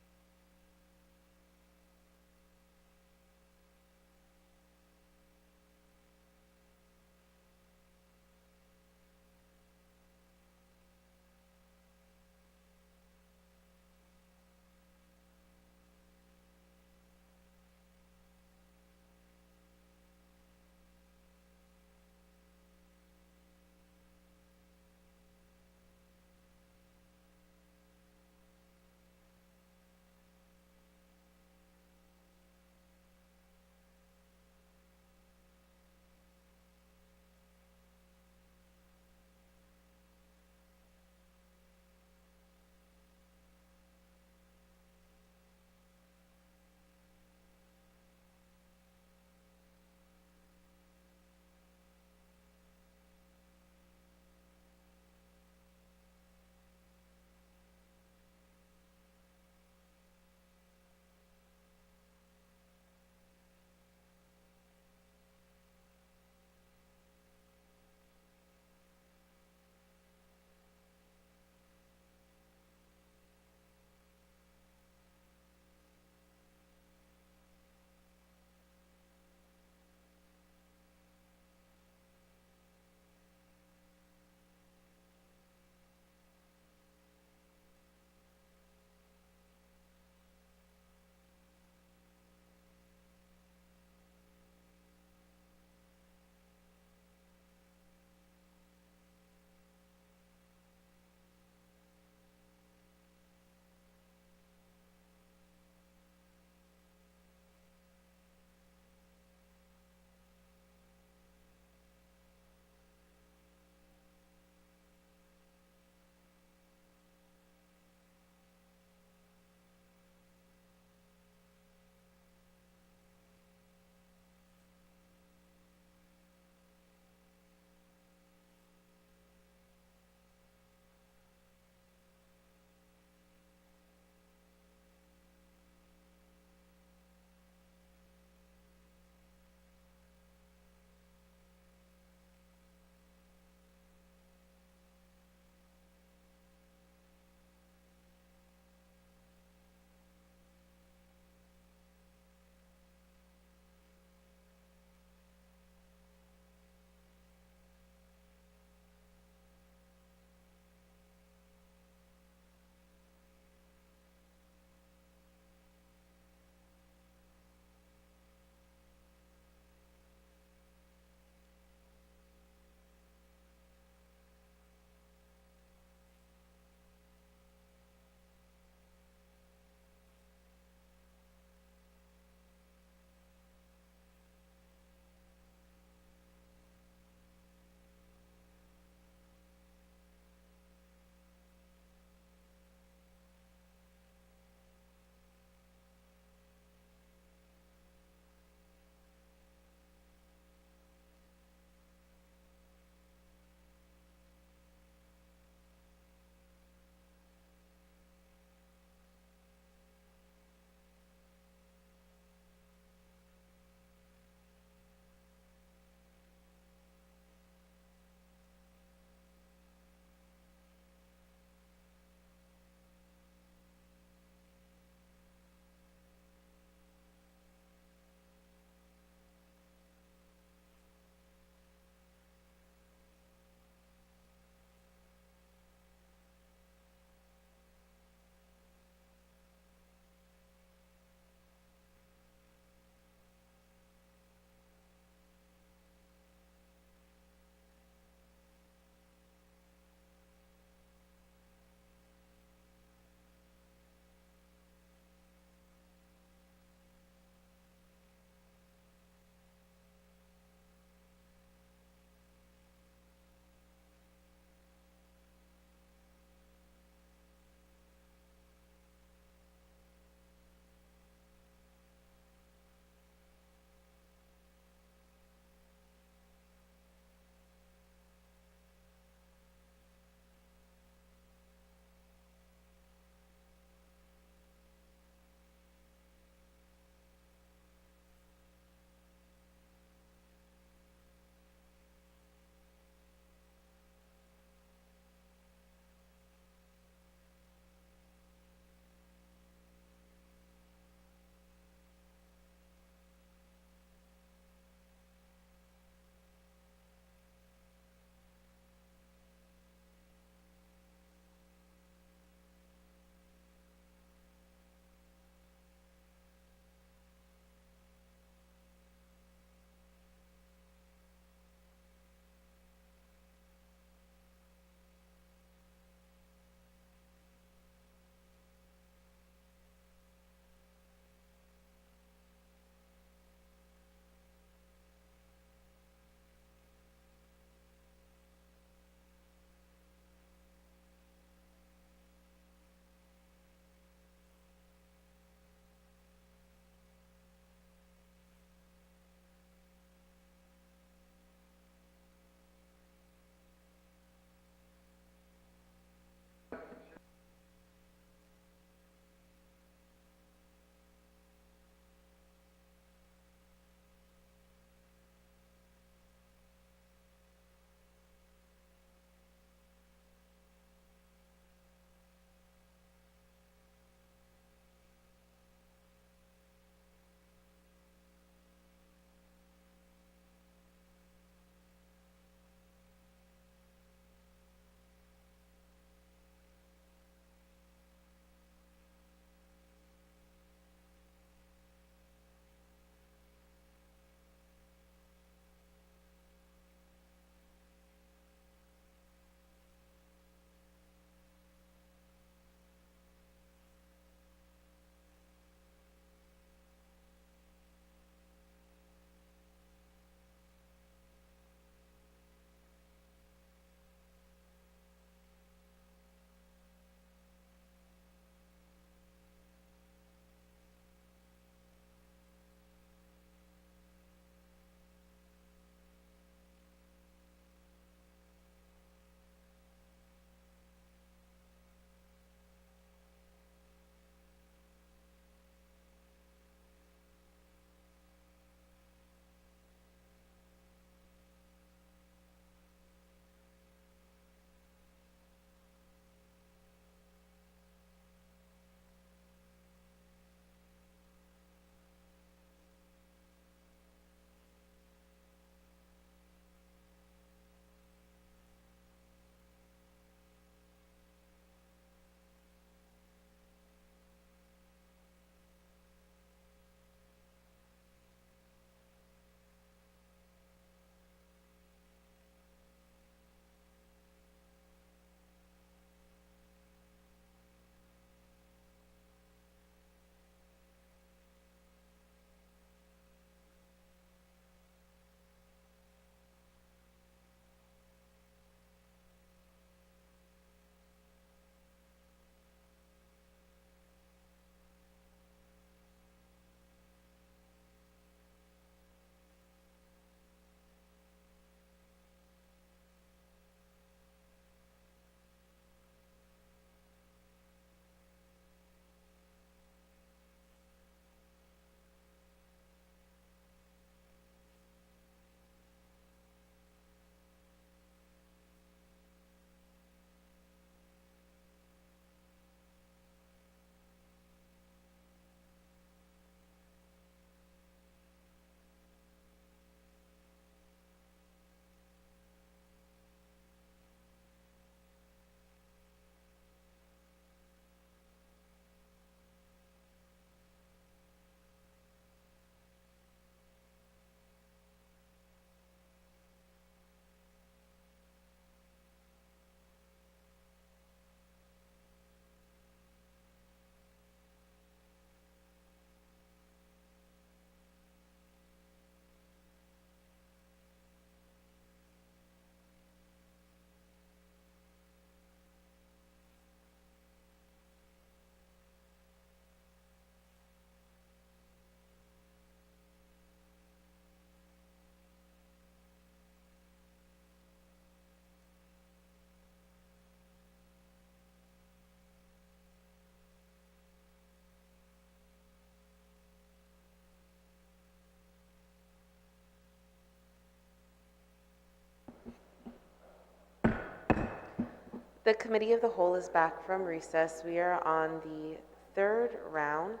The Committee of the Whole is back from recess. We are on the third round.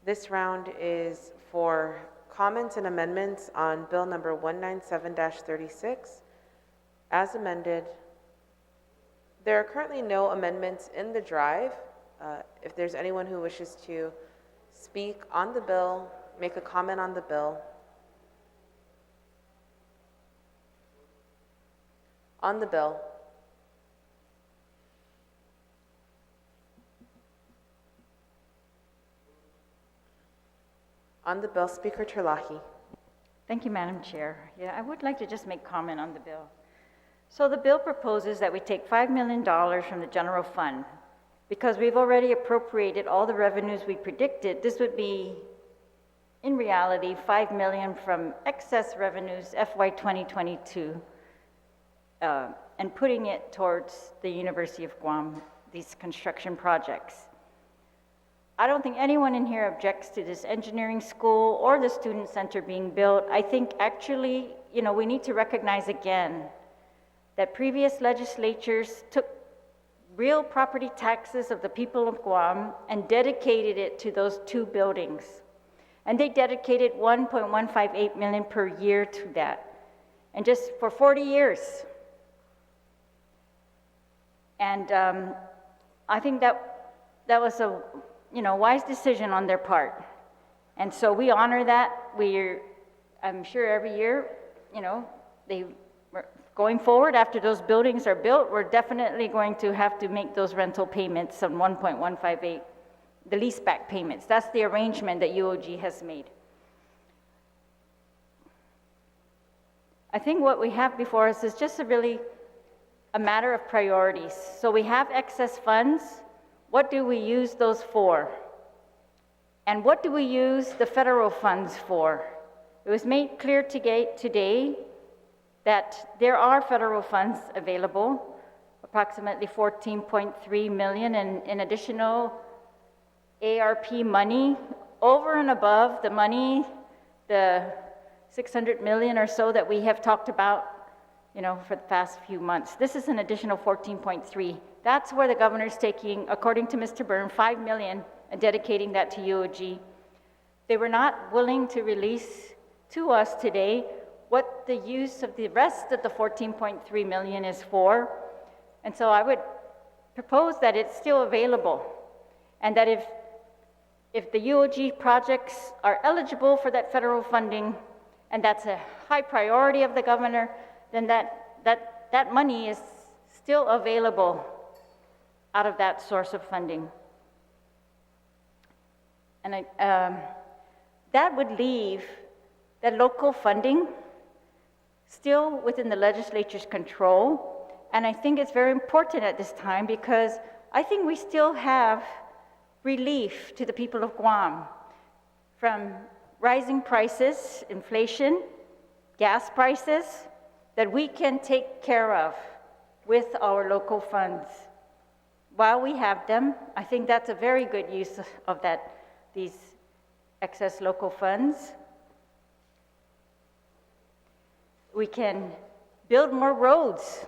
This round is for comments and amendments on Bill number 197-36 as amended. There are currently no amendments in the drive. If there's anyone who wishes to speak on the bill, make a comment on the bill. On the bill. On the bill, Speaker Terlahi. Thank you, Madam Chair. Yeah, I would like to just make comment on the bill. So the bill proposes that we take $5 million from the general fund. Because we've already appropriated all the revenues we predicted, this would be, in reality, $5 million from excess revenues FY 2022, and putting it towards the University of Guam, these construction projects. I don't think anyone in here objects to this engineering school or the student center being built. I think actually, we need to recognize again that previous legislatures took real property taxes of the people of Guam and dedicated it to those two buildings. And they dedicated $1.158 million per year to that. And just for 40 years. And I think that was a wise decision on their part. And so we honor that. I'm sure every year, going forward after those buildings are built, we're definitely going to have to make those rental payments of 1.158, the leaseback payments. That's the arrangement that UOG has made. I think what we have before us is just really a matter of priorities. So we have excess funds. What do we use those for? And what do we use the federal funds for? It was made clear today that there are federal funds available, approximately $14.3 million in additional ARP money over and above the money, the $600 million or so that we have talked about, for the past few months. This is an additional 14.3. That's where the governor's taking, according to Mr. Byrne, $5 million and dedicating that to UOG. They were not willing to release to us today what the use of the rest of the 14.3 million is for. And so I would propose that it's still available, and that if the UOG projects are eligible for that federal funding, and that's a high priority of the governor, then that money is still available out of that source of funding. And that would leave that local funding still within the legislature's control. And I think it's very important at this time because I think we still have relief to the people of Guam from rising prices, inflation, gas prices, that we can take care of with our local funds. While we have them, I think that's a very good use of these excess local funds. We can build more roads,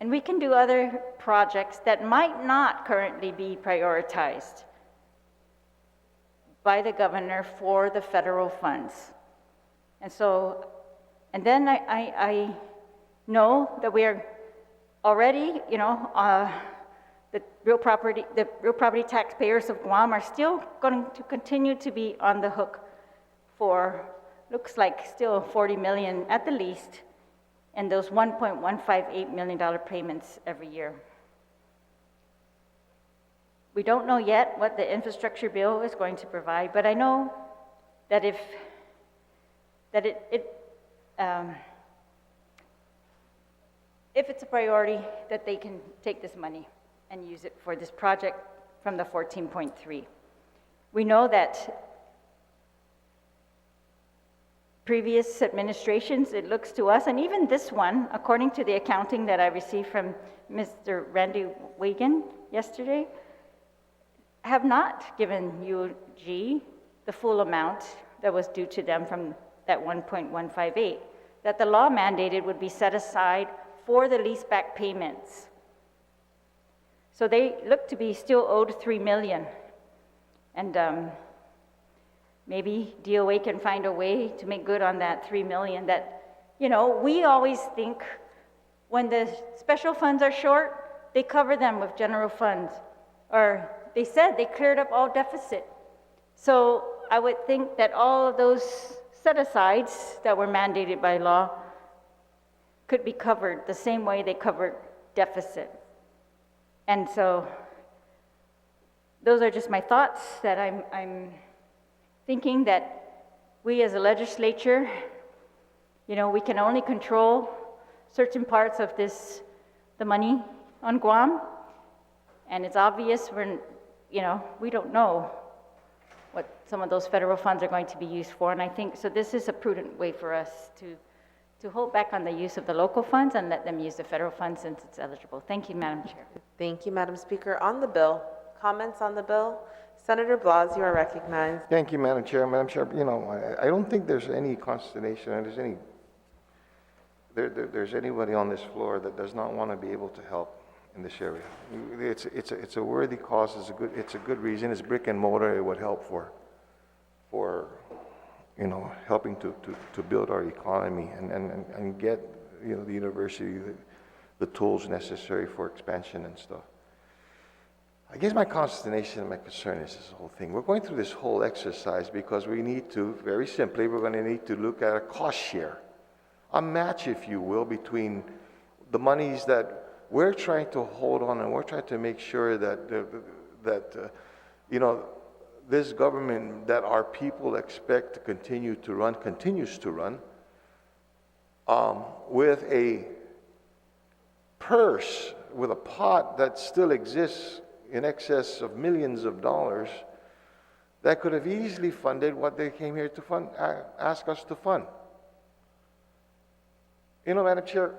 and we can do other projects that might not currently be prioritized by the governor for the federal funds. And then I know that we are already, the real property taxpayers of Guam are still going to continue to be on the hook for, looks like still $40 million at the least, and those $1.158 million payments every year. We don't know yet what the infrastructure bill is going to provide, but I know that if it's a priority, that they can take this money and use it for this project from the 14.3. We know that previous administrations, it looks to us, and even this one, according to the accounting that I received from Mr. Randy Wiegand yesterday, have not given UOG the full amount that was due to them from that 1.158, that the law mandated would be set aside for the leaseback payments. So they look to be still owed $3 million. And maybe DOA can find a way to make good on that $3 million that, we always think when the special funds are short, they cover them with general funds. Or they said they cleared up all deficit. So I would think that all of those set-asides that were mandated by law could be covered the same way they covered deficit. And so those are just my thoughts that I'm thinking that we as a legislature, we can only control certain parts of the money on Guam. And it's obvious we don't know what some of those federal funds are going to be used for. And I think, so this is a prudent way for us to hold back on the use of the local funds and let them use the federal funds since it's eligible. Thank you, Madam Chair. Thank you, Madam Speaker. On the bill, comments on the bill? Senator Blas, you are recognized. Thank you, Madam Chair. Madam Chair, I don't think there's any consternation, and there's anybody on this floor that does not want to be able to help in this area. It's a worthy cause. It's a good reason. It's brick and mortar. It would help for helping to build our economy and get the university the tools necessary for expansion and stuff. I guess my consternation and my concern is this whole thing. We're going through this whole exercise because we need to, very simply, we're going to need to look at a cost share, a match, if you will, between the monies that we're trying to hold on and we're trying to make sure that this government that our people expect to continue to run continues to run with a purse, with a pot that still exists in excess of millions of dollars that could have easily funded what they came here to fund, ask us to fund. Madam Chair,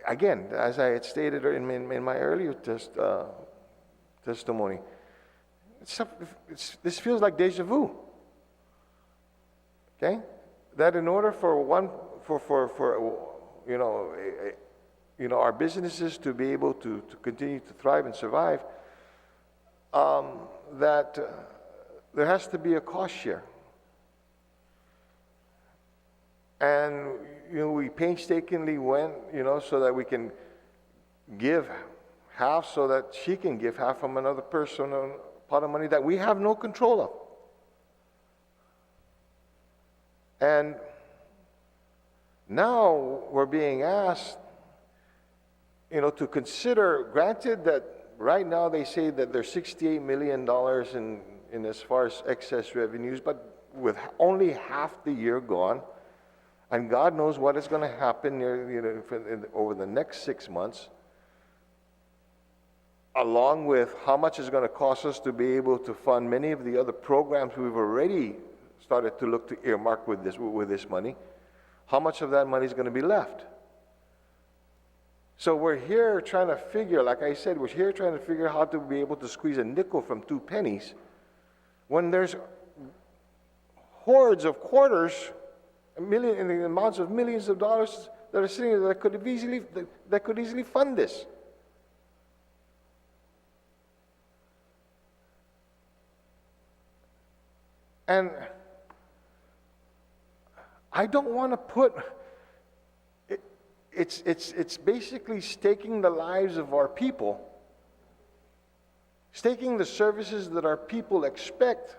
again, as I had stated in my earlier testimony, this feels like deja vu. Okay, that in order for our businesses to be able to continue to thrive and survive, that there has to be a cost share. And we painstakingly went, so that we can give half, so that she can give half from another person, a pot of money that we have no control of. And now we're being asked, to consider, granted that right now they say that there's $68 million in as far as excess revenues, but with only half the year gone, and God knows what is going to happen over the next 6 months, along with how much it's going to cost us to be able to fund many of the other programs we've already started to look to earmark with this money. How much of that money is going to be left? So we're here trying to figure, like I said, we're here trying to figure how to be able to squeeze a nickel from 2 pennies when there's hordes of quarters, in the amounts of millions of dollars that are sitting there that could easily fund this. And I don't want to put it's basically staking the lives of our people, staking the services that our people expect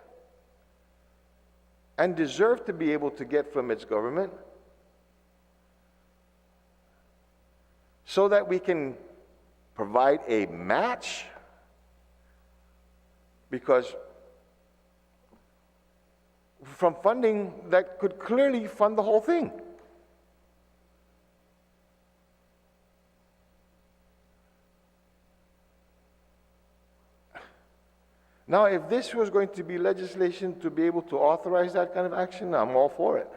and deserve to be able to get from its government, so that we can provide a match, because from funding that could clearly fund the whole thing. Now, if this was going to be legislation to be able to authorize that kind of action, I'm all for it.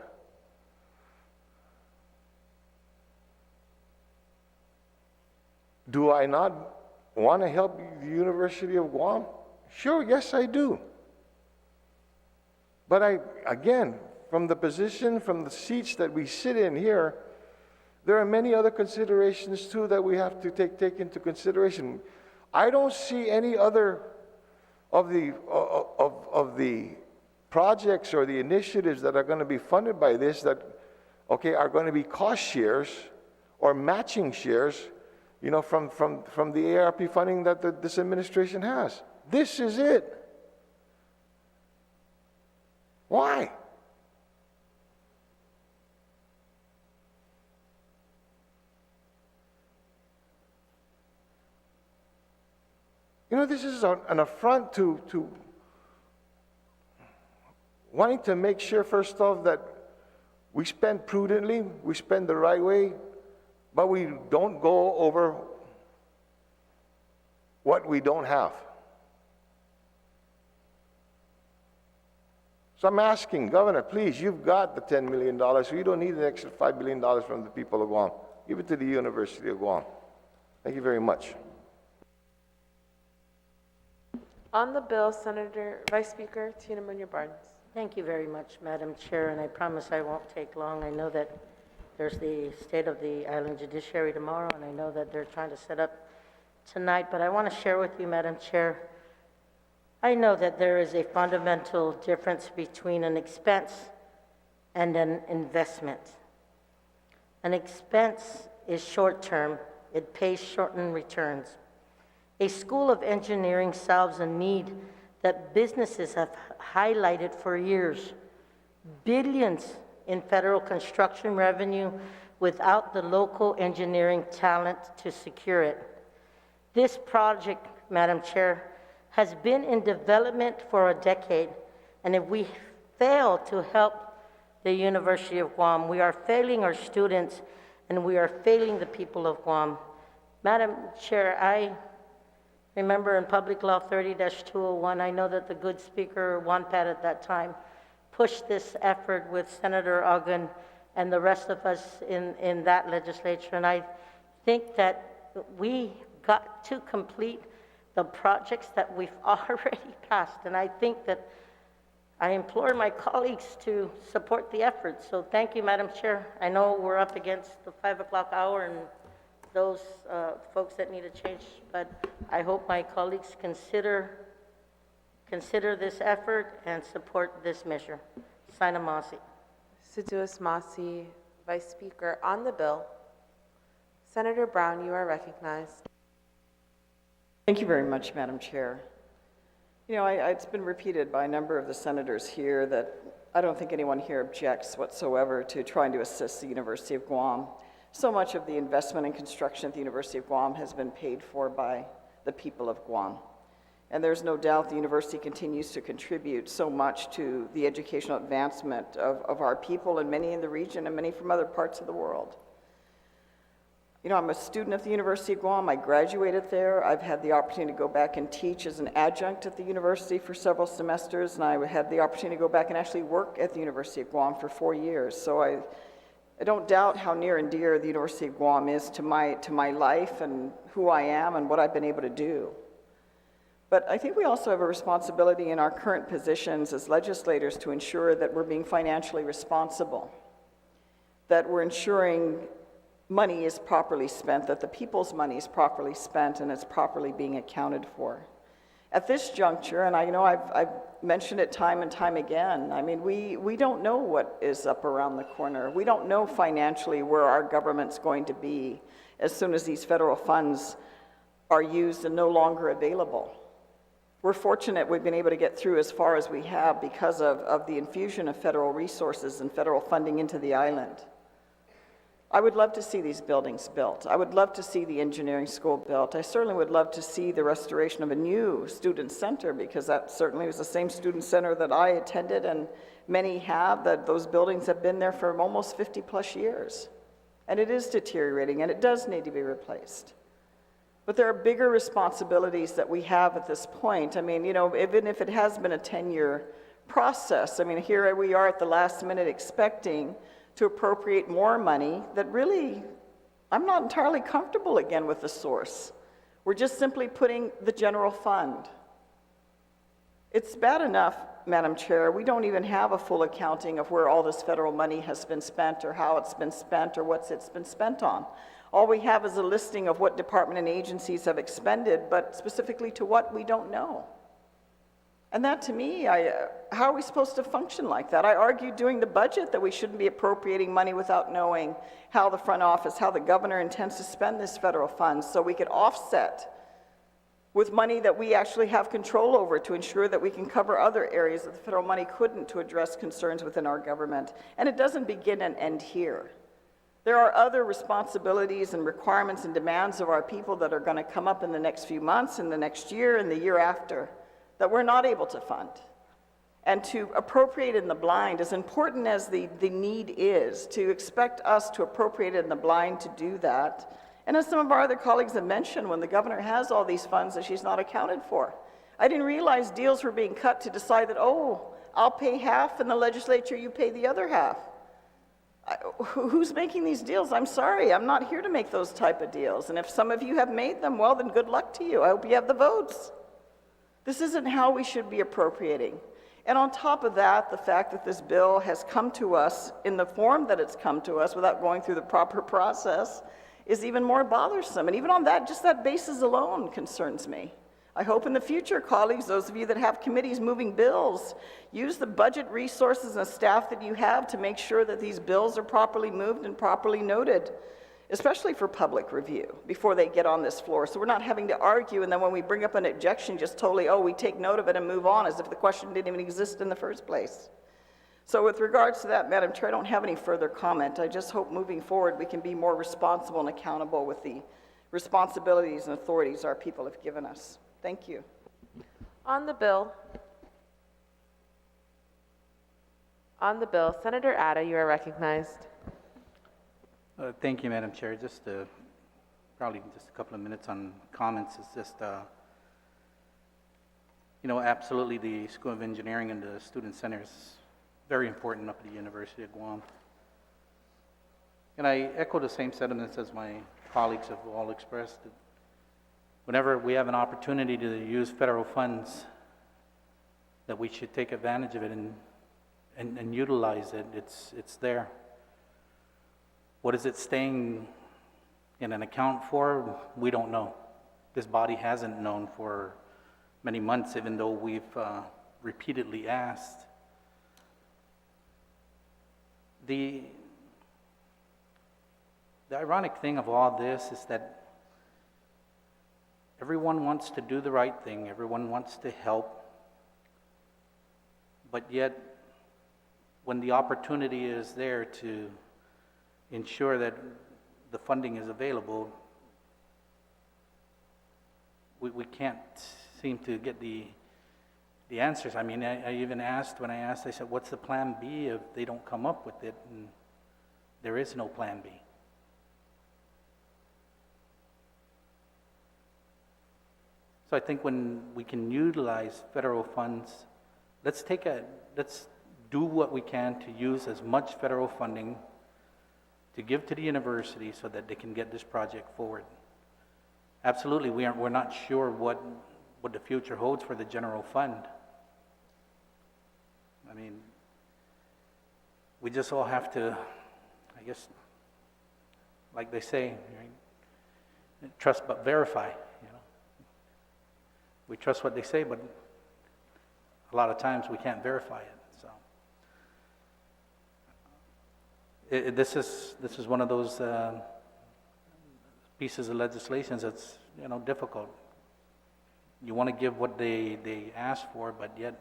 Do I not want to help the University of Guam? Sure, yes, I do. But again, from the position, from the seats that we sit in here, there are many other considerations too that we have to take into consideration. I don't see any other of the projects or the initiatives that are going to be funded by this that, okay, are going to be cost shares or matching shares, you know, from the ARP funding that this administration has. This is it. Why? You know, this is an affront to wanting to make sure, first off, that we spend prudently, we spend the right way, but we don't go over what we don't have. So I'm asking, Governor, please, you've got the $10 million, so you don't need an extra $5 billion from the people of Guam. Give it to the University of Guam. Thank you very much. On the bill, Senator Vice Speaker Tina Munoz-Barnes. Thank you very much, Madam Chair, and I promise I won't take long. I know that there's the State of the Island Judiciary tomorrow, and I know that they're trying to set up tonight, but I want to share with you, Madam Chair, I know that there is a fundamental difference between an expense and an investment. An expense is short-term. It pays shortened returns. A school of engineering solves a need that businesses have highlighted for years. Billions in federal construction revenue without the local engineering talent to secure it. This project, Madam Chair, has been in development for a decade, and if we fail to help the University of Guam, we are failing our students and we are failing the people of Guam. Madam Chair, I remember in Public Law 30-201, I know that the good speaker, Juan Pat at that time, pushed this effort with Senator Ogden and the rest of us in that legislature, and I think that we got to complete the projects that we've already passed, and I think that I implore my colleagues to support the effort. So thank you, Madam Chair. I know we're up against the 5 o'clock hour and those folks that need a change, but I hope my colleagues consider this effort and support this measure. Sina Masi. Seduas Masi, Vice Speaker. On the bill, Senator Brown, you are recognized. Thank you very much, Madam Chair. You know, it's been repeated by a number of the senators here that I don't think anyone here objects whatsoever to trying to assist the University of Guam. So much of the investment in construction at the University of Guam has been paid for by the people of Guam. And there's no doubt the university continues to contribute so much to the educational advancement of our people, and many in the region and many from other parts of the world. You know, I'm a student at the University of Guam. I graduated there. I've had the opportunity to go back and teach as an adjunct at the university for several semesters, and I had the opportunity to go back and actually work at the University of Guam for 4 years. So I don't doubt how near and dear the University of Guam is to my life and who I am and what I've been able to do. But I think we also have a responsibility in our current positions as legislators to ensure that we're being financially responsible, that we're ensuring money is properly spent, that the people's money is properly spent and it's properly being accounted for. At this juncture, and I know I've mentioned it time and time again, I mean, we don't know what is up around the corner. We don't know financially where our government's going to be as soon as these federal funds are used and no longer available. We're fortunate we've been able to get through as far as we have because of the infusion of federal resources and federal funding into the island. I would love to see these buildings built. I would love to see the engineering school built. I certainly would love to see the restoration of a new student center, because that certainly was the same student center that I attended, and many have, that those buildings have been there for almost 50 plus years. And it is deteriorating, and it does need to be replaced. But there are bigger responsibilities that we have at this point. I mean, you know, even if it has been a 10-year process, I mean, here we are at the last minute expecting to appropriate more money that really, I'm not entirely comfortable again with the source. We're just simply putting the general fund. It's bad enough, Madam Chair, we don't even have a full accounting of where all this federal money has been spent or how it's been spent or what it's been spent on. All we have is a listing of what department and agencies have expended, but specifically to what, we don't know. And that, to me, how are we supposed to function like that? I argued during the budget that we shouldn't be appropriating money without knowing how the front office, how the governor intends to spend this federal funds, so we could offset with money that we actually have control over to ensure that we can cover other areas that the federal money couldn't to address concerns within our government. And it doesn't begin and end here. There are other responsibilities and requirements and demands of our people that are going to come up in the next few months, in the next year, and the year after, that we're not able to fund. And to appropriate in the blind, as important as the need is, to expect us to appropriate in the blind to do that. And as some of our other colleagues have mentioned, when the governor has all these funds that she's not accounted for. I didn't realize deals were being cut to decide that, oh, I'll pay half in the legislature, you pay the other half. Who's making these deals? I'm sorry, I'm not here to make those type of deals. And if some of you have made them, well, then good luck to you. I hope you have the votes. This isn't how we should be appropriating. And on top of that, the fact that this bill has come to us in the form that it's come to us without going through the proper process is even more bothersome. And even on that, just that basis alone concerns me. I hope in the future, colleagues, those of you that have committees moving bills, use the budget resources and staff that you have to make sure that these bills are properly moved and properly noted, especially for public review, before they get on this floor. So we're not having to argue, and then when we bring up an objection, just totally, oh, we take note of it and move on as if the question didn't even exist in the first place. So with regards to that, Madam Chair, I don't have any further comment. I just hope moving forward we can be more responsible and accountable with the responsibilities and authorities our people have given us. Thank you. On the bill, Senator Atta, you are recognized. Thank you, Madam Chair. Just probably just a couple of minutes on comments. It's just, absolutely the School of Engineering and the Student Center is very important up at the University of Guam. And I echo the same sentiments as my colleagues have all expressed. Whenever we have an opportunity to use federal funds, that we should take advantage of it and utilize it. It's there. What is it staying in an account for? We don't know. This body hasn't known for many months, even though we've repeatedly asked. The ironic thing of all this is that everyone wants to do the right thing, everyone wants to help, but yet when the opportunity is there to ensure that the funding is available, we can't seem to get the answers. I mean, I even asked, I said, what's the plan B if they don't come up with it? And there is no plan B. So I think when we can utilize federal funds, let's do what we can to use as much federal funding to give to the university so that they can get this project forward. Absolutely, we're not sure what the future holds for the general fund. I mean, we just all have to, I guess, like they say, right? Trust but verify. We trust what they say, but a lot of times we can't verify it. So this is one of those pieces of legislation that's difficult. You want to give what they ask for, but yet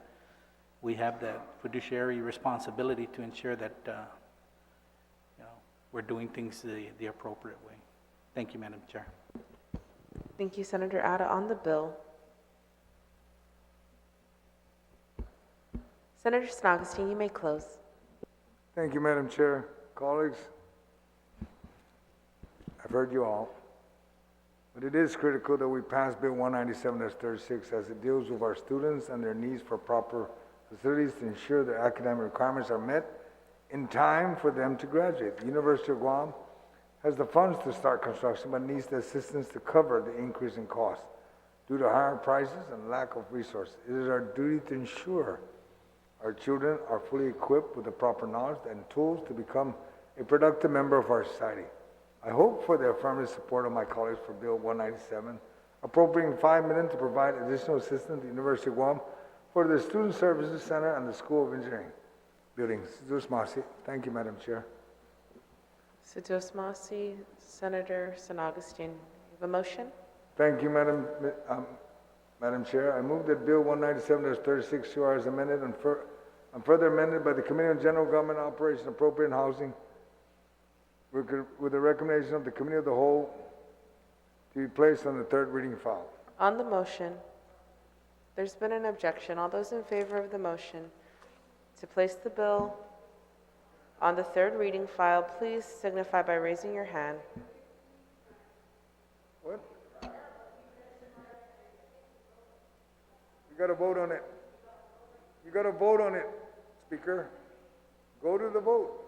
we have that fiduciary responsibility to ensure that we're doing things the appropriate way. Thank you, Madam Chair. Thank you, Senator Atta. On the bill, Senator Snagostine, you may close. Thank you, Madam Chair. Colleagues, I've heard you all, but it is critical that we pass Bill 197-36 as it deals with our students and their needs for proper facilities to ensure their academic requirements are met in time for them to graduate. The University of Guam has the funds to start construction, but needs the assistance to cover the increase in cost. due to higher prices and lack of resources. It is our duty to ensure our children are fully equipped with the proper knowledge and tools to become a productive member of our society. I hope for the affirmative support of my colleagues for Bill 197, appropriating $5 million to provide additional assistance to the University of Guam for the Student Services Center and the School of Engineering buildings. Thank you, Madam Chair. Sidosmasi, Senator San Augustine, you have a motion? Thank you, Madam Chair. I move that Bill 197-36 CR as amended and further amended by the Committee on General Government Operations, Appropriate and Housing with the recommendation of the Committee of the Whole to be placed on the third reading file. On the motion, there's been an objection. All those in favor of the motion to place the bill on the third reading file, please signify by raising your hand. What? You got to vote on it. You got to vote on it, Speaker. Go to the vote.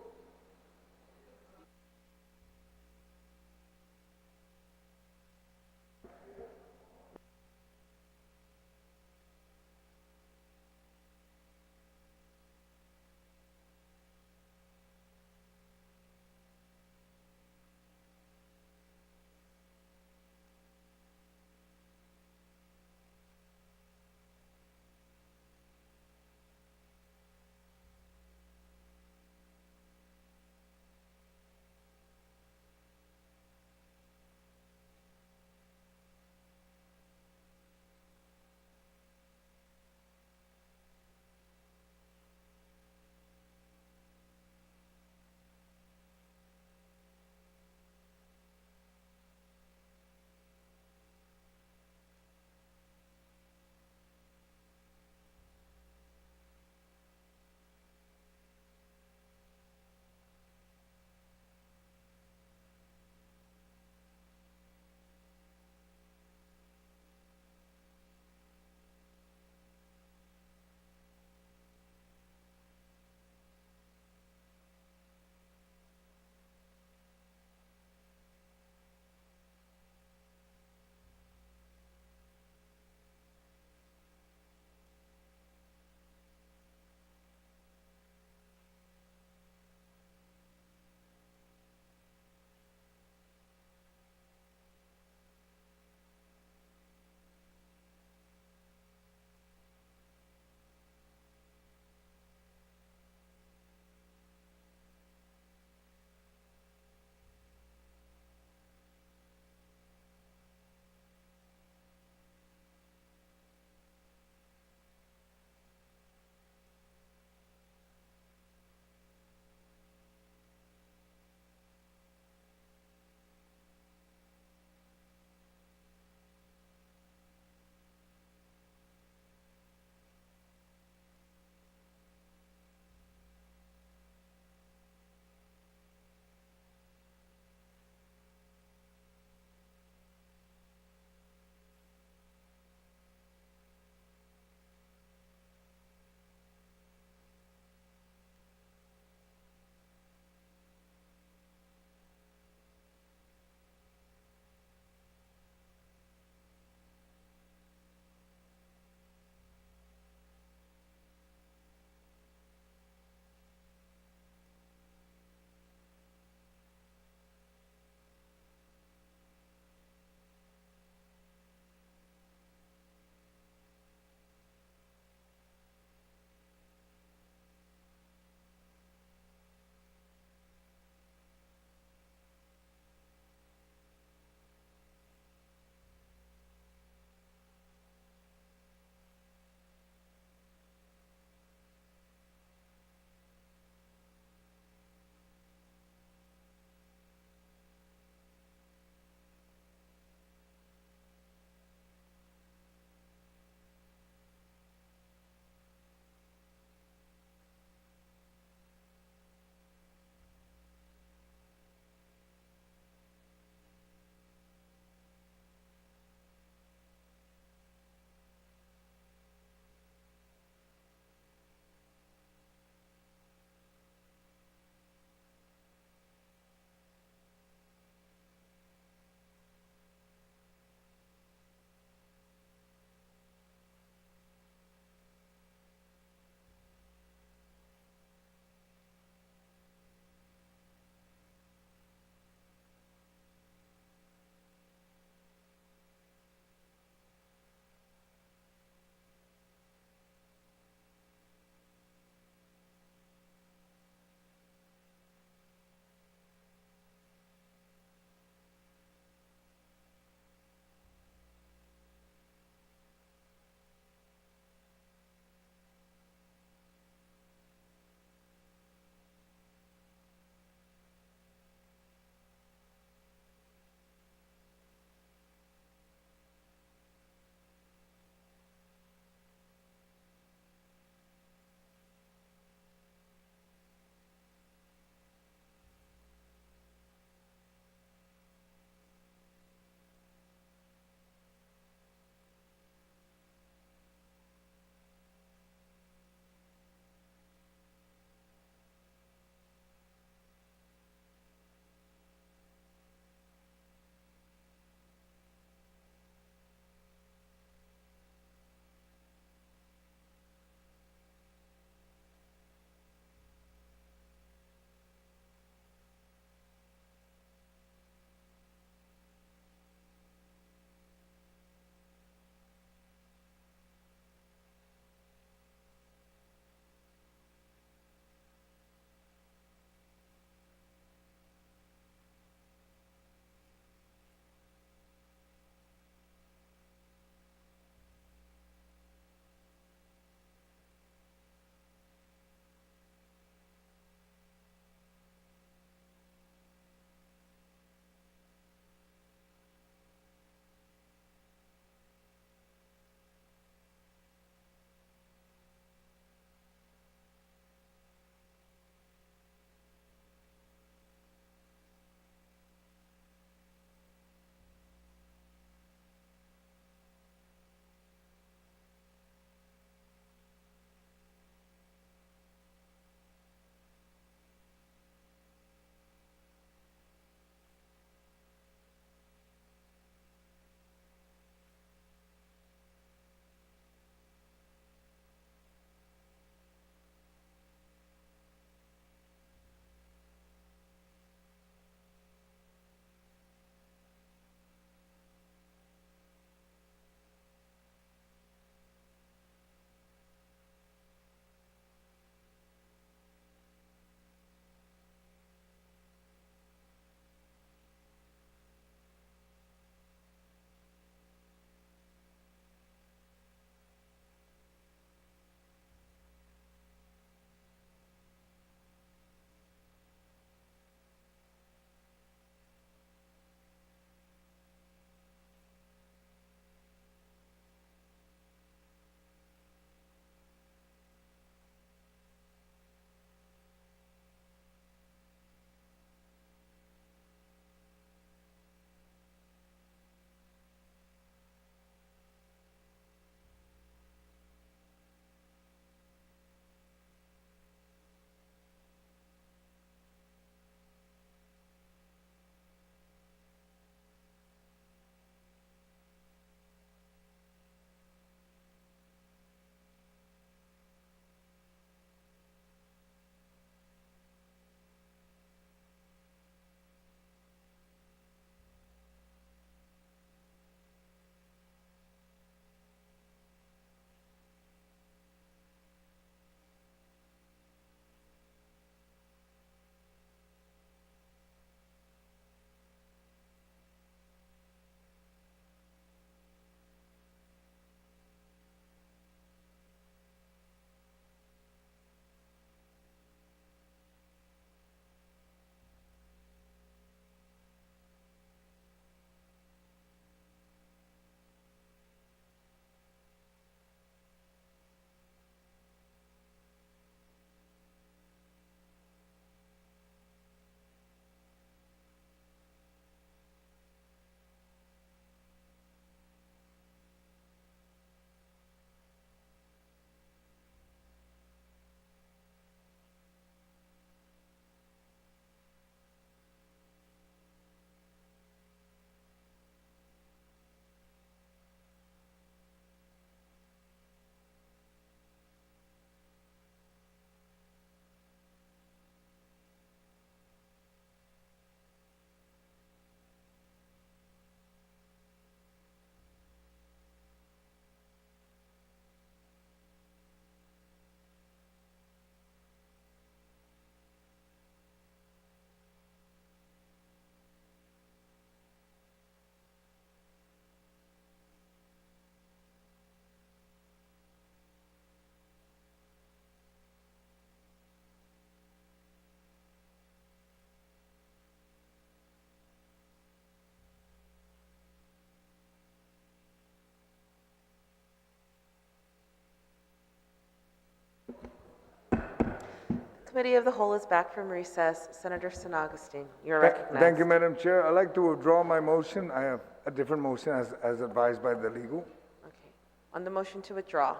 Committee of the Whole is back from recess. Senator San Augustine, you're Thank recognized. you, Madam Chair. I'd like to withdraw my motion. I have a different motion as advised by the legal. Okay. On the motion to withdraw.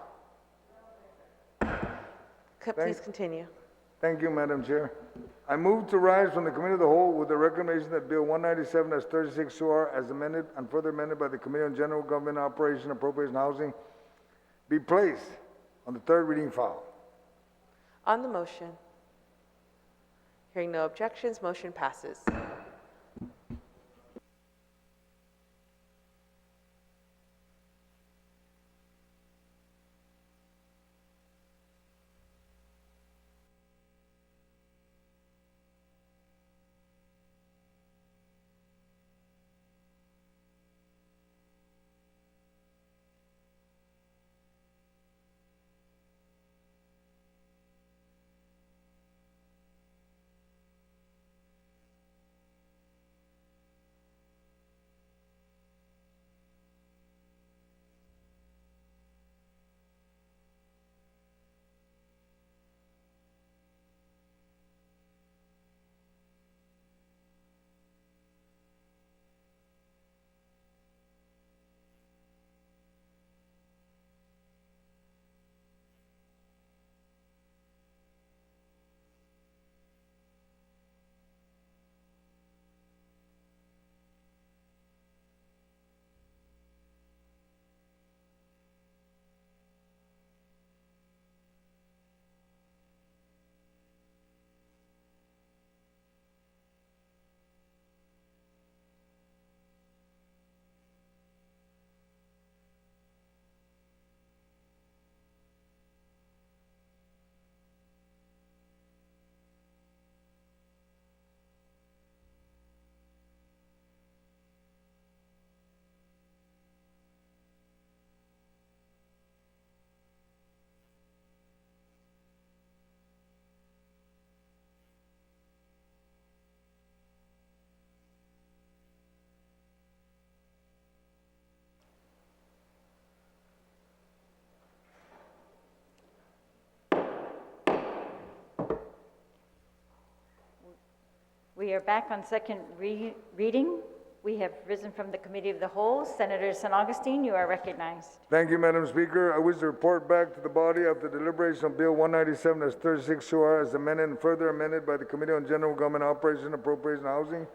Please continue. Thank you, Madam Chair. I move to rise from the Committee of the Whole with the recommendation that Bill 197 as 36 2R as amended and further amended by the Committee on General Government Operation, Appropriation, and Housing be placed on the third reading file. On the motion. Hearing no objections, motion passes. We are back on second reading. We have risen from the Committee of the Whole. Senator San Augustine, you are recognized. Thank you, Madam Speaker. I wish to report back to the body after deliberation of Bill 197 as 36 2R as amended and further amended by the Committee on General Government Operation, Appropriation, and Housing,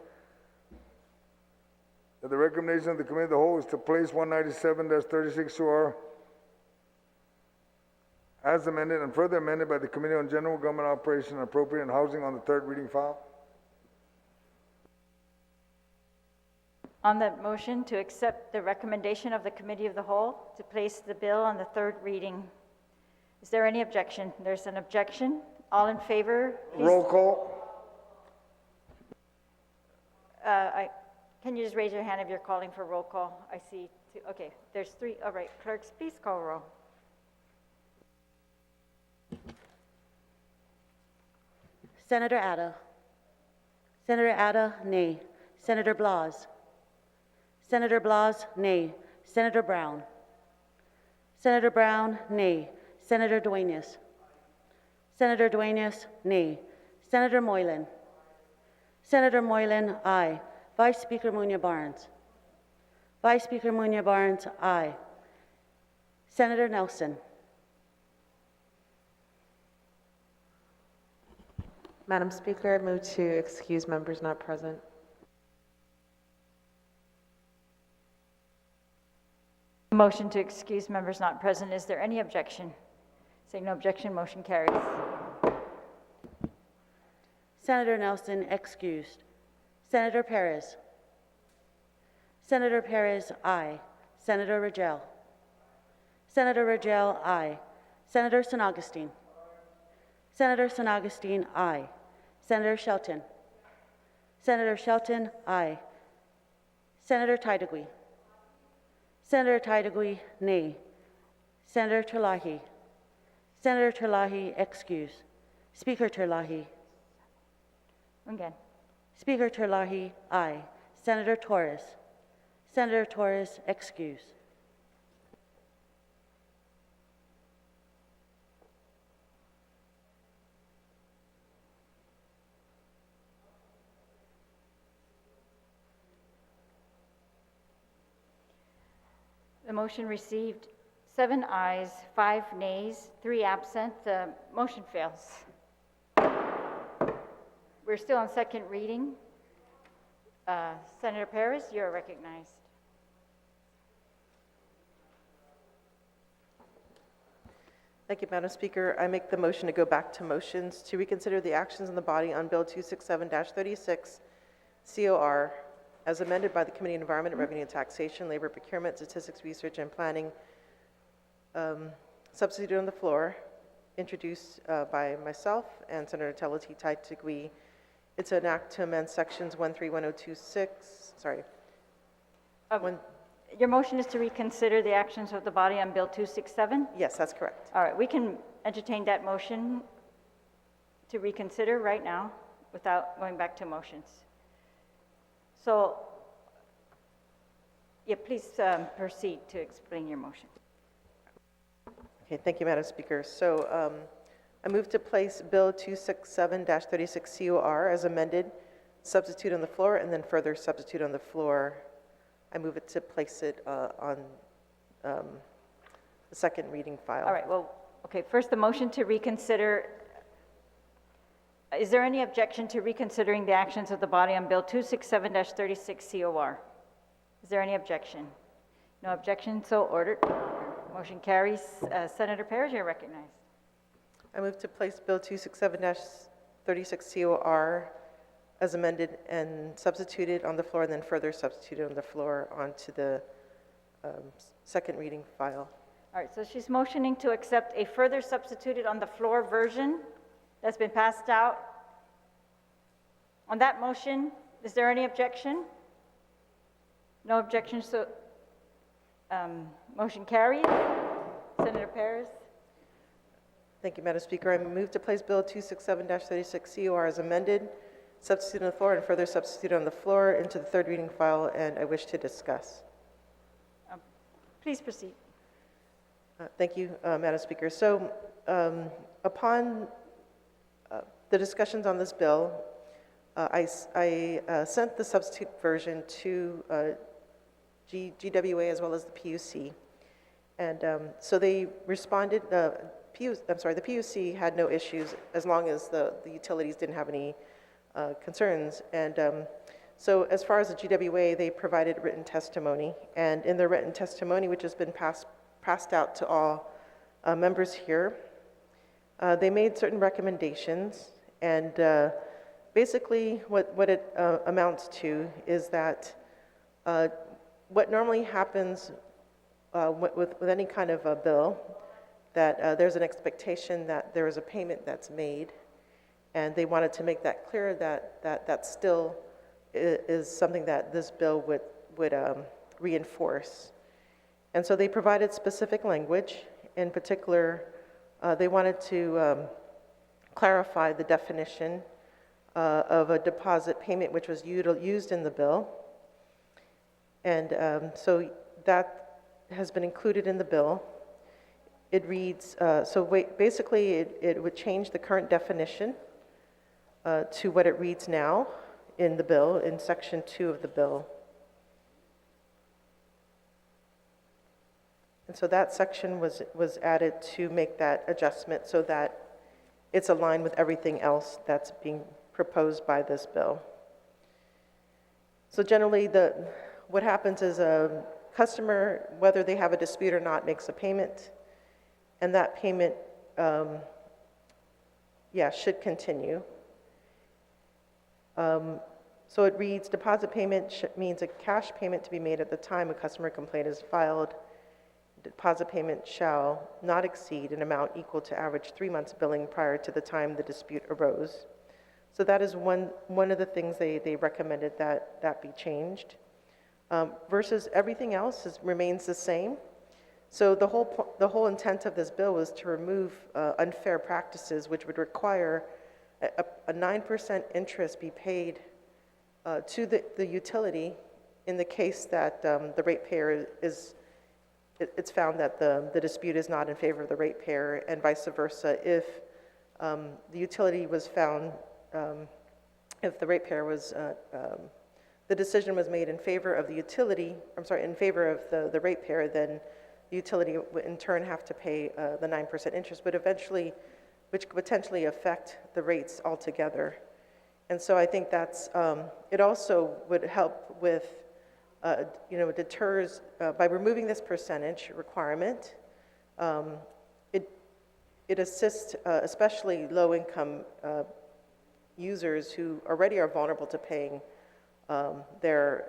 that the recommendation of the Committee of the Whole is to place 197 as 36 2R as amended and further amended by the Committee on General Government Operation, Appropriation, and Housing on the third reading file. On that motion to accept the recommendation of the Committee of the Whole to place the bill on the third reading, is there any objection? There's an objection. All in favor? Please. Roll call. Can you just raise your hand if you're calling for roll call? I see two. Okay, there's three. All right, clerks, please call roll. Senator Atta. Senator Atta, nay. Senator Blas. Senator Blas, nay. Senator Brown. Senator Brown, nay. Senator Duenas. Senator Duenas, nay. Senator Moylan. Senator Moylan, aye. Vice Speaker Munya Barnes. Vice Speaker Munya Barnes, aye. Senator Nelson. Madam Speaker, I move to excuse members not present. Motion to excuse members not present. Is there any objection? Seeing no objection, motion carries. Senator Nelson, excused. Senator Perez. Senator Perez, aye. Senator Rangel. Senator Rangel, aye. Senator San Augustine. Senator San Augustine, aye. Senator Shelton. Senator Shelton, aye. Senator Tydegui. Senator Tydegui, nay. Senator Terlahi. Senator Terlahi, excuse. Speaker Terlahi. Again. Speaker Terlahi, aye. Senator Torres. Senator Torres, excuse. The motion received 7 ayes, 5 nays, 3 absent. The motion fails. We're still on second reading. Senator Perez, you're recognized. Thank you, Madam Speaker. I make the motion to go back to motions to reconsider the actions in the body on Bill 267-36 COR as amended by the Committee on Environment, Revenue and Taxation, Labor, Procurement, Statistics, Research, and Planning, substituted on the floor, introduced by myself and Senator Teleti Taitigui. It's an act to amend sections 131026, sorry. Your motion is to reconsider the actions of the body on Bill 267? Yes, that's correct. All right, we can entertain that motion to reconsider right now without going back to motions. So, yeah, please proceed to explain your motion. Okay, thank you, Madam Speaker. So I move to place Bill 267-36 COR as amended, substitute on the floor, and then further substitute on the floor. I move it to place it on the second reading file. All right, well, okay, first the motion to reconsider. Is there any objection to reconsidering the actions of the body on Bill 267-36 COR? Is there any objection? No objection, so ordered. Motion carries. Senator Perez, you're recognized. I move to place Bill 267-36 COR as amended and substituted on the floor, and then further substituted on the floor onto the second reading file. All right, so she's motioning to accept a further substituted on the floor version that's been passed out. On that motion, is there any objection? No objection, so motion carries. Senator Perez. Thank you, Madam Speaker. I move to place Bill 267-36 COR as amended, substitute on the floor, and further substitute on the floor into the third reading file, and I wish to discuss. Please proceed. Thank you, Madam Speaker. So upon the discussions on this bill, I sent the substitute version to GWA as well as the PUC. And so they responded, the PUC had no issues as long as the utilities didn't have any concerns. And so as far as the GWA, they provided written testimony. And in their written testimony, which has been passed out to all members here, they made certain recommendations. And basically what it amounts to is that what normally happens with any kind of a bill, that there's an expectation that there is a payment that's made, and they wanted to make that clear that still is something that this bill would reinforce. And so they provided specific language. In particular, they wanted to clarify the definition of a deposit payment, which was used in the bill. And so that has been included in the bill. It reads, basically it would change the current definition to what it reads now in the bill, in section 2 of the bill. And so that section was added to make that adjustment so that it's aligned with everything else that's being proposed by this bill. So generally, what happens is a customer, whether they have a dispute or not, makes a payment, and that payment, should continue. So it reads, deposit payment means a cash payment to be made at the time a customer complaint is filed. Deposit payment shall not exceed an amount equal to average 3 months billing prior to the time the dispute arose. So that is one of the things they recommended that be changed. Versus everything else remains the same. So the whole intent of this bill was to remove unfair practices, which would require a 9% interest be paid to the utility in the case that the ratepayer it's found that the dispute is not in favor of the ratepayer, and vice versa. If the utility was found, if the ratepayer was, the the decision was made in favor of the utility, in favor of the ratepayer, then the utility would in turn have to pay the 9% interest, but eventually, which could potentially affect the rates altogether. And so I think that's, it also would help with, deters, by removing this percentage requirement, it assists especially low-income users who already are vulnerable to paying their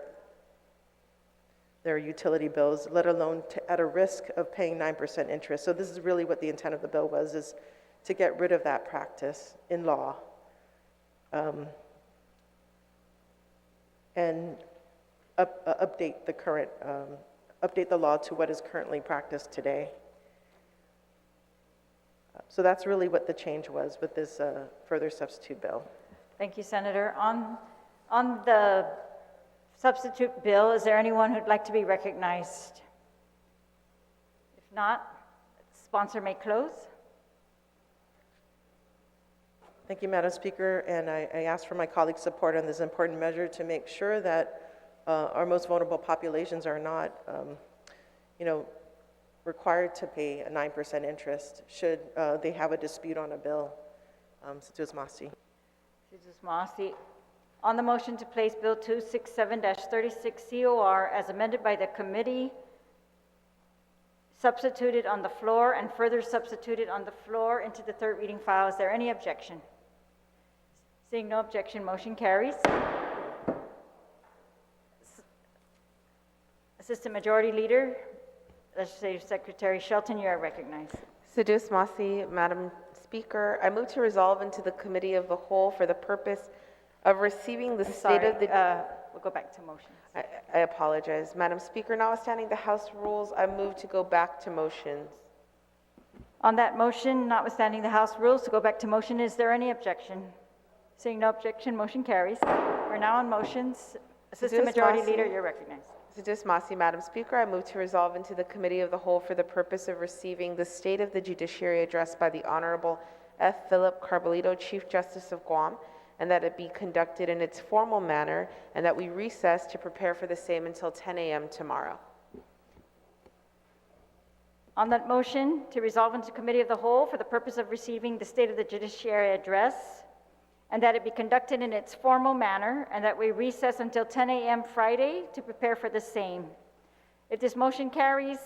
utility bills, let alone at a risk of paying 9% interest. So this is really what the intent of the bill was, is to get rid of that practice in law. And update the current, update the law to what is currently practiced today. So that's really what the change was with this further substitute bill. Thank you, Senator. On the substitute bill, is there anyone who'd like to be recognized? If not, the sponsor may close. Thank you, Madam Speaker, and I ask for my colleagues' support on this important measure to make sure that our most vulnerable populations are not, required to pay a 9% interest should they have a dispute on a bill. Sujus Masi. Sujus Masi. On the motion to place Bill 267-36 COR as amended by the committee, substituted on the floor and further substituted on the floor into the third reading file, is there any objection? Seeing no objection, motion carries. Assistant Majority Leader, Legislative Secretary Shelton, you are recognized. Sujus Masi, Madam Speaker, I move to resolve into the Committee of the Whole for the purpose of receiving the state of the... We'll go back to motions. I apologize. Madam Speaker, notwithstanding the House rules, I move to go back to motions. On that motion, notwithstanding the House rules, to go back to motion, is there any objection? Seeing no objection, motion carries. We're now on motions. Assistant Majority Leader, you're recognized. Sujus Masi, Madam Speaker, I move to resolve into the Committee of the Whole for the purpose of receiving the State of the Judiciary address by the Honorable F. Philip Carbolito, Chief Justice of Guam, and that it be conducted in its formal manner, and that we recess to prepare for the same until 10 a.m. tomorrow. On that motion, to resolve into Committee of the Whole for the purpose of receiving the State of the Judiciary address, and that it be conducted in its formal manner, and that we recess until 10 a.m. Friday to prepare for the same. If this motion carries,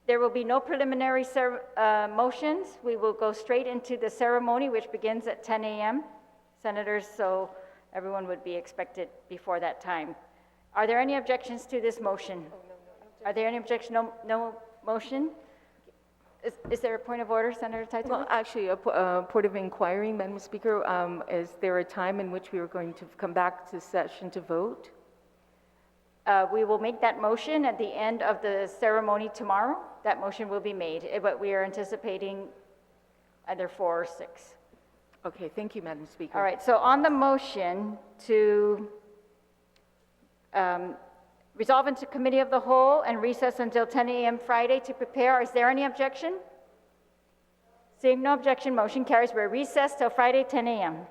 there will be no preliminary motions. We will go straight into the ceremony, which begins at 10 a.m. Senators, so everyone would be expected before that time. Are there any objections to this motion? Are there any objections? No motion? Is there a point of order, Senator Taitui? Well, actually, a point of inquiry, Madam Speaker. Is there a time in which we are going to come back to session to vote? We will make that motion at the end of the ceremony tomorrow. That motion will be made, but we are anticipating either 4 or 6. Okay, thank you, Madam Speaker. All right, so on the motion to resolve into Committee of the Whole and recess until 10 a.m. Friday to prepare, is there any objection? Seeing no objection, motion carries. We're recessed till Friday, 10 a.m.